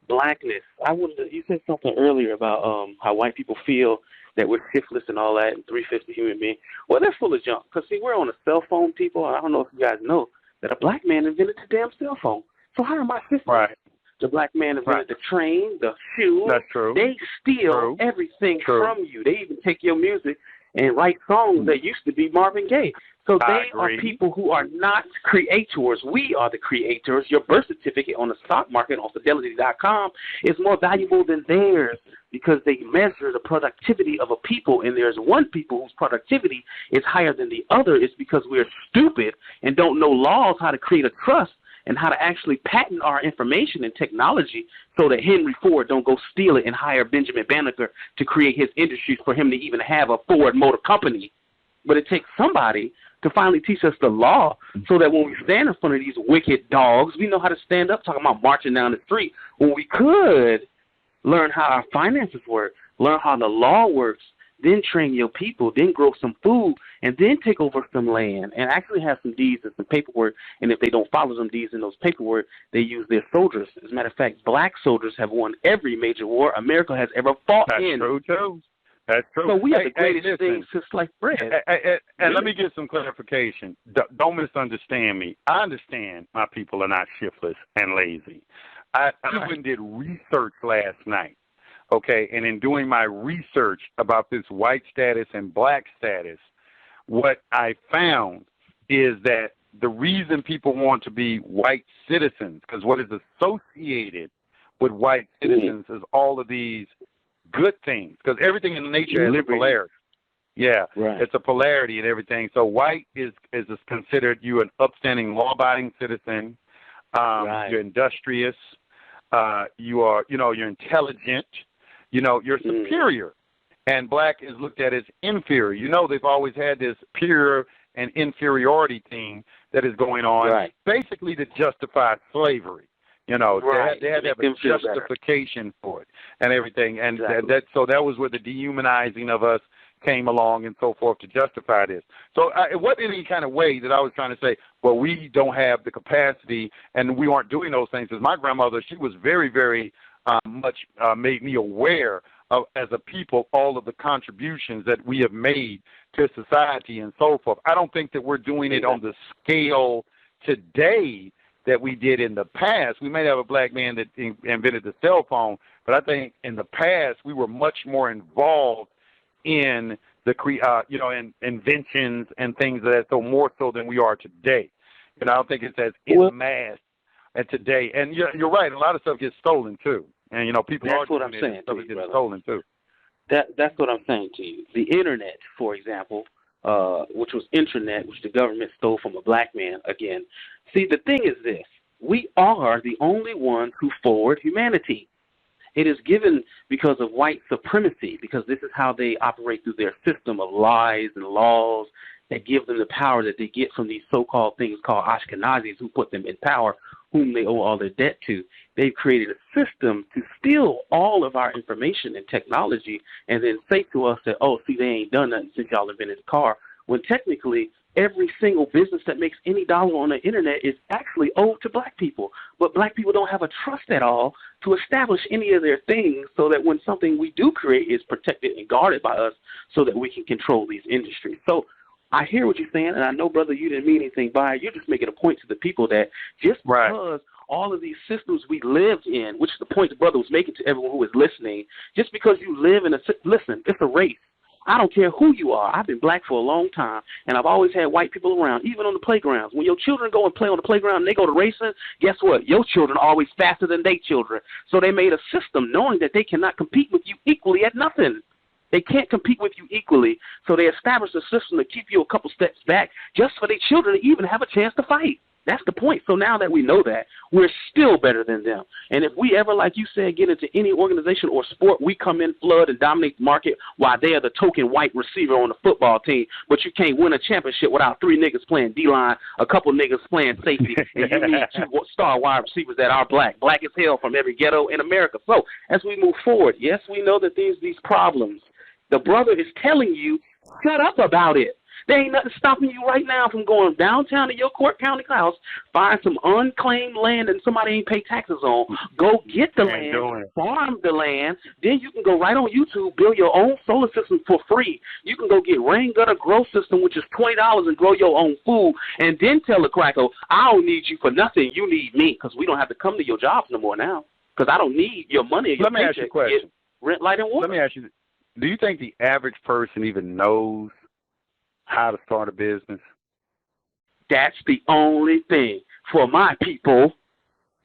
blackness. You said something earlier about how white people feel that we're shiftless and all that, and 350 human beings. Well, they're full of junk. Because, see, we're on a cell phone, people. I don't know if you guys know that a black man invented the damn cell phone. So how am I shiftless? Right. The black man invented the train, the shoe. That's true. They steal everything from you. They even take your music and write songs that used to be Marvin Gaye. So they are people who are not creators. We are the creators. Your birth certificate on the stock market on Fidelity.com is more valuable than theirs because they measure the productivity of a people, and there's one people whose productivity is higher than the other. It's because we're stupid and don't know laws, how to create a trust, and how to actually patent our information and technology so that Henry Ford don't go steal it and hire Benjamin Banneker to create his industries for him to even have a Ford Motor Company. But it takes somebody to finally teach us the law so that when we stand in front of these wicked dogs, we know how to stand up, talking about marching down the street, when we could learn how our finances work, learn how the law works, then train your people, then grow some food, and then take over some land and actually have some deeds and some paperwork. And if they don't follow some deeds and those paperwork, they use their soldiers. As a matter of fact, black soldiers have won every major war America has ever fought in. That's true, too. That's true. So we are the greatest things since sliced bread. And let me get some clarification. Don't misunderstand me. I understand my people are not shiftless and lazy. I even did research last night. Okay, and in doing my research about this white status and black status, what I found is that the reason people want to be white citizens, because what is associated with white citizens is all of these good things, because everything in nature has a polarity. Yeah, it's a polarity in everything. So white is considered you an upstanding, law-abiding citizen. You're industrious. You're intelligent. You're superior and black is looked at as inferior. You know, they've always had this peer and inferiority thing that is going on, basically to justify slavery. You know, they had to have a justification for it and everything, and so that was where the dehumanizing of us came along and so forth to justify this. So it wasn't any kind of way that I was trying to say, well, we don't have the capacity and we aren't doing those things. Because my grandmother, she was very, very much made me aware of, as a people, all of the contributions that we have made to society and so forth. I don't think that we're doing it on the scale today that we did in the past. We may have a black man that invented the cell phone, but I think in the past we were much more involved in the in inventions and things of that, so more so than we are today. And I don't think it's as en masse as today. And you're right, a lot of stuff gets stolen too. And people that's what I'm saying. Stuff gets stolen too. That's what I'm saying to you. The internet, for example, which was intranet, which the government stole from a black man again. See, the thing is this: we are the only ones who forward humanity. It is given because of white supremacy, because this is how they operate through their system of lies and laws that give them the power that they get from these so-called things called Ashkenazis who put them in power, whom they owe all their debt to. They've created a system to steal all of our information and technology and then say to us that, oh, see, they ain't done nothing since y'all invented the car, when technically every single business that makes any dollar on the internet is actually owed to black people. But black people don't have a trust at all to establish any of their things so that when something we do create is protected and guarded by us so that we can control these industries. So I hear what you're saying, and I know, brother, you didn't mean anything by it. You're just making a point to the people that just because all of these systems we lived in, which is the point the brother was making to everyone who is listening, just because you live in listen, it's a race. I don't care who you are. I've been black for a long time, and I've always had white people around, even on the playgrounds. When your children go and play on the playground and they go to racing, guess what? Your children are always faster than their children. So they made a system knowing that they cannot compete with you equally at nothing. They can't compete with you equally, so they established a system to keep you a couple steps back just for their children to even have a chance to fight. That's the point. So now that we know that, we're still better than them. And if we ever, like you said, get into any organization or sport, we come in, flood, and dominate the market while they are the token white receiver on the football team. But you can't win a championship without 3 niggas playing D-line, a couple niggas playing safety, and you need 2 star wide receivers that are black as hell from every ghetto in America. So as we move forward, yes, we know that there's these problems. The brother is telling you, shut up about it. There ain't nothing stopping you right now from going downtown to your Court County house, find some unclaimed land that somebody ain't pay taxes on, go get the land, farm the land, then you can go right on YouTube, build your own solar system for free. You can go get rain gutter grow system, which is $20 and grow your own food, and then tell the cracker, I don't need you for nothing, you need me, because we don't have to come to your jobs no more now, because I don't need your money or your paycheck. Let me ask you a question. Rent, light, and water. Let me ask you, do you think the average person even knows how to start a business? That's the only thing. For my people,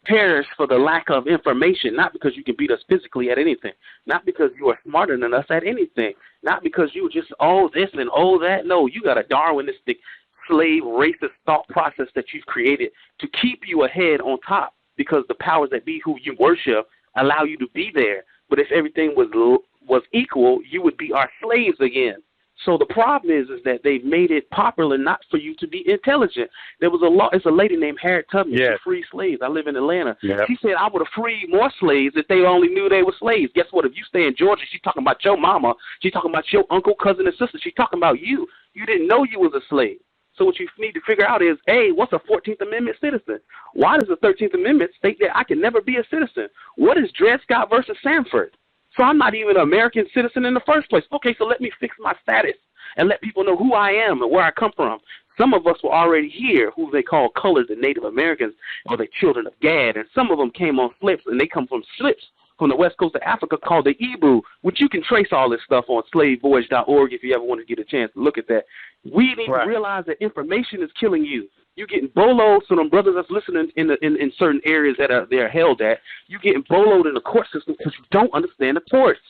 perish for the lack of information, not because you can beat us physically at anything, not because you are smarter than us at anything, not because you just, oh, this and oh, that. No, you got a Darwinistic, slave, racist thought process that you've created to keep you ahead on top, because the powers that be who you worship allow you to be there. But if everything was equal, you would be our slaves again. So the problem is that they've made it popular not for you to be intelligent. There was it's a lady named Harriet Tubman. She freed slaves. I live in Atlanta. Yep. She said, I would have freed more slaves if they only knew they were slaves. Guess what? If you stay in Georgia, she's talking about your mama. She's talking about your uncle, cousin, and sister. She's talking about you. You didn't know you was a slave. So what you need to figure out is, A, what's a 14th Amendment citizen? Why does the 13th Amendment state that I can never be a citizen? What is Dred Scott versus Sanford? So I'm not even an American citizen in the first place. Okay, so let me fix my status and let people know who I am and where I come from. Some of us were already here, who they call colored and Native Americans, or the children of Gad, and some of them came on slips, and they come from slips from the west coast of Africa called the Ibu, which you can trace all this stuff on slavevoyage.org if you ever want to get a chance to look at that. We need to realize that information is killing you. You're getting boloed, so them brothers that's listening in certain areas that they're held at, you're getting boloed in the court system because you don't understand the courts.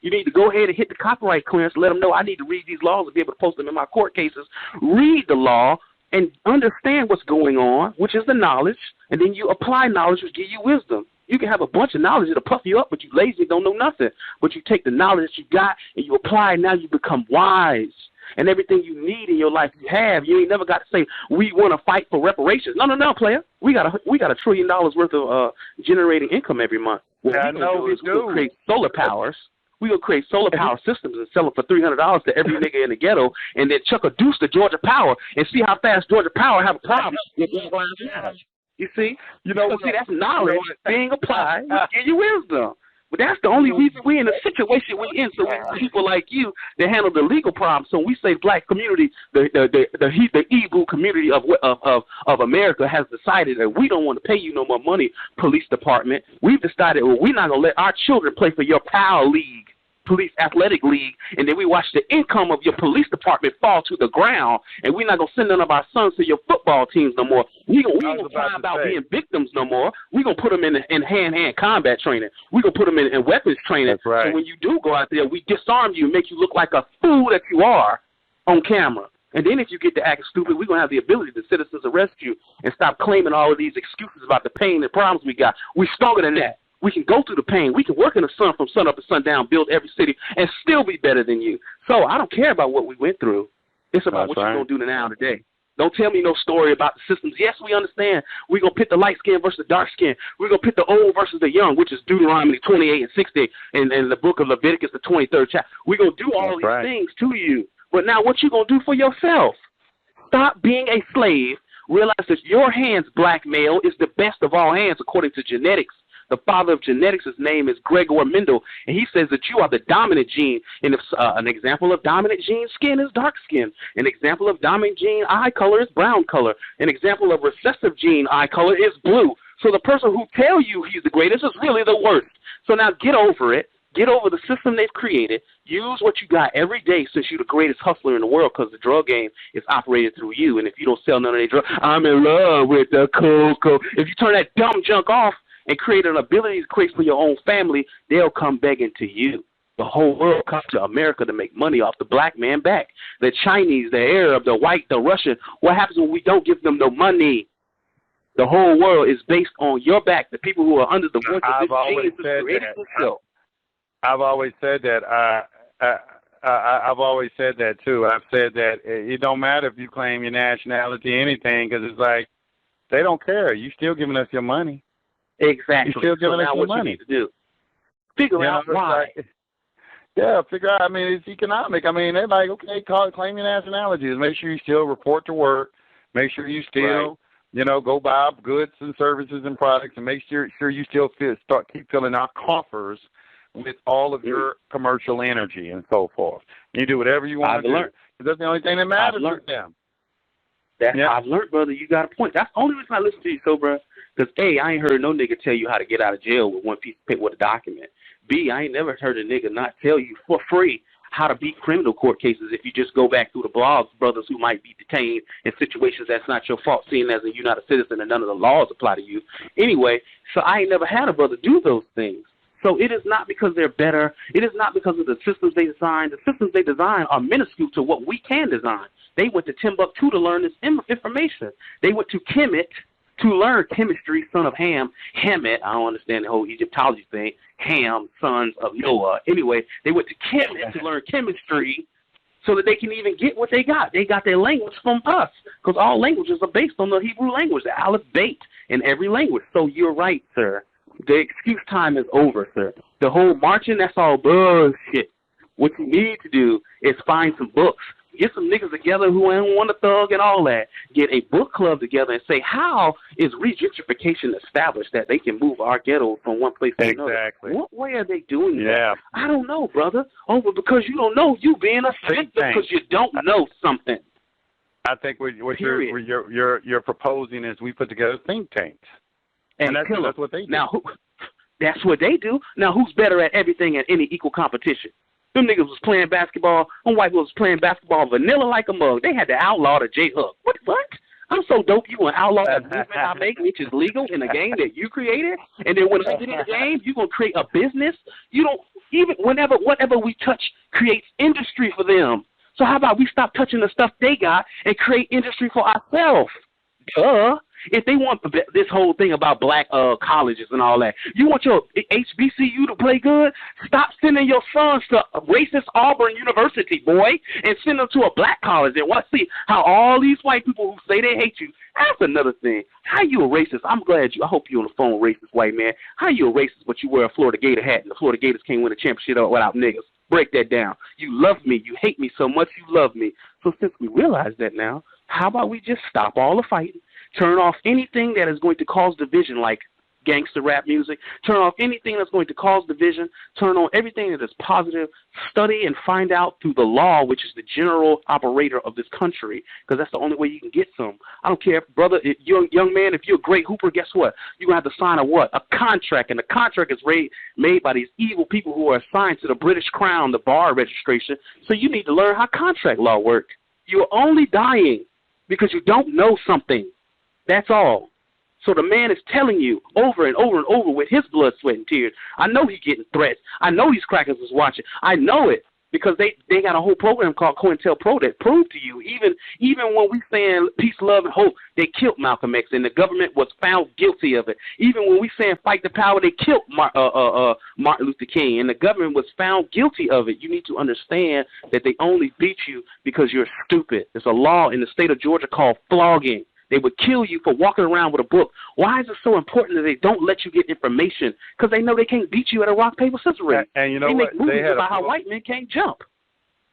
You need to go ahead and hit the copyright clearance, let them know I need to read these laws and be able to post them in my court cases. Read the law and understand what's going on, which is the knowledge, and then you apply knowledge, which gives you wisdom. You can have a bunch of knowledge that'll puff you up, but you lazy and don't know nothing. But you take the knowledge that you got and you apply it, now you become wise. And everything you need in your life you have. You ain't never got to say, we want to fight for reparations. No, player. We got $1 trillion worth of generating income every month. What we're going to do is create solar powers. We're going to create solar power systems and sell them for $300 to every nigga in the ghetto, and then chuck a deuce to Georgia Power and see how fast Georgia Power have a problem with Black Lives Matter. You see? See, that's knowledge being applied in your wisdom. But that's the only reason we're in the situation we're in. So people like you that handle the legal problems. So we say black community, the Hebrew community of America has decided that we don't want to pay you no more money, police department. We've decided we're not going to let our children play for your PAL league, police athletic league, and then we watch the income of your police department fall to the ground, and we're not going to send none of our sons to your football teams no more. We ain't going to cry about being victims no more. We're going to put them in hand-to-hand combat training. We're going to put them in weapons training. That's right. So when you do go out there, we disarm you and make you look like a fool that you are on camera. And then if you get to act stupid, we're going to have the ability to citizens arrest you and stop claiming all of these excuses about the pain and problems we got. We're stronger than that. We can go through the pain. We can work in the sun from sun up to sundown, build every city, and still be better than you. So I don't care about what we went through. It's about what you're going to do now today. Don't tell me no story about the systems. Yes, we understand. We're going to pit the light skin versus the dark skin. We're going to pit the old versus the young, which is Deuteronomy 28 and 60 and the book of Leviticus, the 23rd chapter. We're going to do all these things to you. But now what you going to do for yourself? Stop being a slave. Realize that your hands, black male, is the best of all hands according to genetics. The father of genetics, his name is Gregor Mendel, and he says that you are the dominant gene. And if an example of dominant gene skin is dark skin. An example of dominant gene eye color is brown color. An example of recessive gene eye color is blue. So the person who tells you he's the greatest is really the worst. So now get over it. Get over the system they've created. Use what you got every day since you're the greatest hustler in the world because the drug game is operated through you. And if you don't sell none of their drugs, I'm in love with the cocoa. If you turn that dumb junk off, and create an ability to create for your own family, they'll come begging to you. The whole world comes to America to make money off the black man back. The Chinese, the Arab, the white, the Russian. What happens when we don't give them no money? The whole world is based on your back. The people who are under the voice of this genius is creating yourself. I've always said that. I've always said that, too. I've said that it don't matter if you claim your nationality, anything, because it's like they don't care. You still giving us your money. Exactly. You're still giving us your money. You need to do. Figure out why. Figure out. I mean, it's economic. I mean, they're like, okay, claim your nationality. Make sure you still report to work. Make sure you still, go buy goods and services and products, and make sure you still keep filling our coffers with all of your commercial energy and so forth. You do whatever you want to do. That's the only thing that matters to them. I've learned, brother. You got a point. That's the only reason I listen to you, so, bro. Because, A, I ain't heard no nigga tell you how to get out of jail with one piece of paper with a document. B, I ain't never heard a nigga not tell you for free how to beat criminal court cases if you just go back through the blogs, brothers who might be detained in situations that's not your fault, seeing as you're not a citizen and none of the laws apply to you. Anyway, so I ain't never had a brother do those things. So it is not because they're better. It is not because of the systems they design. The systems they design are minuscule to what we can design. They went to Timbuktu to learn this information. They went to Kemet to learn chemistry, son of Ham. Hamet, I don't understand the whole Egyptology thing. Ham, sons of Noah. Anyway, they went to Kemet to learn chemistry so that they can even get what they got. They got their language from us because all languages are based on the Hebrew language, the Aleph Beit in every language. So you're right, sir. The excuse time is over, sir. The whole marching, that's all bullshit. What you need to do is find some books. Get some niggas together who ain't want a thug and all that. Get a book club together and say, how is regentrification established that they can move our ghetto from one place to another? Exactly. What way are they doing that? I don't know, brother. Because you don't know, you being a victim because you don't know something. I think what you're proposing is we put together think tanks. And that's what they do. Now, that's what they do. Now, who's better at everything at any equal competition? Them niggas was playing basketball. Them white was playing basketball vanilla like a mug. They had to outlaw the J-hook. What? I'm so dope you want to outlaw the movement I make, which is legal in a game that you created. And then when I get in the game, you're going to create a business. You don't even whatever we touch creates industry for them. So how about we stop touching the stuff they got and create industry for ourselves? If they want this whole thing about black colleges and all that, you want your HBCU to play good? Stop sending your sons to racist Auburn University, boy, and send them to a black college and see how all these white people who say they hate you. That's another thing. How you a racist? I hope you're on the phone, racist white man. How you a racist but you wear a Florida Gator hat and the Florida Gators can't win a championship without niggas? Break that down. You love me. You hate me so much you love me. So since we realize that now, how about we just stop all the fighting? Turn off anything that is going to cause division, like gangster rap music. Turn off anything that's going to cause division. Turn on everything that is positive. Study and find out through the law, which is the general operator of this country, because that's the only way you can get some. I don't care, brother, you're a young man, if you're a great hooper, guess what? You're going to have to sign a contract, and the contract is made by these evil people who are assigned to the British Crown, the bar registration. So you need to learn how contract law works. You're only dying because you don't know something. That's all. So the man is telling you over and over and over with his blood, sweat, and tears. I know he's getting threats. I know these crackers is watching. I know it because they got a whole program called COINTELPRO that proved to you, even when we saying peace, love, and hope, they killed Malcolm X, and the government was found guilty of it. Even when we saying fight the power, they killed Martin Luther King, and the government was found guilty of it. You need to understand that they only beat you because you're stupid. There's a law in the state of Georgia called flogging. They would kill you for walking around with a book. Why is it so important that they don't let you get information? Because they know they can't beat you at a rock, paper, scissors race. And you know they what? Make movies about how white men can't jump.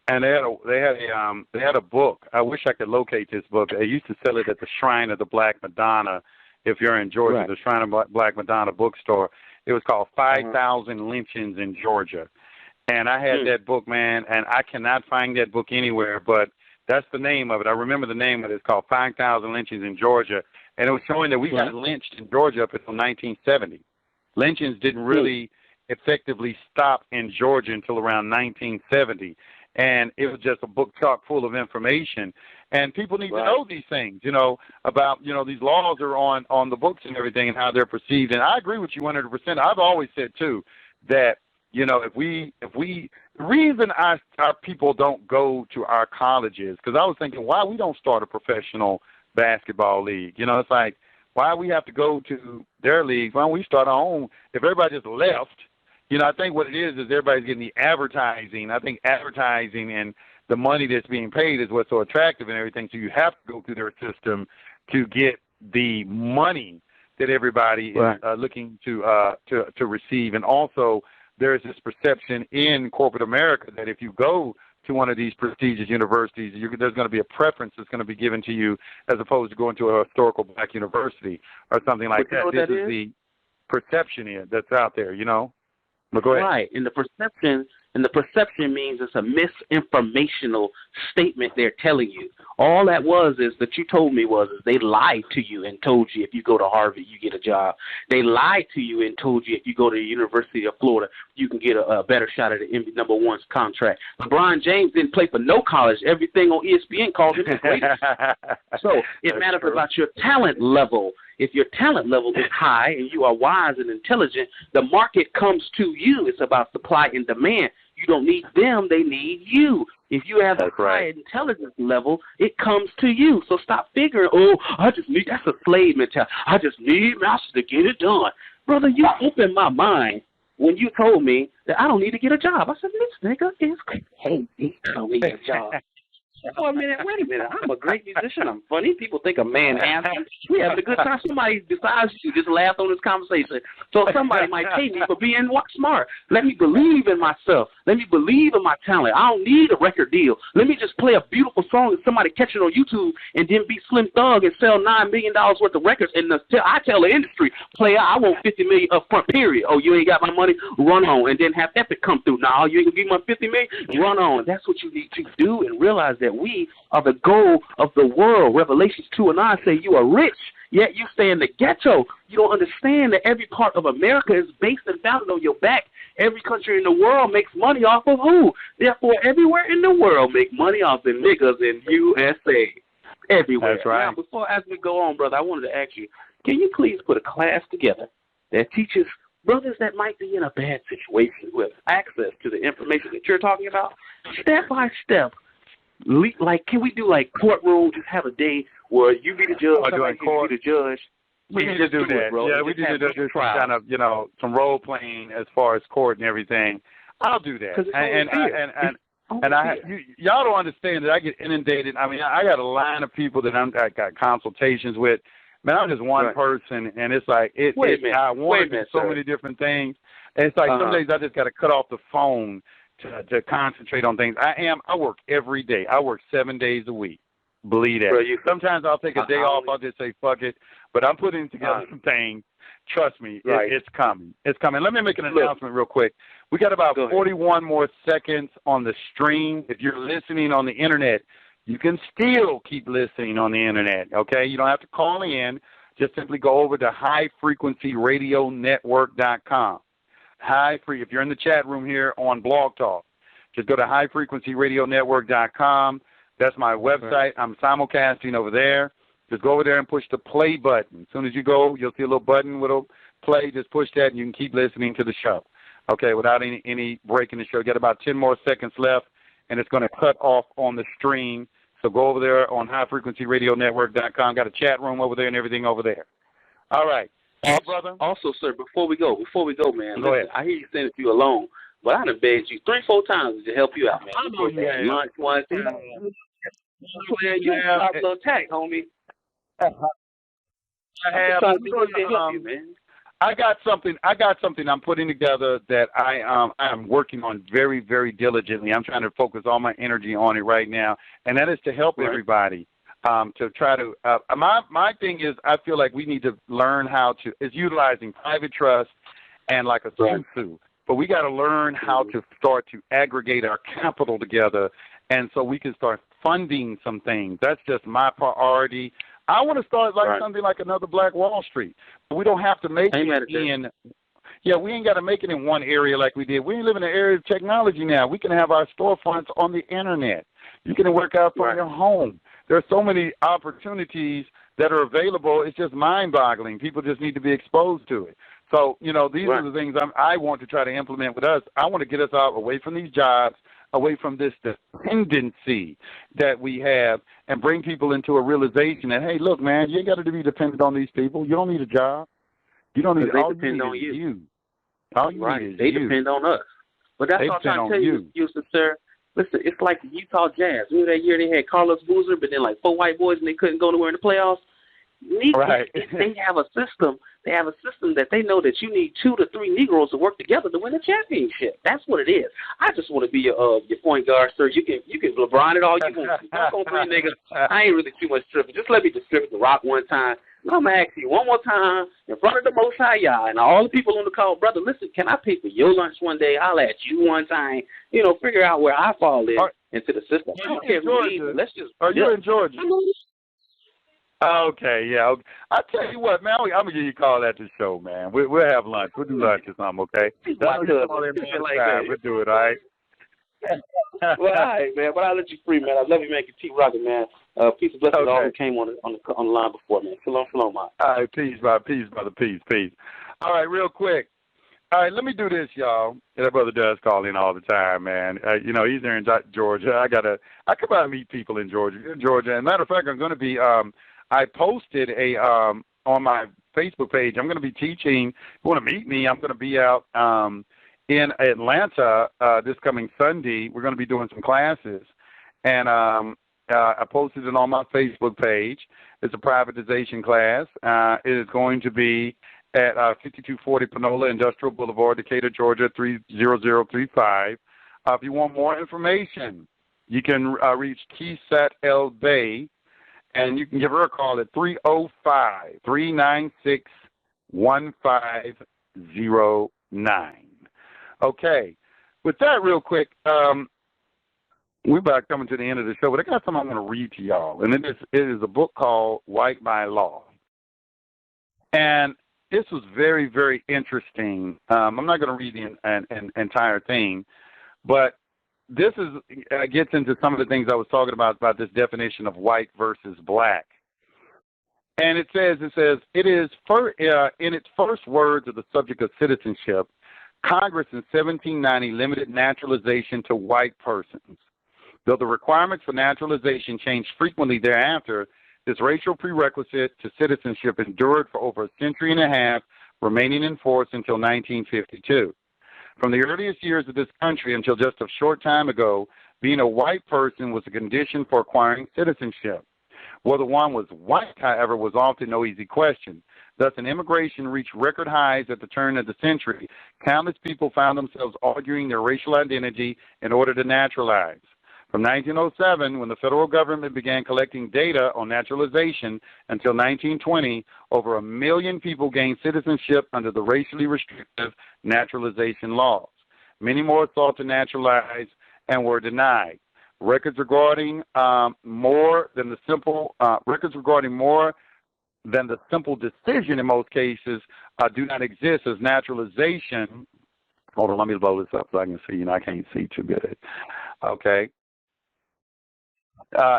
And they had a book. I wish I could locate this book. They used to sell it at the Shrine of the Black Madonna. If you're in Georgia, right. The Shrine of Black Madonna bookstore. It was called 5,000 Lynchings in Georgia. And I had that book, man, and I cannot find that book anywhere, but that's the name of it. I remember the name of it. It's called 5,000 Lynchings in Georgia. And it was showing that we got lynched in Georgia up until 1970. Lynchings didn't really effectively stop in Georgia until around 1970. And it was just a book chock full of information. And people need to know these things, about, these laws are on the books and everything and how they're perceived. And I agree with you 100%. I've always said, too, that, the reason our people don't go to our colleges, because I was thinking, why we don't start a professional basketball league? It's like, why we have to go to their league? Why don't we start our own? If everybody just left, I think what it is everybody's getting the advertising. I think advertising and the money that's being paid is what's so attractive and everything. So you have to go through their system to get the money that everybody is looking to receive. And also, there's this perception in corporate America that if you go to one of these prestigious universities, there's going to be a preference that's going to be given to you as opposed to going to a historical black university or something like that. This is the perception that's out there, But go ahead. Right, and the perception means it's a misinformational statement they're telling you. All that is that you told me is they lied to you and told you if you go to Harvard, you get a job. They lied to you and told you if you go to the University of Florida, you can get a better shot at the number one's contract. LeBron James didn't play for no college. Everything on ESPN called him the greatest. So it matters about your talent level. If your talent level is high and you are wise and intelligent, the market comes to you. It's about supply and demand. You don't need them, they need you. If you have a high intelligence level, it comes to you. So stop figuring, that's a slave mentality. I just need master to get it done. Brother, you opened my mind when you told me that I don't need to get a job. I said, this nigga is crazy. I don't need a job. Wait a minute. I'm a great musician. I'm funny. People think I'm handsome. We having a good time. Somebody besides you just laughed on this conversation. So somebody might pay me for being smart. Let me believe in myself. Let me believe in my talent. I don't need a record deal. Let me just play a beautiful song and somebody catch it on YouTube and then be Slim Thug and sell $9 million worth of records. And I tell the industry, player, I want $50 million up front, period. Oh, you ain't got my money? Run on. And then have Epic come through. No, you ain't going to give me $50 million? Run on. That's what you need to do and realize that we are the goal of the world. Revelations 2:9 say you are rich, yet you stay in the ghetto. You don't understand that every part of America is based and founded on your back. Every country in the world makes money off of who? Therefore, everywhere in the world make money off the niggas in USA. Everywhere. That's right. Now, as we go on, brother, I wanted to ask you, can you please put a class together that teaches brothers that might be in a bad situation with access to the information that you're talking about, step by step, Like, can we do like courtroom? Just have a day where you be the judge, somebody can be the judge. We need to do that, bro. Yeah, we need to do some kind of, some role playing as far as court and everything. I'll do that. Y'all don't understand that I get inundated. I mean, I got a line of people that I got consultations with. Man, I'm just one person, and it's like I want to do so many different things. And it's like some days I just got to cut off the phone to concentrate on things. I work every day. I work 7 days a week. Believe that. Bro, sometimes I'll take a day off. I'll just say fuck it. But I'm putting together some things. Trust me, it's coming. It's coming. Let me make an announcement real quick. We got about 41 more seconds on the stream. If you're listening on the internet, you can still keep listening on the internet, okay? You don't have to call in. Just simply go over to highfrequencyradionetwork.com. If you're in the chat room here on Blogtalks, just go to highfrequencyradionetwork.com. That's my website. I'm simulcasting over there. Just go over there and push the play button. As soon as you go, you'll see a little button with a play. Just push that, and you can keep listening to the show, okay, without any break in the show. You got about 10 more seconds left, and it's going to cut off on the stream. So go over there on highfrequencyradionetwork.com. Got a chat room over there and everything over there. All right. Brother. Also, sir, before we go, man, go ahead. I hear you saying that you're alone, but I done begged you 3-4 times to help you out, man. I know you have. Lunch one time. You have a little attack, homie. I have. I got something I'm putting together that I am working on very, very diligently. I'm trying to focus all my energy on it right now, and that is to help everybody. To try to my thing is I feel like we need to learn how to is utilizing private trust and like a suit. But we got to learn how to start to aggregate our capital together, and so we can start funding some things. That's just my priority. I want to start something like another Black Wall Street. But we don't have to make it in. Yeah, we ain't got to make it in one area like we did. We live in an area of technology now. We can have our storefronts on the internet. You can work out from your home. There are so many opportunities that are available. It's just mind-boggling. People just need to be exposed to it. So, these are the things I want to try to implement with us. I want to get us out away from these jobs, away from this dependency that we have, and bring people into a realization that, hey, look, man, you ain't got to be dependent on these people. You don't need a job. You don't need they depend on you. All you need is they depend on us. But that's what I'm trying to tell you, Yusef, sir. Listen, it's like the Utah Jazz. Remember that year they had Carlos Boozer, but then like 4 white boys and they couldn't go nowhere in the playoffs? They have a system. They have a system that they know that you need 2 to 3 Negroes to work together to win a championship. That's what it is. I just want to be your point guard, sir. You can LeBron it all you want. Talk on 3 niggas. I ain't really too much tripping. Just let me distribute the rock one time. And I'm going to ask you one more time in front of the Most High Yah and all the people on the call, brother, listen, can I pay for your lunch one day? I'll at you one time. Figure out where I fall into the system. I don't care who leaves. Let's just. Are you in Georgia? Okay, yeah. I'll tell you what, man, I'm going to give you a call at the show, man. We'll have lunch. We'll do lunch or something, okay? We'll do it, all right? Well, all right, man. But I'll let you free, man. I love you, man. Keep rocking, man. Peace and blessings to all who came on the line before, man. Shalom, man. All right, peace, brother. Peace. All right, real quick. All right, let me do this, y'all. That brother does call in all the time, man. He's there in Georgia. I come out and meet people in Georgia. As a matter of fact, I'm going to be I posted on my Facebook page. I'm going to be teaching. If you want to meet me, I'm going to be out in Atlanta this coming Sunday. We're going to be doing some classes, and I posted it on my Facebook page. It's a privatization class. It is going to be at 5240 Panola Industrial Boulevard, Decatur, Georgia 30035. If you want more information, you can reach Keysat L. Bay, and you can give her a call at 305-396-1509. Okay. With that, real quick, we're about coming to the end of the show, but I got something I'm going to read to y'all, and it is a book called White by Law. And this was very, very interesting. I'm not going to read the entire thing, but this gets into some of the things I was talking about this definition of white versus black. And it says, it is in its first words of the subject of citizenship, Congress in 1790 limited naturalization to white persons. Though the requirements for naturalization changed frequently thereafter, this racial prerequisite to citizenship endured for over a century and a half, remaining in force until 1952. From the earliest years of this country until just a short time ago, being a white person was a condition for acquiring citizenship. Whether one was white, however, was often no easy question. Thus, when immigration reached record highs at the turn of the century, countless people found themselves arguing their racial identity in order to naturalize. From 1907, when the federal government began collecting data on naturalization, until 1920, over 1 million people gained citizenship under the racially restrictive naturalization laws. Many more sought to naturalize and were denied. Records regarding more than the simple decision in most cases do not exist, as naturalization. Hold on, let me blow this up so I can see. I can't see too good. Okay.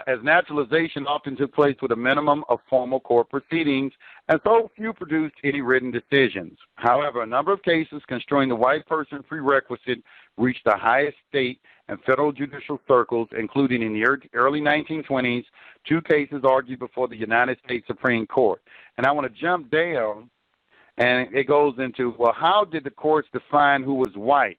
As naturalization often took place with a minimum of formal court proceedings, and so few produced any written decisions. However, a number of cases construing the white person prerequisite reached the highest state and federal judicial circles, including in the early 1920s, 2 cases argued before the United States Supreme Court. And I want to jump down, and it goes into, well, how did the courts define who was white?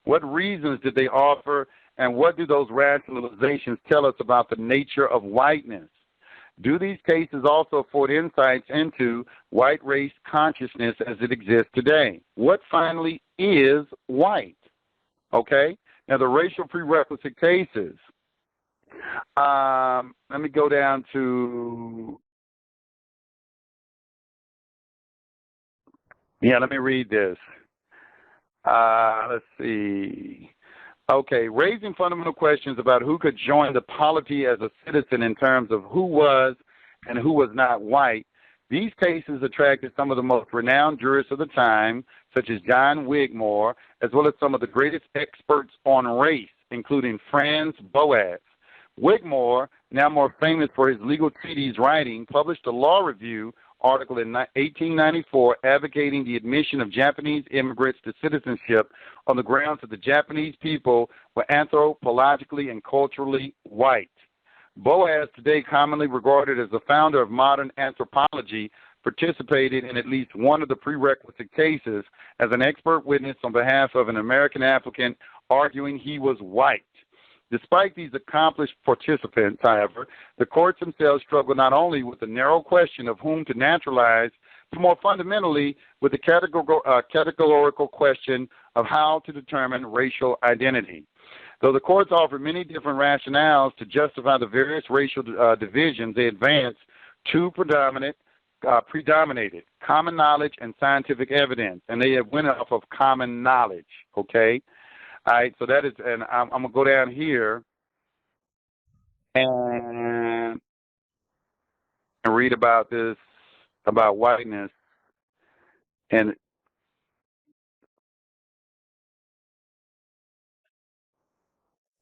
What reasons did they offer? And what do those rationalizations tell us about the nature of whiteness? Do these cases also afford insights into white race consciousness as it exists today? What finally is white? Okay? Now, the racial prerequisite cases. Let me go down to, let me read this. Let's see. Okay, raising fundamental questions about who could join the polity as a citizen in terms of who was and who was not white. These cases attracted some of the most renowned jurists of the time, such as John Wigmore, as well as some of the greatest experts on race, including Franz Boas. Wigmore, now more famous for his legal treatise writing, published a law review article in 1894 advocating the admission of Japanese immigrants to citizenship on the grounds that the Japanese people were anthropologically and culturally white. Boas, today commonly regarded as the founder of modern anthropology, participated in at least one of the prerequisite cases as an expert witness on behalf of an American applicant arguing he was white. Despite these accomplished participants, however, the courts themselves struggle not only with the narrow question of whom to naturalize, but more fundamentally with the categorical question of how to determine racial identity. Though the courts offer many different rationales to justify the various racial divisions, they advance 2 predominated, common knowledge and scientific evidence, and they have went off of common knowledge, okay? All right, so that is, and I'm going to go down here and read about this, about whiteness. And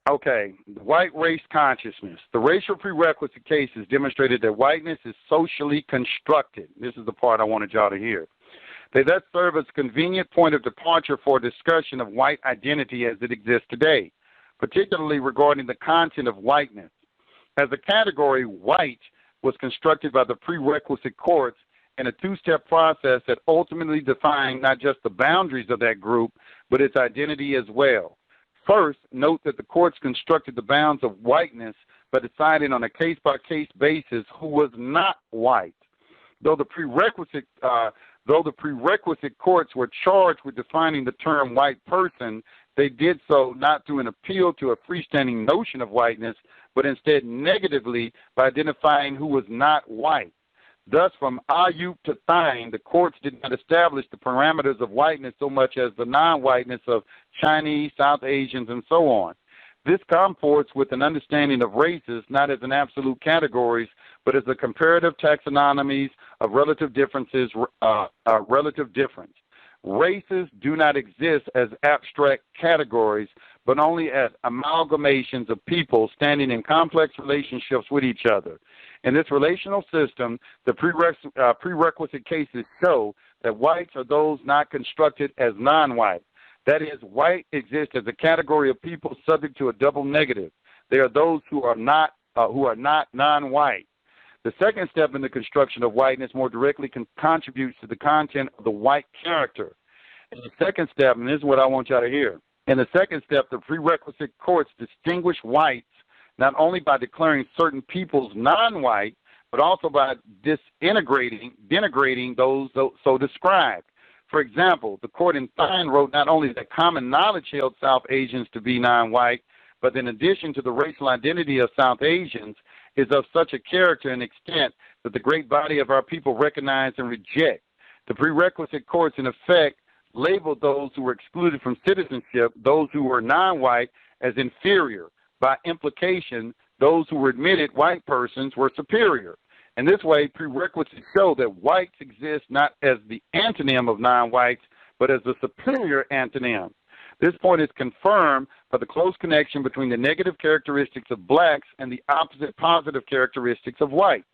okay, the white race consciousness. The racial prerequisite cases demonstrated that whiteness is socially constructed. This is the part I wanted y'all to hear. They thus serve as a convenient point of departure for a discussion of white identity as it exists today, particularly regarding the content of whiteness. As a category, white was constructed by the prerequisite courts in a 2-step process that ultimately defined not just the boundaries of that group, but its identity as well. First, note that the courts constructed the bounds of whiteness by deciding on a case-by-case basis who was not white. Though the prerequisite courts were charged with defining the term white person, they did so not through an appeal to a freestanding notion of whiteness, but instead negatively by identifying who was not white. Thus, from Ayub to Thine, the courts did not establish the parameters of whiteness so much as the non-whiteness of Chinese, South Asians, and so on. This comports with an understanding of races not as an absolute categories, but as a comparative taxonomies of relative differences, relative difference. Races do not exist as abstract categories, but only as amalgamations of people standing in complex relationships with each other. In this relational system, the prerequisite cases show that whites are those not constructed as non-white. That is, white exists as a category of people subject to a double negative. They are those who are not non-white. The second step in the construction of whiteness more directly contributes to the content of the white character. In the second step, and this is what I want y'all to hear, in the second step, the prerequisite courts distinguish whites not only by declaring certain peoples non-white, but also by denigrating those so described. For example, the court in Fine wrote not only that common knowledge held South Asians to be non-white, but in addition to the racial identity of South Asians is of such a character and extent that the great body of our people recognize and reject. The prerequisite courts, in effect, labeled those who were excluded from citizenship, those who were non-white, as inferior. By implication, those who were admitted white persons were superior. In this way, prerequisites show that whites exist not as the antonym of non-whites, but as the superior antonym. This point is confirmed by the close connection between the negative characteristics of blacks and the opposite positive characteristics of whites.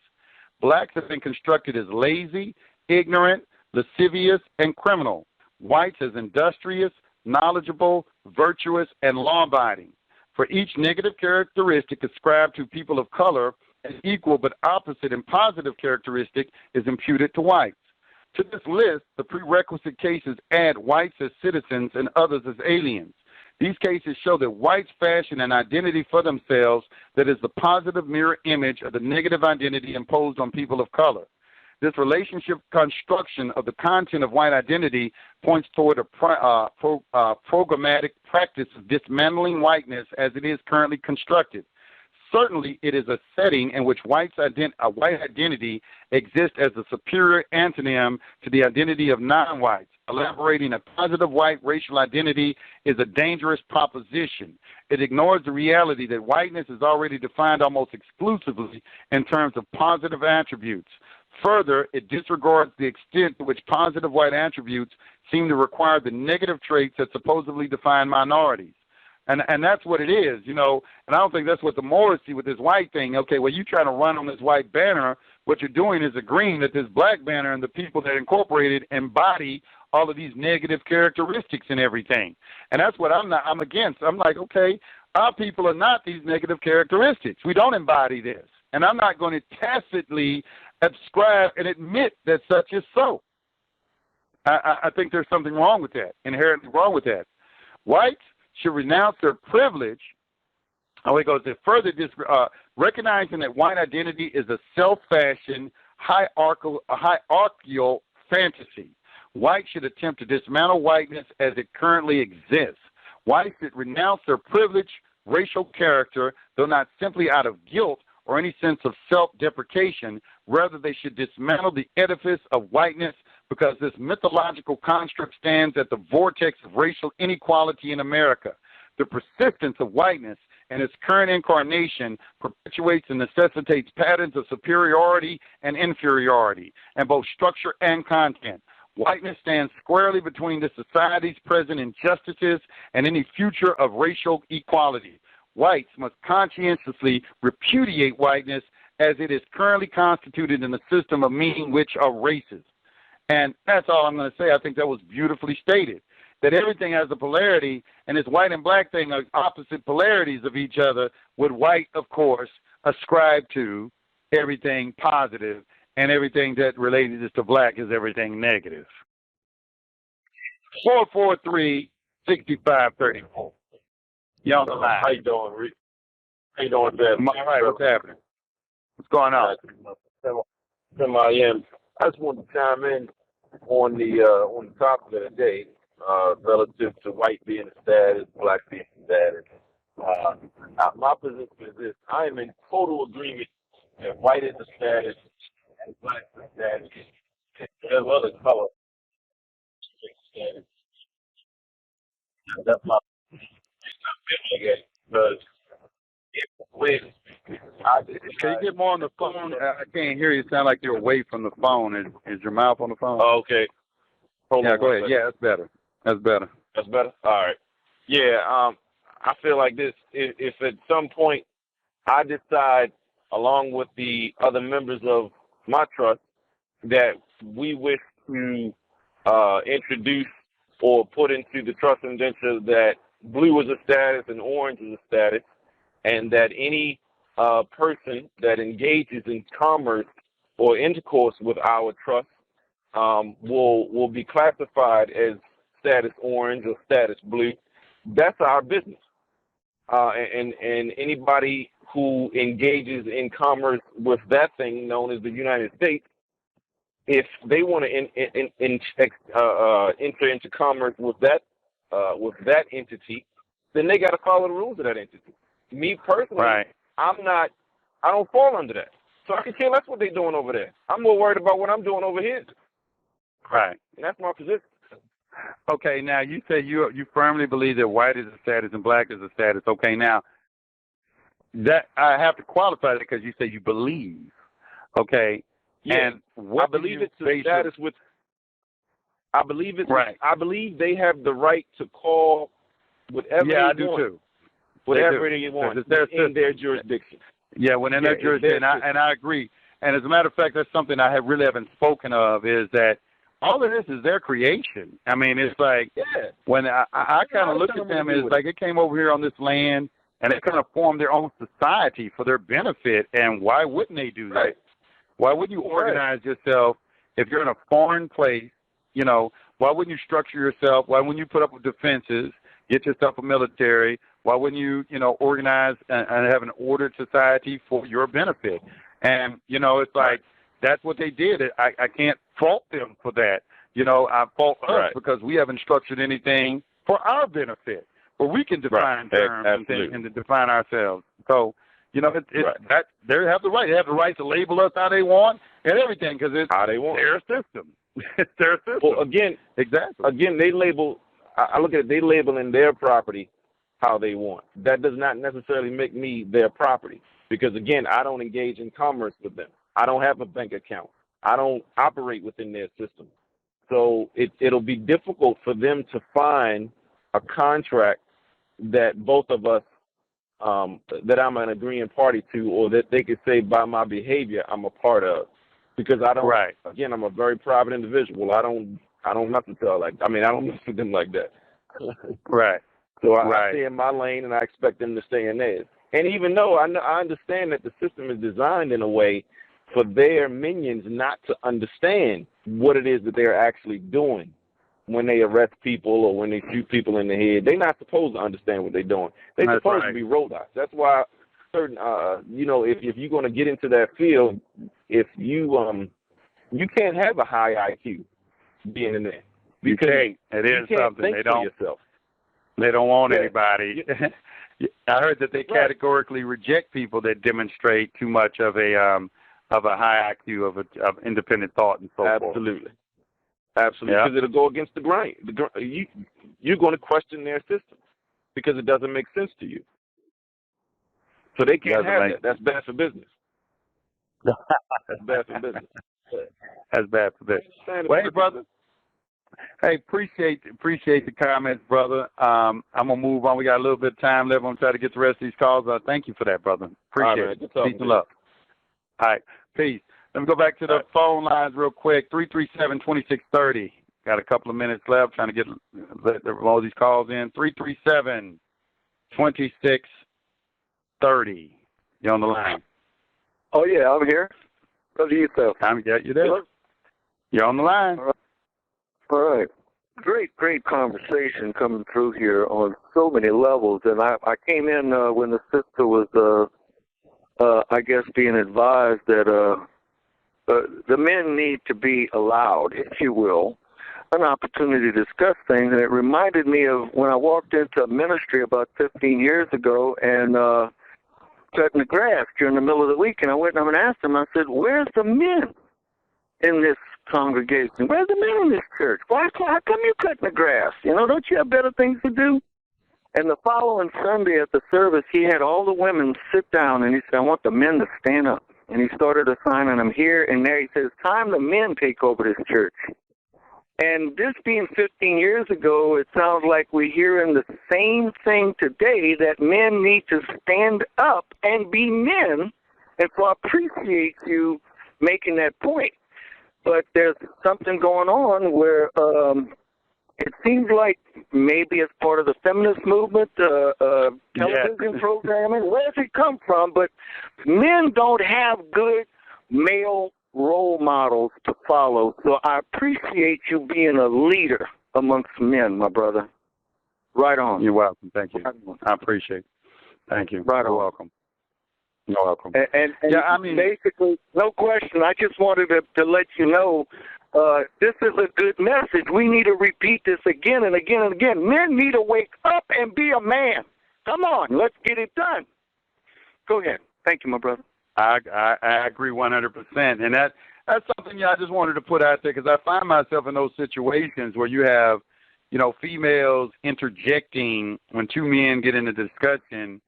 Blacks have been constructed as lazy, ignorant, lascivious, and criminal. Whites as industrious, knowledgeable, virtuous, and law-abiding. For each negative characteristic ascribed to people of color, an equal but opposite and positive characteristic is imputed to whites. To this list, the prerequisite cases add whites as citizens and others as aliens. These cases show that whites fashion an identity for themselves that is the positive mirror image of the negative identity imposed on people of color. This relationship construction of the content of white identity points toward a programmatic practice of dismantling whiteness as it is currently constructed. Certainly, it is a setting in which white identity exists as a superior antonym to the identity of non-whites. Elaborating a positive white racial identity is a dangerous proposition. It ignores the reality that whiteness is already defined almost exclusively in terms of positive attributes. Further, it disregards the extent to which positive white attributes seem to require the negative traits that supposedly define minorities. And that's what it is, you know, and I don't think that's what the Moors see with this white thing. Okay, well, you trying to run on this white banner. What you're doing is agreeing that this black banner and the people that incorporate it embody all of these negative characteristics and everything. And that's what I'm against. I'm like, okay, our people are not these negative characteristics. We don't embody this. And I'm not going to tacitly ascribe and admit that such is so. I think there's something wrong with that, inherently wrong with that. Whites should renounce their privilege. Oh, it goes to further recognizing that white identity is a self-fashioned, hierarchical fantasy. Whites should attempt to dismantle whiteness as it currently exists. Whites should renounce their privilege, racial character, though not simply out of guilt or any sense of self-deprecation. Rather, they should dismantle the edifice of whiteness because this mythological construct stands at the vortex of racial inequality in America. The persistence of whiteness and its current incarnation perpetuates and necessitates patterns of superiority and inferiority in both structure and content. Whiteness stands squarely between the society's present injustices and any future of racial equality. Whites must conscientiously repudiate whiteness as it is currently constituted in the system of meaning which are races. And that's all I'm going to say. I think that was beautifully stated, that everything has a polarity, and this white and black thing are opposite polarities of each other, with white, of course, ascribe to everything positive, and everything that related to black is everything negative. 443-6534. You on the line. How you doing, Rick? How you doing, Dad? All right, what's happening? What's going on? From Miami. I just wanted to chime in on the topic of the day, relative to white being a status, black being a status. My position is this: I am in total agreement that white is a status and black is a status. There's other color status. That's my because can you get more on the phone? I can't hear you. Sound like you're away from the phone. Is your mouth on the phone? Oh, okay. Hold on, go ahead. Yeah, that's better. That's better. That's better? All right. Yeah, I feel like this, if at some point I decide, along with the other members of my trust, that we wish to introduce or put into the trust indenture that blue is a status and orange is a status, and that any person that engages in commerce or intercourse with our trust will be classified as status orange or status blue. That's our business. And anybody who engages in commerce with that thing known as the United States, if they want to enter into commerce with that entity, then they got to follow the rules of that entity. Me personally, I don't fall under that. So I can care less what they're doing over there. I'm more worried about what I'm doing over here. Right. And that's my position. Okay, now you say you firmly believe that white is a status and black is a status. Okay, now that I have to qualify that because you say you believe. Okay. Yeah. And what I believe it's a status with. I believe it's. Right. I believe they have the right to call whatever they want. Yeah, I do too. Whatever they want in their jurisdiction. Yeah, when in their jurisdiction, and I agree. And as a matter of fact, that's something I haven't spoken of, is that all of this is their creation. I mean, it's like when I kind of look at them, it's like it came over here on this land, and they kind of formed their own society for their benefit. And why wouldn't they do that? Right. Why wouldn't you organize yourself if you're in a foreign place? You know, why wouldn't you structure yourself? Why wouldn't you put up with defenses, get yourself a military? Why wouldn't you, organize and have an ordered society for your benefit? And, it's like that's what they did. I can't fault them for that. I fault us because we haven't structured anything for our benefit where we can define terms and to define ourselves. So, that they have the right. They have the right to label us how they want and everything because it's how they want. Their system. It's their system. Well, again, they label. I look at it. They label in their property how they want. That does not necessarily make me their property because, again, I don't engage in commerce with them. I don't have a bank account. I don't operate within their system. So it'll be difficult for them to find a contract that both of us, that I'm an agreeing party to, or that they could say by my behavior I'm a part of. Because I don't, again, I'm a very private individual. I don't have to tell I don't mess with them like that. So I stay in my lane, and I expect them to stay in theirs. And even though I understand that the system is designed in a way for their minions not to understand what it is that they're actually doing when they arrest people or when they shoot people in the head, they're not supposed to understand what they're doing. They're supposed to be robots. That's why certain, if you're going to get into that field, if you can't have a high IQ being in there. Because it is something they don't. They don't want anybody. I heard that they categorically reject people that demonstrate too much of a high IQ of independent thought and so forth. Absolutely, because it'll go against the grain. You're going to question their system because it doesn't make sense to you. So they can't have that. That's bad for business. That's bad for business. That's bad for business. Well, hey, brother. Hey, appreciate the comments, brother. I'm gonna move on. We got a little bit of time left. I'm gonna try to get the rest of these calls. Thank you for that, brother. Appreciate it. Peace and love. All right, peace. Let me go back to the phone lines real quick. 337-2630. Got a couple of minutes left. Trying to get all these calls in. 337-2630. You on the line? Oh yeah, I'm here. Brother Yusef. I'm got you there. Hello? You're on the line. All right. Great conversation coming through here on so many levels. And I came in when the sister was, I guess, being advised that the men need to be allowed, if you will, an opportunity to discuss things. And it reminded me of when I walked into ministry about 15 years ago and cutting the grass during the middle of the week. And I went and asked them, I said, where's the men in this congregation? Where's the men in this church? How come you cutting the grass? Don't you have better things to do? And the following Sunday at the service, he had all the women sit down, and he said, I want the men to stand up. And he started assigning them here and there. He says, it's time the men take over this church. And this being 15 years ago, it sounds like we're hearing the same thing today, that men need to stand up and be men. And so I appreciate you making that point. But there's something going on where It seems like maybe it's part of the feminist movement, television programming. Where does it come from? But men don't have good male role models to follow. So I appreciate you being a leader amongst men, my brother. Right on. You're welcome. Thank you. I appreciate it. Thank you. Right on. You're welcome. You're welcome. And yeah, I mean, basically, no question. I just wanted to let you know this is a good message. We need to repeat this again and again and again. Men need to wake up and be a man. Come on, let's get it done. Go ahead. Thank you, my brother. I agree 100%. And that's something I just wanted to put out there because I find myself in those situations where you have, females interjecting when two men get into discussion,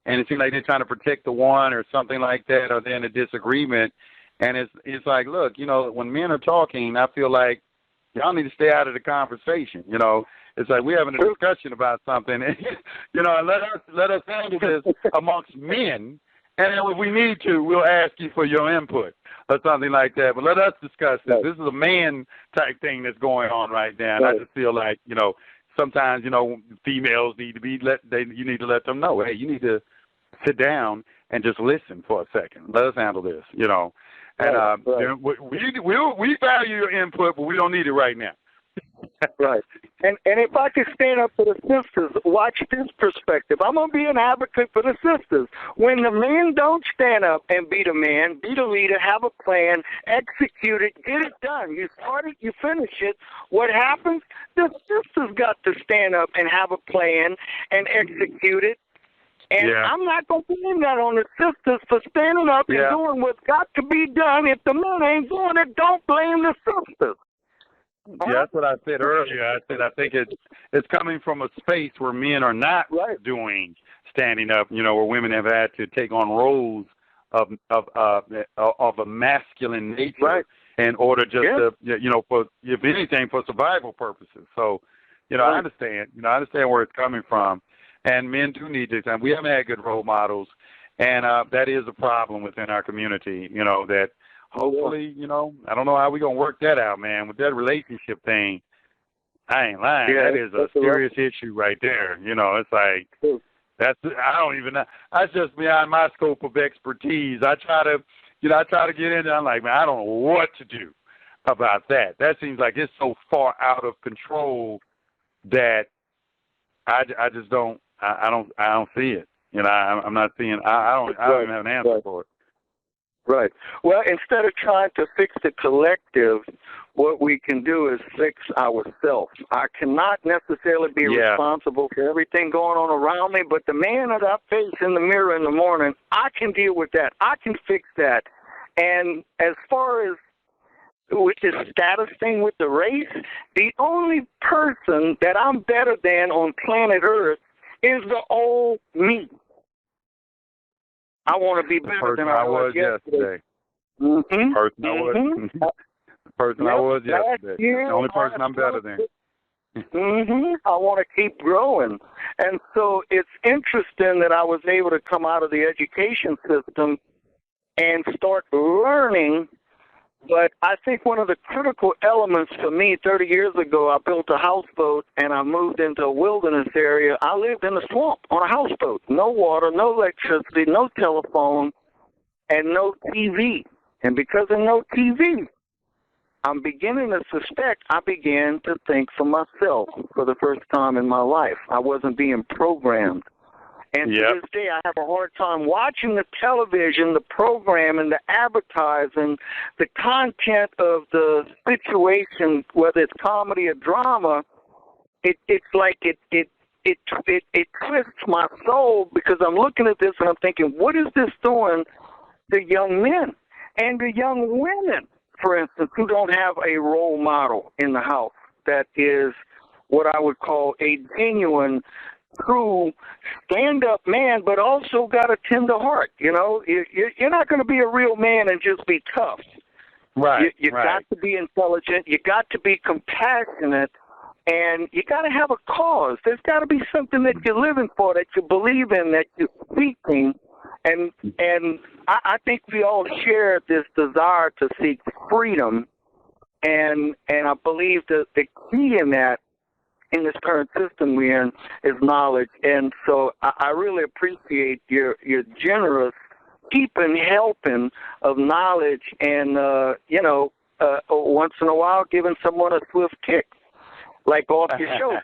and it seems like they're trying to protect the one or something like that, or they're in a disagreement. And it's like, look, when men are talking, I feel like y'all need to stay out of the conversation. It's like we're having a discussion about something, and let us handle this amongst men. And if we need to, we'll ask you for your input or something like that. But let us discuss this. This is a man type thing that's going on right now. And I just feel like, sometimes, females need to you need to let them know, hey, you need to sit down and just listen for a second. Let us handle this, And we value your input, but we don't need it right now. Right. And if I could stand up for the sisters, watch this perspective. I'm going to be an advocate for the sisters. When the men don't stand up and be the man, be the leader, have a plan, execute it, get it done. You start it, you finish it. What happens? The sisters got to stand up and have a plan and execute it. And I'm not going to blame that on the sisters for standing up and doing what's got to be done. If the men ain't doing it, don't blame the sisters. Yeah, that's what I said earlier. I said I think it's coming from a space where men are not doing standing up. Where women have had to take on roles of a masculine nature in order just to for if anything for survival purposes. So I understand. I understand where it's coming from, and men do need this. And we haven't had good role models, and that is a problem within our community. That. Hopefully, I don't know how we're going to work that out, man. With that relationship thing, I ain't lying. That is a serious issue right there. It's like, I don't even know. That's just beyond my scope of expertise. I try to get in there. I'm like, man, I don't know what to do about that. That seems like it's so far out of control that I just don't, I don't see it. I'm not seeing, I don't even have an answer for it. Right. Well, instead of trying to fix the collective, what we can do is fix ourselves. I cannot necessarily be responsible for everything going on around me, but the man that I face in the mirror in the morning, I can deal with that. I can fix that. And as far as with this status thing with the race, the only person that I'm better than on planet Earth is the old me. I want to be better than I was yesterday. Mm-hmm. Person I was. The person I was yesterday. The only person I'm better than. I want to keep growing. And so it's interesting that I was able to come out of the education system and start learning. But I think one of the critical elements for me, 30 years ago, I built a houseboat and I moved into a wilderness area. I lived in a swamp on a houseboat. No water, no electricity, no telephone, and no TV. And because of no TV, I'm beginning to suspect I began to think for myself for the first time in my life. I wasn't being programmed. And to this day, I have a hard time watching the television, the programming, the advertising, the content of the situation, whether it's comedy or drama. It's like it twists my soul because I'm looking at this and I'm thinking, what is this doing to young men and to young women, for instance, who don't have a role model in the house that is what I would call a genuine, true, stand-up man, but also got a tender heart. You're not going to be a real man and just be tough. Right. You got to be intelligent. You got to be compassionate, and you got to have a cause. There's got to be something that you're living for, that you believe in, that you're seeking. And I think we all share this desire to seek freedom, and I believe that the key in that in this current system we're in is knowledge. And so I really appreciate your generous keeping, helping of knowledge and, once in a while giving someone a swift kick, like off your show.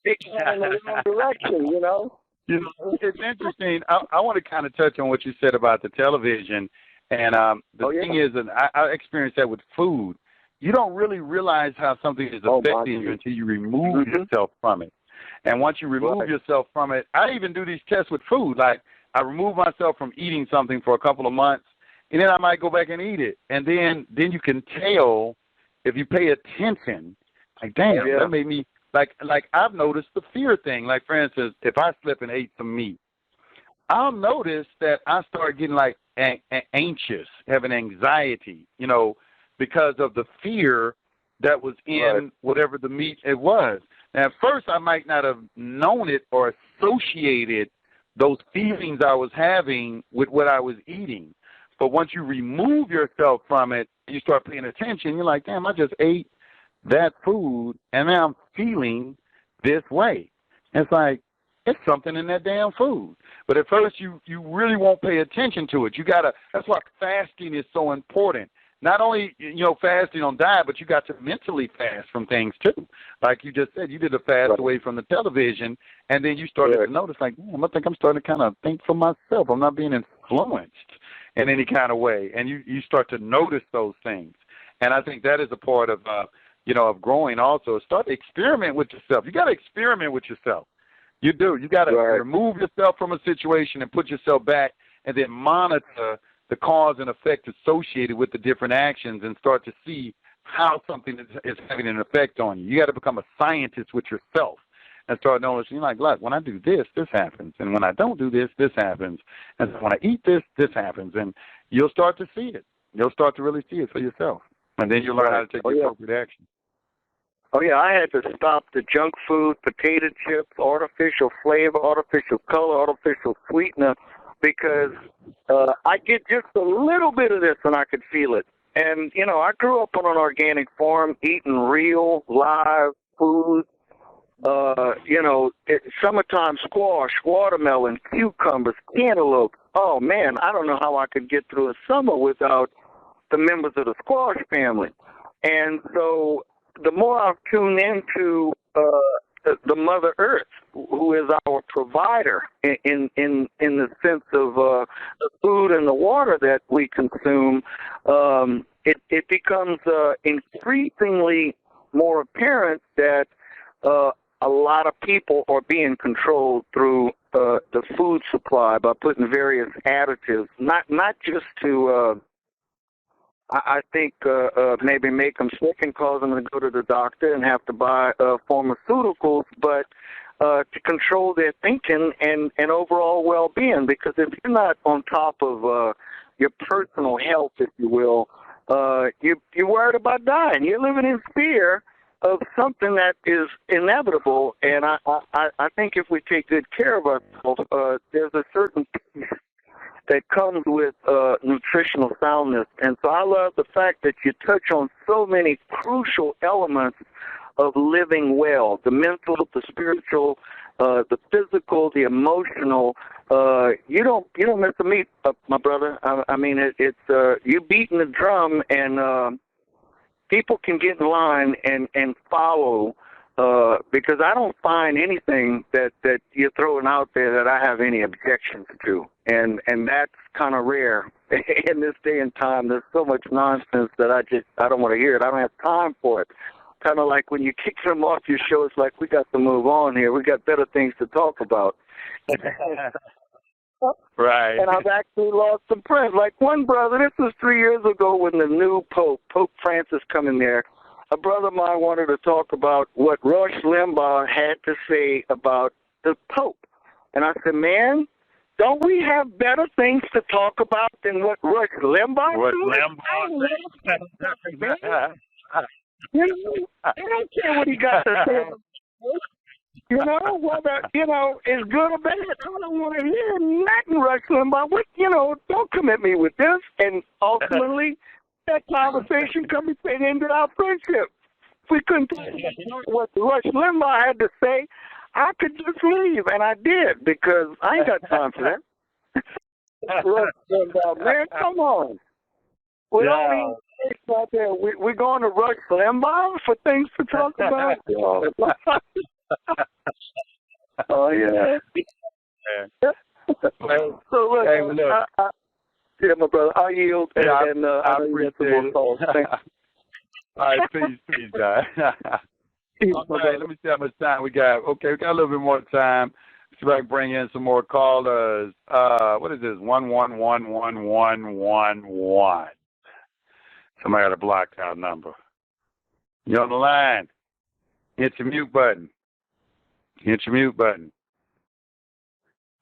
It's in the wrong direction, You know, it's interesting. I want to kind of touch on what you said about the television. And the thing is, and I experienced that with food. You don't really realize how something is affecting you until you remove yourself from it. And once you remove yourself from it, I even do these tests with food. Like, I remove myself from eating something for a couple of months, and then I might go back and eat it. And then you can tell if you pay attention, like, damn, that made me, like I've noticed the fear thing. Like, for instance, if I slip and ate some meat, I'll notice that I start getting, like, anxious, having anxiety, because of the fear that was in whatever the meat it was. Now, at first, I might not have known it or associated those feelings I was having with what I was eating. But once you remove yourself from it, you start paying attention, you're like, damn, I just ate that food, and now I'm feeling this way. And it's like, it's something in that damn food. But at first, you really won't pay attention to it. That's why fasting is so important. Not only, fasting on diet, but you got to mentally fast from things too. Like you just said, you did a fast away from the television, and then you started to notice, like, I think I'm starting to kind of think for myself. I'm not being influenced in any kind of way. And you start to notice those things. And I think that is a part of, of growing also. Start to experiment with yourself. You got to experiment with yourself. You do. You got to remove yourself from a situation and put yourself back, and then monitor the cause and effect associated with the different actions and start to see how something is having an effect on you. You got to become a scientist with yourself and start noticing, like, look, when I do this, this happens. And when I don't do this, this happens. And when I eat this, this happens. And you'll start to see it. You'll start to really see it for yourself. And then you'll learn how to take the appropriate action. Oh, yeah, I had to stop the junk food, potato chips, artificial flavor, artificial color, artificial sweetener, because I get just a little bit of this and I could feel it. And, I grew up on an organic farm eating real, live food, summertime squash, watermelon, cucumbers, cantaloupe. Oh, man, I don't know how I could get through a summer without the members of the squash family. And so the more I've tuned into the Mother Earth, who is our provider in the sense of the food and the water that we consume, it becomes increasingly more apparent that a lot of people are being controlled through the food supply by putting various additives, not just to I think maybe make them sick and cause them to go to the doctor and have to buy pharmaceuticals, but to control their thinking and overall well-being. Because if you're not on top of your personal health, if you will, you're worried about dying. You're living in fear of something that is inevitable. And I think if we take good care of ourselves, there's a certain peace that comes with nutritional soundness. And so I love the fact that you touch on so many crucial elements of living well: the mental, the spiritual, the physical, the emotional. You don't miss a beat, my brother. I mean, it's you beating the drum, and people can get in line and follow. Because I don't find anything that you're throwing out there that I have any objections to. And that's kind of rare in this day and time. There's so much nonsense that I don't want to hear it. I don't have time for it. Kind of like when you kick them off your show, it's like, we got to move on here. We got better things to talk about. Right. And I've actually lost some friends. Like one brother, this was 3 years ago when the new Pope Francis, come in there. A brother of mine wanted to talk about what Rush Limbaugh had to say about the Pope. And I said, man, don't we have better things to talk about than what Rush Limbaugh said? I don't care what he got to say. Whether, is good or bad. I don't want to hear nothing Rush Limbaugh. Don't commit me with this. And ultimately, that conversation ended our friendship we couldn't talk about what Rush Limbaugh had to say, I could just leave, and I did, because I ain't got time for that. Rush Limbaugh, man, come on. We don't even think out there. We're going to Rush Limbaugh for things to talk about? Oh, yeah. So, look, hey, look. Yeah, my brother, I yield, and I appreciate it. All right, peace, guys. Okay, let me see how much time we got. Okay, we got a little bit more time. See if I can bring in some more callers. What is this? 1111111. Somebody got a blocked out number. You're on the line. Hit your mute button. Hit your mute button.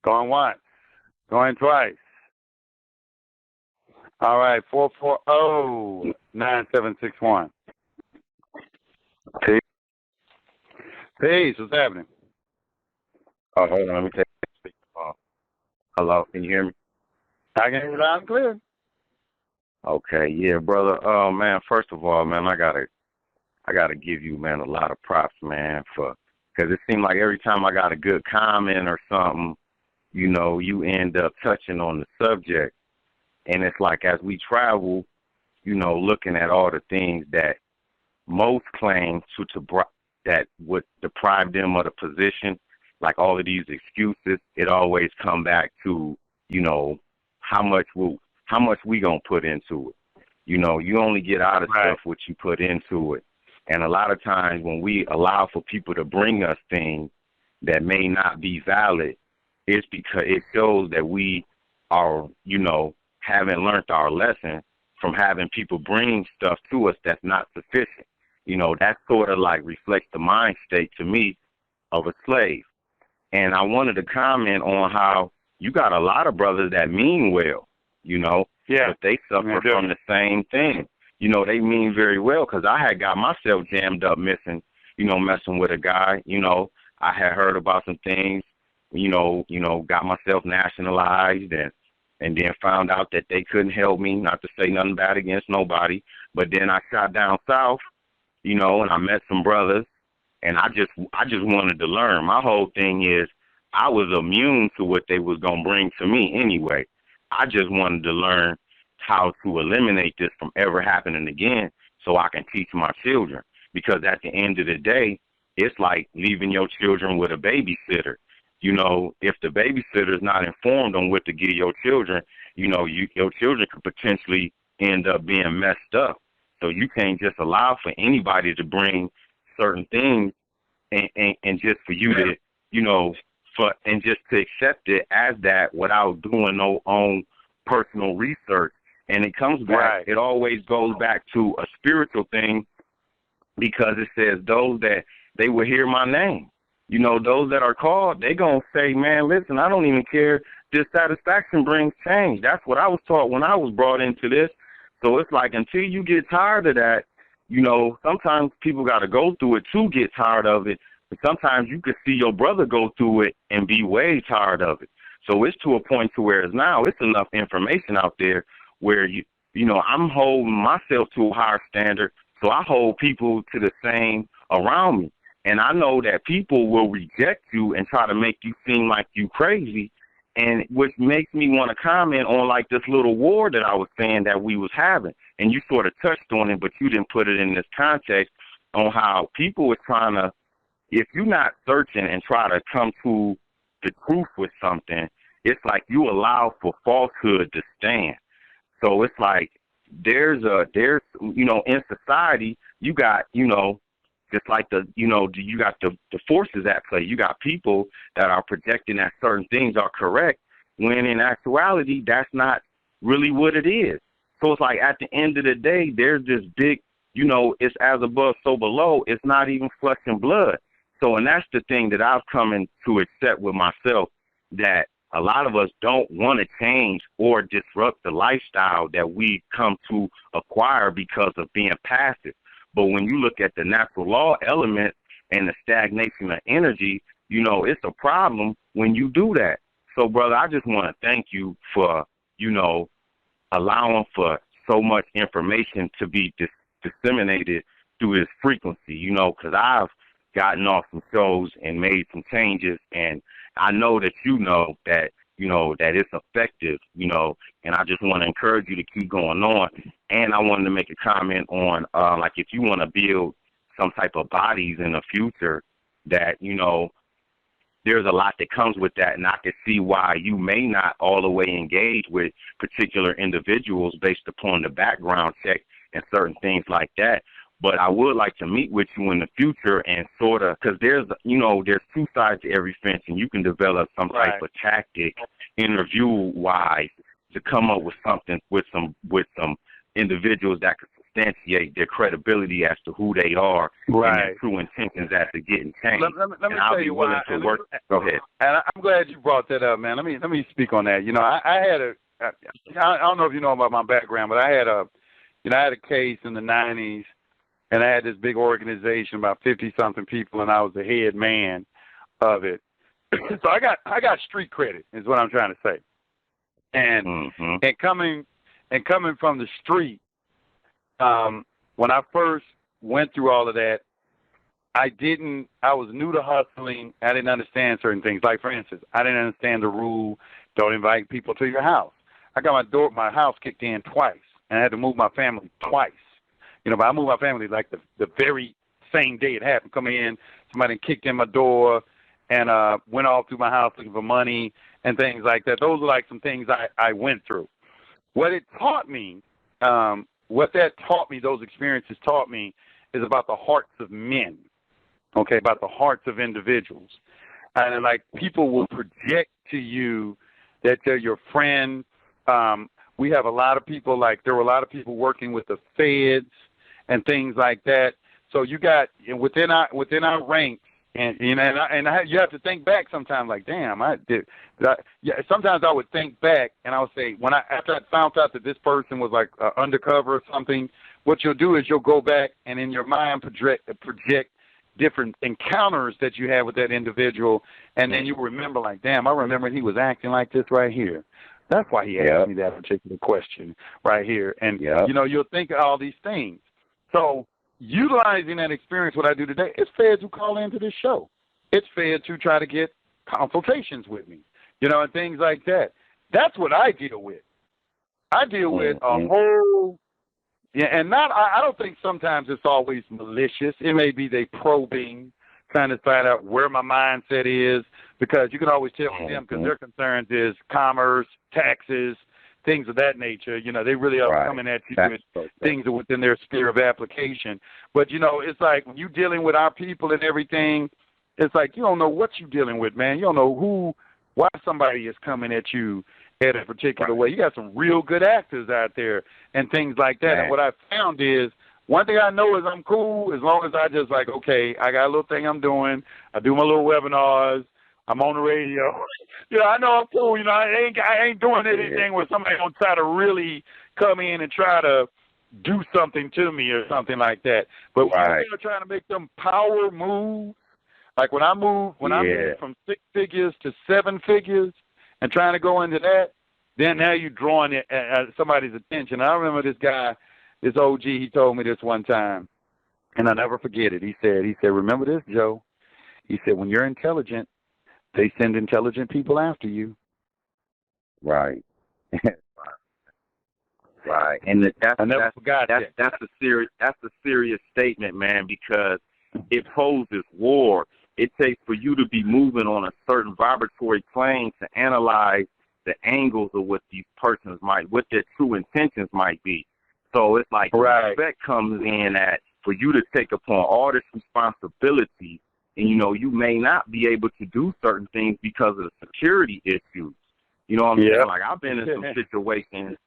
Going once. Going twice. All right, 440-9761. Peace. Peace, what's happening? Oh, hold on, let me take the speaker off. Hello, can you hear me? I can hear you loud and clear. Okay, yeah, brother. Oh man, first of all, man, I gotta give you, man, a lot of props, man, because it seems like every time I got a good comment or something, you know, you end up touching on the subject. And it's like as we travel, you know, looking at all the things that most claim that would deprive them of the position, like all of these excuses, it always come back to, you know, how much we gonna put into it. You know, you only get out of stuff what you put into it. And a lot of times when we allow for people to bring us things that may not be valid, it's because it shows that we are, you know, haven't learned our lesson from having people bring stuff to us that's not sufficient. You know, that sort of like reflects the mind state to me of a slave. And I wanted to comment on how you got a lot of brothers that mean well, you know, but they suffer from the same thing. You know, they mean very well, because I had got myself jammed up messing with a guy. You know, I had heard about some things, you know, got myself nationalized and then found out that they couldn't help me, not to say nothing bad against nobody. But then I shot down south, you know, and I met some brothers, and I just wanted to learn. My whole thing is I was immune to what they was going to bring to me anyway. I just wanted to learn how to eliminate this from ever happening again so I can teach my children. Because at the end of the day, it's like leaving your children with a babysitter. You know, if the babysitter is not informed on what to give your children, you know, your children could potentially end up being messed up. So you can't just allow for anybody to bring certain things and just for you to, you know, and just to accept it as that without doing no own personal research. And it comes back, it always goes back to a spiritual thing, because it says those that they will hear my name. You know, those that are called, they going to say, man, listen, I don't even care. Dissatisfaction brings change. That's what I was taught when I was brought into this. So it's like until you get tired of that, you know, sometimes people got to go through it to get tired of it. But sometimes you could see your brother go through it and be way tired of it. So it's to a point to where now it's enough information out there where, you know, I'm holding myself to a higher standard. So I hold people to the same around me. And I know that people will reject you and try to make you seem like you crazy, and which makes me want to comment on like this little war that I was saying that we was having. And you sort of touched on it, but you didn't put it in this context on how people are trying to, if you're not searching and try to come to the truth with something, it's like you allow for falsehood to stand. So it's like there's, you know, in society, you got, you know, just like you got the forces at play. You got people that are projecting that certain things are correct, when in actuality, that's not really what it is. So it's like at the end of the day, there's this big, you know, it's as above, so below. It's not even flesh and blood. So, and that's the thing that I've come in to accept with myself, that a lot of us don't want to change or disrupt the lifestyle that we come to acquire because of being passive. But when you look at the natural law element and the stagnation of energy, you know, it's a problem when you do that. So, brother, I just want to thank you for, you know, allowing for so much information to be disseminated through his frequency, you know, because I've gotten off some shows and made some changes, and I know that you know that it's effective, you know, and I just want to encourage you to keep going on. And I wanted to make a comment on, like, if you want to build some type of bodies in the future, that, you know, there's a lot that comes with that, and I can see why you may not all the way engage with particular individuals based upon the background check and certain things like that. But I would like to meet with you in the future and sort of, because there's two sides to every fence, and you can develop some type of tactic, interview-wise, to come up with something with some individuals that could substantiate their credibility as to who they are and their true intentions as to getting changed. Let me tell you why. Go ahead. And I'm glad you brought that up, man. Let me speak on that. You know, I don't know if you know about my background, but I had a case in the 90s. And I had this big organization, about 50-something people, and I was the head man of it. So I got street credit, is what I'm trying to say. And and coming from the street, when I first went through all of that, I was new to hustling. I didn't understand certain things. Like, for instance, I didn't understand the rule, don't invite people to your house. I got my house kicked in twice, and I had to move my family twice. You know, but I moved my family like the very same day it happened. Coming in, somebody kicked in my door and went all through my house looking for money and things like that. Those are like some things I went through. What it taught me, those experiences taught me, is about the hearts of men, okay, about the hearts of individuals. And, like, people will project to you that they're your friend. We have a lot of people, like, there were a lot of people working with the feds and things like that. So you got within our ranks, and you know, you have to think back sometimes. Like, damn, sometimes I would think back, and I would say, after I found out that this person was like undercover or something, what you'll do is you'll go back and in your mind project different encounters that you had with that individual, and then you remember, like, damn, I remember he was acting like this right here. That's why he asked me that particular question right here. And, you know, you'll think of all these things. So utilizing that experience, what I do today, it's feds who call into this show. It's feds who try to get consultations with me, you know, and things like that. That's what I deal with. I deal with a whole, and I don't think sometimes it's always malicious. It may be they probing, trying to find out where my mindset is, because you can always tell with them, because their concerns is commerce, taxes, things of that nature. You know, they really are coming at you with things within their sphere of application. But, you know, it's like when you're dealing with our people and everything, it's like you don't know what you're dealing with, man. You don't know why somebody is coming at you in a particular way. You got some real good actors out there and things like that. And what I found is, one thing I know is I'm cool as long as I just like, okay, I got a little thing I'm doing. I do my little webinars. I'm on the radio. You know, I know I'm cool. You know, I ain't doing anything where somebody gonna try to really come in and try to do something to me or something like that. But when they're trying to make them power moves, like when I moved from 6 figures to 7 figures and trying to go into that, then now you're drawing somebody's attention. I remember this guy, this OG, he told me this one time, and I'll never forget it. He said, remember this, Joe? He said, when you're intelligent, they send intelligent people after you. Right. Right. And that's a serious statement, man, because it poses war. It takes for you to be moving on a certain vibratory plane to analyze the angles of what these persons what their true intentions might be. So it's like respect comes in at for you to take upon all this responsibility. And, you know, you may not be able to do certain things because of the security issues. You know what I'm saying? Like, I've been in some situations,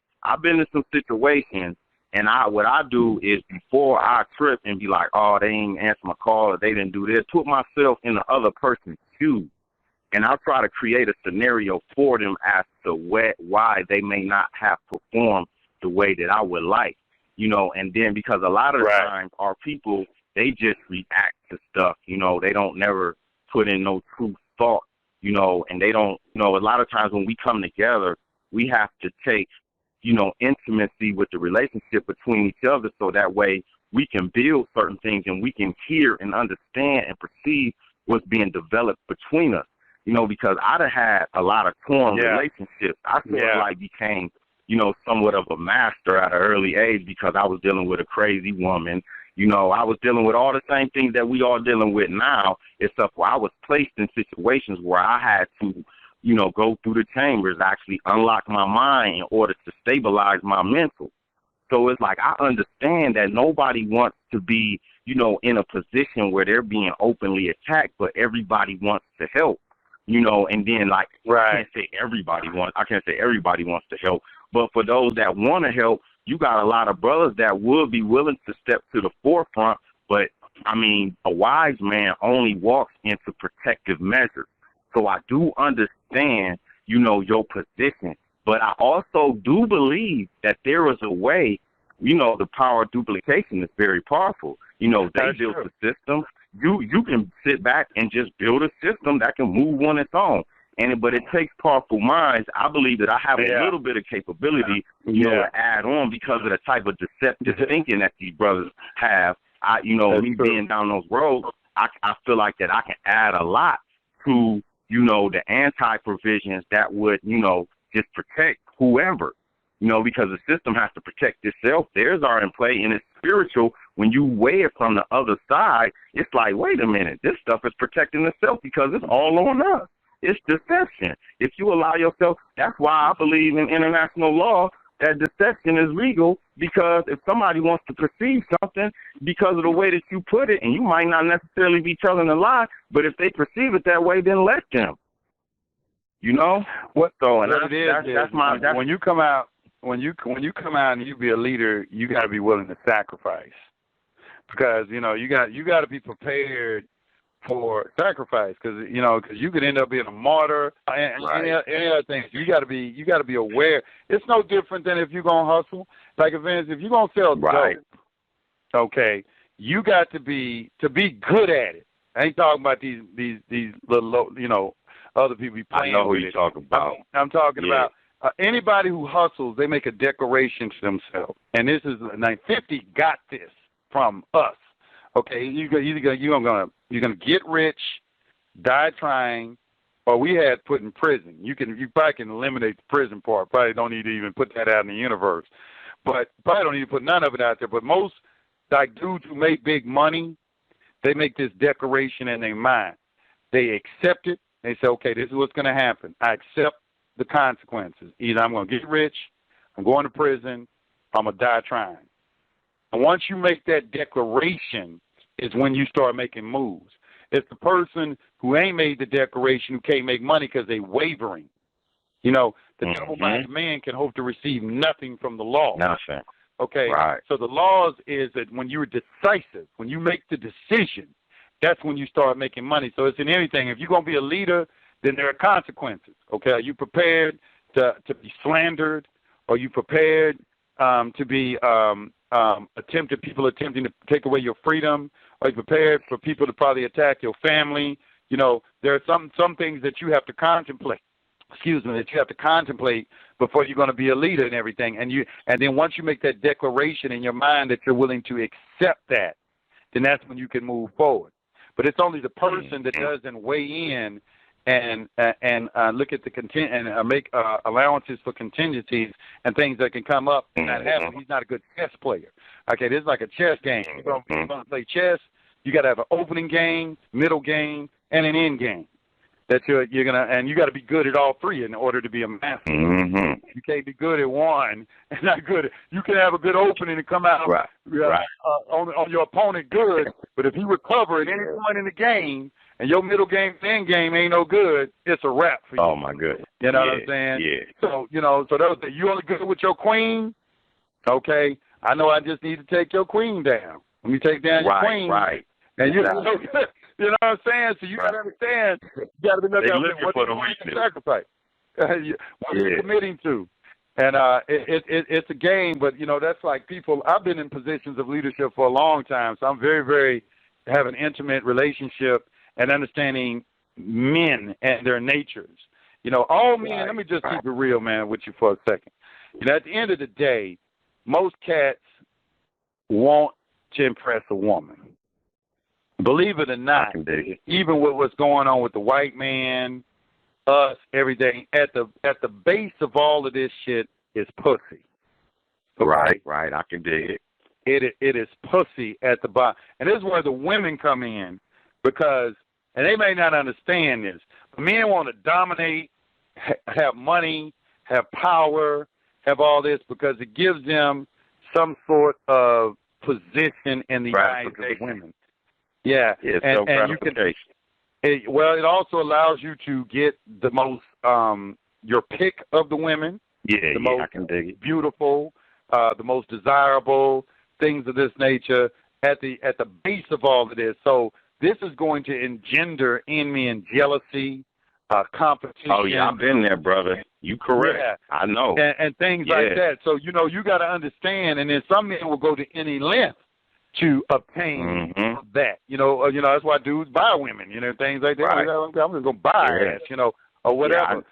and what I do is before I trip and be like, oh, they ain't answer my call or they didn't do this, put myself in the other person's shoes. And I'll try to create a scenario for them as to why they may not have performed the way that I would like. You know, and then because a lot of the times our people, they just react to stuff, you know, they don't never put in no true thought, you know, and they don't, you know, a lot of times when we come together, we have to take, you know, intimacy with the relationship between each other so that way we can build certain things and we can hear and understand and perceive what's being developed between us. You know, because I'd have had a lot of torn relationships. I feel like became, you know, somewhat of a master at an early age because I was dealing with a crazy woman. You know, I was dealing with all the same things that we all dealing with now, except for I was placed in situations where I had to, you know, go through the chambers, actually unlock my mind in order to stabilize my mental. So it's like I understand that nobody wants to be, you know, in a position where they're being openly attacked, but everybody wants to help. You know, and then like I can't say everybody wants to help, but for those that want to help, you got a lot of brothers that would be willing to step to the forefront. But I mean, a wise man only walks into protective measures. So I do understand, you know, your position, but I also do believe that there is a way. You know, the power of duplication is very powerful. You know, they built the system. You can sit back and just build a system that can move on its own. But it takes powerful minds. I believe that I have a little bit of capability, you know, to add on because of the type of deceptive thinking that these brothers have. Me being down those roads, I feel like that I can add a lot to, you know, the anti-provisions that would, you know, just protect whoever. You know, because the system has to protect itself. Theirs are in play, and it's spiritual. When you weigh it from the other side, it's like, wait a minute, this stuff is protecting itself because it's all on us. It's deception. If you allow yourself, that's why I believe in international law that deception is legal, because if somebody wants to perceive something because of the way that you put it, and you might not necessarily be telling a lie, but if they perceive it that way, then let them. You know? When you come out, when you come out and you be a leader, you got to be willing to sacrifice, because you know you got to be prepared for sacrifice, because you could end up being a martyr and any other things. You got to be aware. It's no different than if you're gonna hustle. Like if you're gonna sell dope, okay, you got to be good at it. I ain't talking about these little other people be playing. I know who you're talking about. I'm talking about. Anybody who hustles, they make a declaration to themselves, and this is 950 got this from us. Okay, you're gonna get rich, die trying, or we had put in prison. You probably can eliminate the prison part. Probably don't need to even put that out in the universe, but probably don't need to put none of it out there. But most like dudes who make big money, they make this declaration in their mind. They accept it. They say, okay, this is what's gonna happen. I accept the consequences. Either I'm going to get rich, I'm going to prison, I'm going to die trying. And once you make that declaration is when you start making moves. It's the person who ain't made the declaration who can't make money because they wavering. You know, the double-minded man can hope to receive nothing from the law. Nothing. Okay, so the laws is that when you're decisive, when you make the decision, that's when you start making money. So it's in anything. If you're going to be a leader, then there are consequences. Okay, are you prepared to be slandered? Are you prepared to be people attempting to take away your freedom? Are you prepared for people to probably attack your family? You know, there are some things that you have to contemplate. That you have to contemplate before you're going to be a leader and everything. And then once you make that declaration in your mind that you're willing to accept that, then that's when you can move forward. But it's only the person that doesn't weigh in and look at the and make allowances for contingencies and things that can come up and not happen. He's not a good chess player. Okay, this is like a chess game. You're gonna play chess. You got to have an opening game, middle game, and an end game. That you're gonna, and you got to be good at all three in order to be a master. You can't be good at one and not good at. You can have a good opening and come out on your opponent good, but if he recover at any point in the game and your middle game and end game ain't no good, it's a wrap for you. Oh my goodness. You know what I'm saying? Yeah. So you only good with your queen. Okay, I know I just need to take your queen down. Let me take down your queen. Right. And you know what I'm saying? So you got to understand, you got to be looking at what you sacrifice, what you're committing to. And it's a game, but, that's like people, I've been in positions of leadership for a long time, so I'm very, very, have an intimate relationship and understanding men and their natures. All men, let me just keep it real, man, with you for a second. At the end of the day, most cats want to impress a woman. Believe it or not, even with what's going on with the white man, us, everything, at the base of all of this shit is pussy. Okay? Right, I can dig it. It is pussy at the bottom. And this is where the women come in because, and they may not understand this, but men want to dominate, have money, have power, have all this because it gives them some sort of position in the eyes of the women. Yeah, and you can. It also allows you to get the most your pick of the women. Yeah, the most I can dig it. Beautiful, the most desirable, things of this nature at the base of all of this. So this is going to engender in me jealousy, competition. Oh yeah, I've been there, brother. You correct. Yeah. I know. And things like that. So you got to understand. And then some men will go to any length to obtain that. That's why dudes buy women. Things like that. Right. I'm just gonna buy ass, or whatever.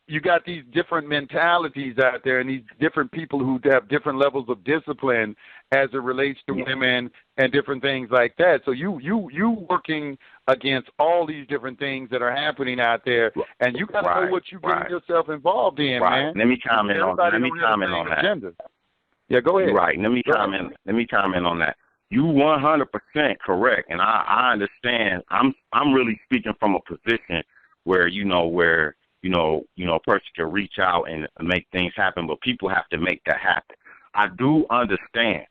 You got these different mentalities out there, and these different people who have different levels of discipline as it relates to women and different things like that. So you working against all these different things that are happening out there, and you got to know what you're getting yourself involved in, man. Let me comment on that. Agenda. Yeah, go ahead. Right. Let me comment on that. You 100% correct, and I understand. I'm really speaking from a position where a person can reach out and make things happen, but people have to make that happen. I do understand,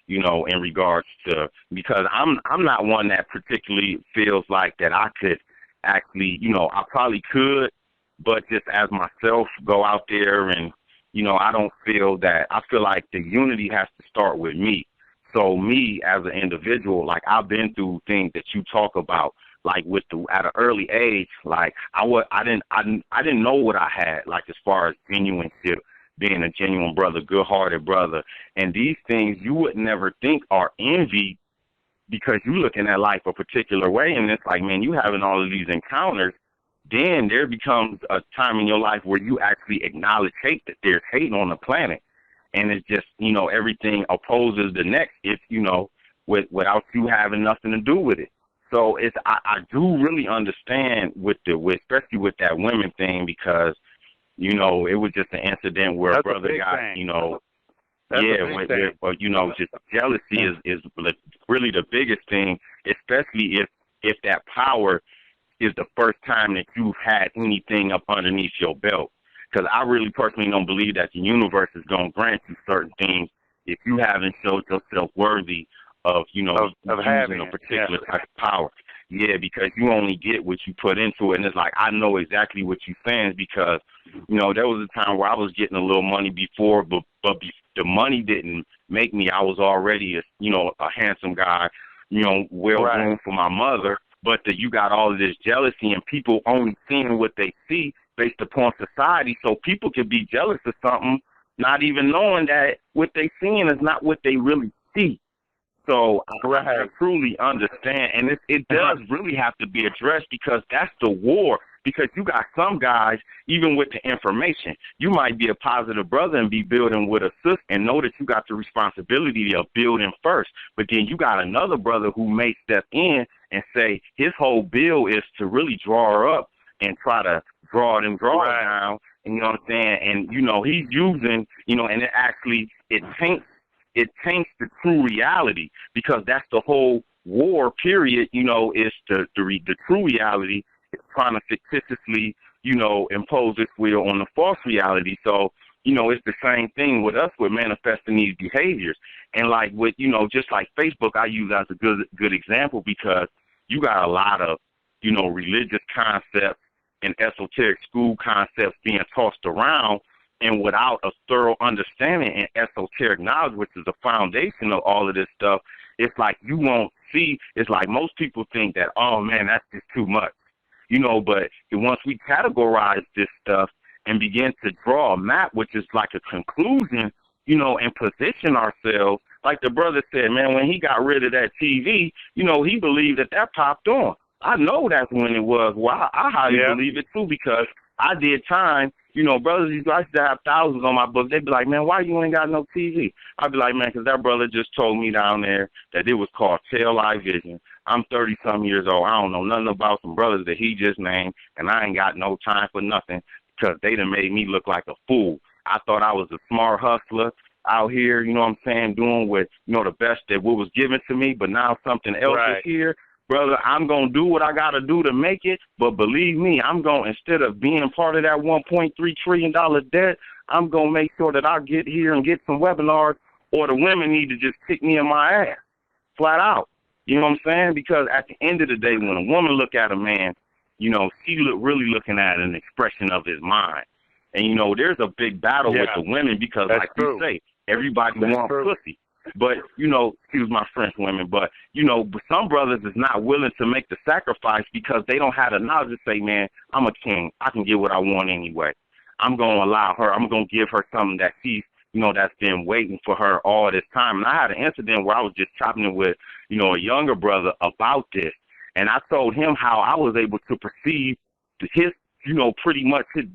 in regards to, because I'm not one that particularly feels like that I could actually, I probably could, but just as myself go out there and, I don't feel that. I feel like the unity has to start with me. So me as an individual, like I've been through things that you talk about, like at an early age, like I didn't know what I had, like as far as genuineship, being a genuine brother, good-hearted brother, and these things you would never think are envy because you're looking at life a particular way, and it's like, man, you having all of these encounters. Then there becomes a time in your life where you actually acknowledge hate, that there's hate on the planet. And it's just, everything opposes the next if, without you having nothing to do with it. So I do really understand especially with that women thing because, it was just an incident where a brother got, just jealousy is really the biggest thing, especially if that power is the first time that you've had anything up underneath your belt. Because I really personally don't believe that the universe is going to grant you certain things if you haven't showed yourself worthy of using a particular type of power. Yeah, because you only get what you put into it. And it's like, I know exactly what you're saying because, there was a time where I was getting a little money before, but the money didn't make me. I was already, a handsome guy, well-groomed for my mother. But you got all of this jealousy and people only seeing what they see based upon society. So people can be jealous of something, not even knowing that what they seeing is not what they really see. So I truly understand. And it does really have to be addressed because that's the war. Because you got some guys, even with the information, you might be a positive brother and be building with a sister and know that you got the responsibility of building first. But then you got another brother who may step in and say his whole bill is to really draw her up and try to draw her down. And you know what I'm saying? And, he's using, and it taints the true reality because that's the whole war period, is the true reality. It's trying to fictitiously, impose its will on the false reality. So, it's the same thing with us with manifesting these behaviors. And like with, just like Facebook, I use as a good example because you got a lot of, religious concepts and esoteric school concepts being tossed around. And without a thorough understanding and esoteric knowledge, which is the foundation of all of this stuff, it's like you won't see. It's like most people think that, oh, man, that's just too much. But once we categorize this stuff and begin to draw a map, which is like a conclusion, and position ourselves, like the brother said, man, when he got rid of that TV, he believed that popped on. I know that's when it was. Well, I highly believe it, too, because I did time brothers used to have thousands on my book. They'd be like, man, why you ain't got no TV? I'd be like, man, because that brother just told me down there that it was called Tail Eye Vision. I'm 30-some years old. I don't know nothing about some brothers that he just named, and I ain't got no time for nothing because they done made me look like a fool. I thought I was a smart hustler out here, you know what I'm saying, doing what, the best that what was given to me, but now something else is here. Brother, I'm going to do what I got to do to make it, but believe me, I'm going, instead of being part of that $1.3 trillion debt, I'm going to make sure that I get here and get some webinars, or the women need to just kick me in my ass, flat out. You know what I'm saying? Because at the end of the day, when a woman look at a man, she really looking at an expression of his mind. And, there's a big battle with the women because, like you say, everybody wants pussy. But, excuse my French women, but, some brothers is not willing to make the sacrifice because they don't have the knowledge to say, man, I'm a king. I can get what I want anyway. I'm going to allow her, I'm going to give her something that she's, that's been waiting for her all this time. And I had an incident where I was just chopping it with, a younger brother about this. And I told him how I was able to perceive his, pretty much his,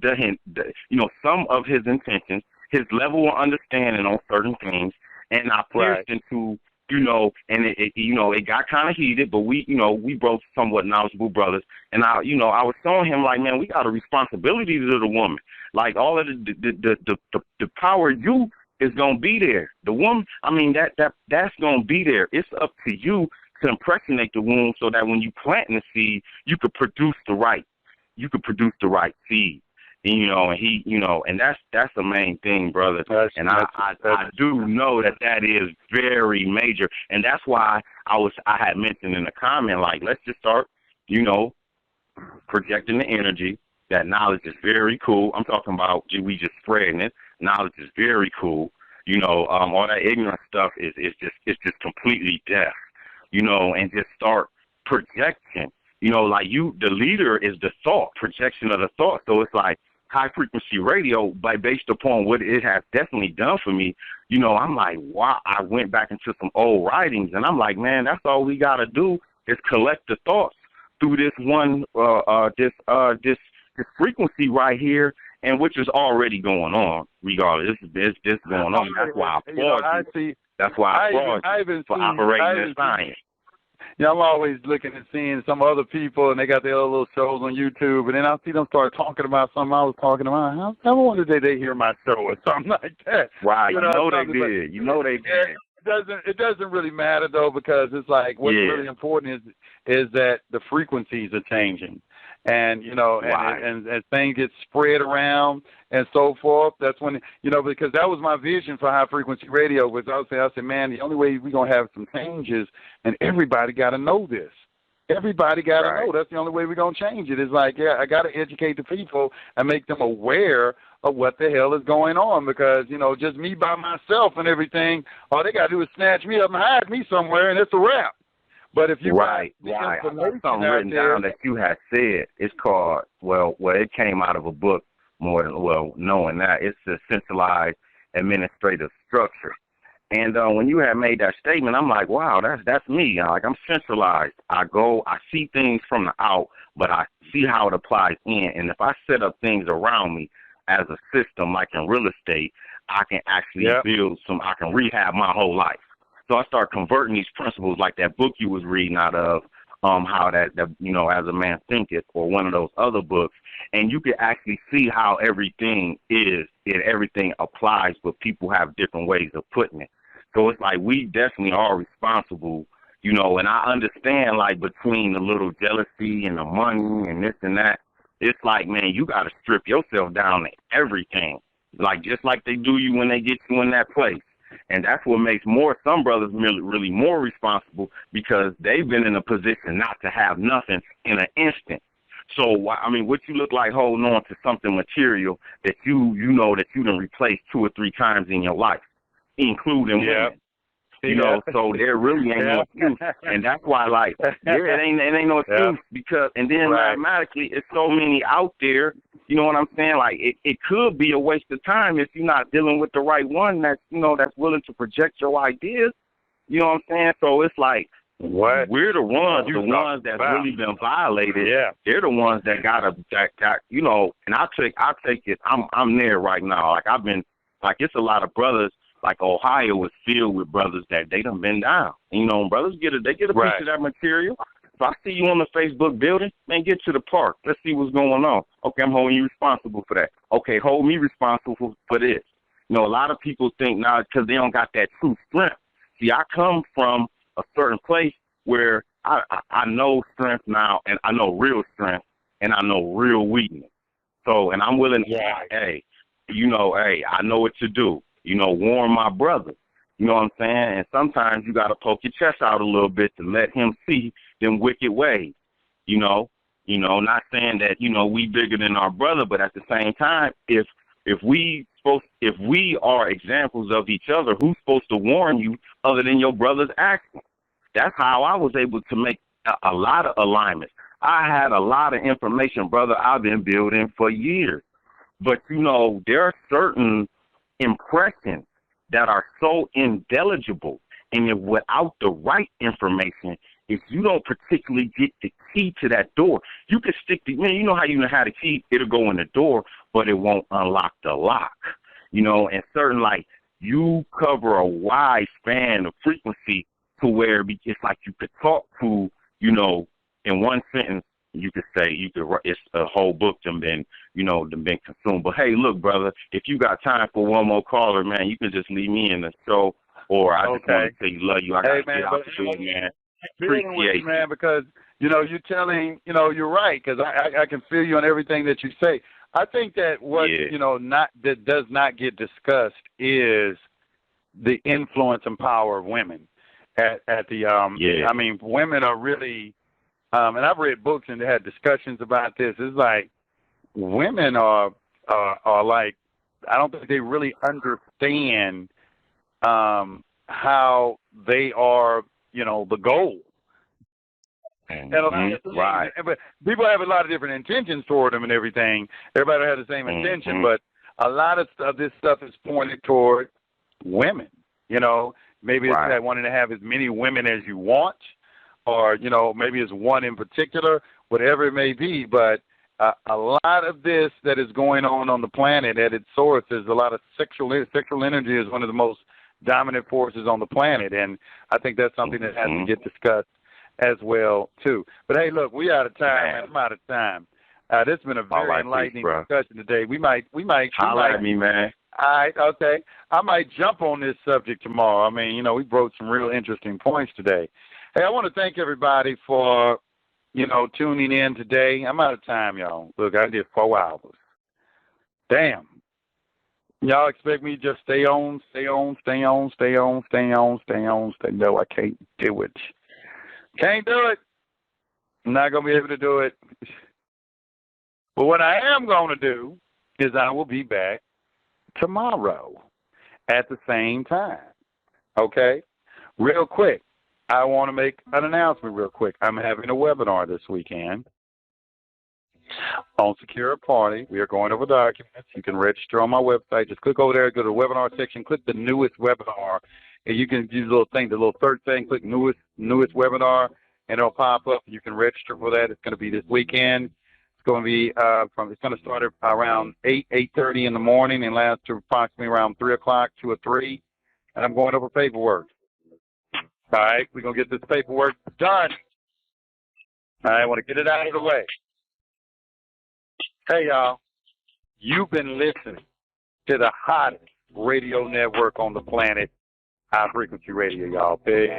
some of his intentions, his level of understanding on certain things. And I pierced into, and it got kind of heated, but we both somewhat knowledgeable brothers. And I was showing him like, man, we got a responsibility to the woman. Like all of the power you is gonna be there. The woman, I mean, that's gonna be there. It's up to you to impregnate the womb so that when you plant the seed, you could produce the right seed. And he, and that's the main thing, brother. I do know that is very major, and that's why I had mentioned in the comment, like, let's just start, projecting the energy. That knowledge is very cool. I'm talking about we just spreading it. Knowledge is very cool. All that ignorant stuff is just completely deaf. And just start projection. Like the leader is the thought, projection of the thought. So it's like high frequency radio, based upon what it has definitely done for me. I'm like, wow. I went back into some old writings, and I'm like, man, that's all we gotta do is collect the thoughts through this one, this frequency right here, and which is already going on. Regardless, this going on. That's why I applaud you. That's why I applaud you for operating this science. I'm always looking and seeing some other people, and they got their little shows on YouTube, and then I see them start talking about something I was talking about. I wonder did they hear my show or something like that. Right, they did. They did. It doesn't really matter though, because it's like what's really important is that the frequencies are changing. And, and things get spread around and so forth. That's when, because that was my vision for high frequency radio, was I said, man, the only way we're going to have some changes, and everybody got to know this. Everybody got to know. That's the only way we're going to change it. It's like, I got to educate the people and make them aware of what the hell is going on, because, just me by myself and everything, all they got to do is snatch me up and hide me somewhere, and it's a wrap. But if you I got something written down that you had said. It's called, it came out of a book more than, knowing that. It's a centralized administrative structure. And when you had made that statement, I'm like, wow, that's me. Like, I'm centralized. I see things from the out, but I see how it applies in. And if I set up things around me as a system, like in real estate, I can actually I can rehab my whole life. So I start converting these principles, like that book you was reading out of, how that As a Man Thinketh, or one of those other books, and you can actually see how everything everything applies, but people have different ways of putting it. So it's like we definitely are responsible, and I understand, like, between the little jealousy and the money and this and that, it's like, man, you got to strip yourself down to everything, like just like they do you when they get you in that place. And that's what makes some brothers really more responsible, because they've been in a position not to have nothing in an instant. So, I mean, what you look like holding on to something material that you done replaced 2 or 3 times in your life, including women. So there really ain't no excuse. And that's why, like, it ain't no excuse, because, and then automatically it's so many out there, you know what I'm saying? Like, it could be a waste of time if you're not dealing with the right one that's willing to project your ideas, you know what I'm saying? So it's like, What? We're the ones that's really been violated. Yeah. They're the ones that got you know, and I'll take it. I'm there right now. Like I've been, like it's a lot of brothers. Like Ohio is filled with brothers that they done been down. You know, brothers get a piece of that material. If I see you on the Facebook building, man, get to the park. Let's see what's going on. Okay, I'm holding you responsible for that. Okay, hold me responsible for this. You know, a lot of people think now because they don't got that true strength. See, I come from a certain place where I know strength now, and I know real strength, and I know real weakness. So, and I'm willing to, hey, I know what to do. You know, warn my brother. You know what I'm saying? And sometimes you got to poke your chest out a little bit to let him see them wicked ways. You know, not saying that, you know, we bigger than our brother, but at the same time, if we are examples of each other, who's supposed to warn you other than your brother's actions? That's how I was able to make a lot of alignments. I had a lot of information, brother, I've been building for years. But, you know, there are certain impressions that are so indelible, and if without the right information, if you don't particularly get the key to that door, you can stick the, man, you know how you know how the key, it'll go in the door, but it won't unlock the lock. You know, and certain, like, you cover a wide span of frequency to where it's like you could talk to, you know, in one sentence, you could say, it's a whole book them been consumed. But hey, look, brother, if you got time for one more caller, man, you can just leave me in the show, or I just want to say you love you. I got to get out the door, man. Appreciate you, man, because, you know, you're telling, you know, you're right, because I can feel you on everything that you say. I think that what, you know, that does not get discussed is the influence and power of women at the, I mean, women are really, and I've read books and they had discussions about this. It's like women are like, I don't think they really understand how they are, you know, the goal. And right. But people have a lot of different intentions toward them and everything. Everybody has the same intention, but a lot of this stuff is pointed toward women. You know, maybe it's that wanting to have as many women as you want, or, you know, maybe it's one in particular, whatever it may be. But a lot of this that is going on the planet at its source is a lot of sexual energy is one of the most dominant forces on the planet. And I think that's something that has to get discussed as well, too. But, hey, look, we out of time. I'm out of time. This has been a very enlightening discussion today. We might. Holler at me, man. All right, okay. I might jump on this subject tomorrow. I mean, you know, we broke some real interesting points today. Hey, I want to thank everybody for, you know, tuning in today. I'm out of time, y'all. Look, I did 4 hours. Damn. Y'all expect me to just stay on? No, I can't do it. Can't do it. I'm not going to be able to do it. But what I am going to do is I will be back tomorrow at the same time. Okay? Real quick, I want to make an announcement real quick. I'm having a webinar this weekend on Secure Party. We are going over documents. You can register on my website. Just click over there, go to the webinar section, click the newest webinar, and you can use the little thing, the little search thing, click newest webinar, and it'll pop up. You can register for that. It's going to be this weekend. It's going to be it's going to start at around 8:30 in the morning and last to approximately around 3 o'clock, 2 or 3. And I'm going over paperwork. All right, we're going to get this paperwork done. All right, I want to get it out of the way. Hey, y'all, you've been listening to the hottest radio network on the planet, High Frequency Radio, y'all. Peace.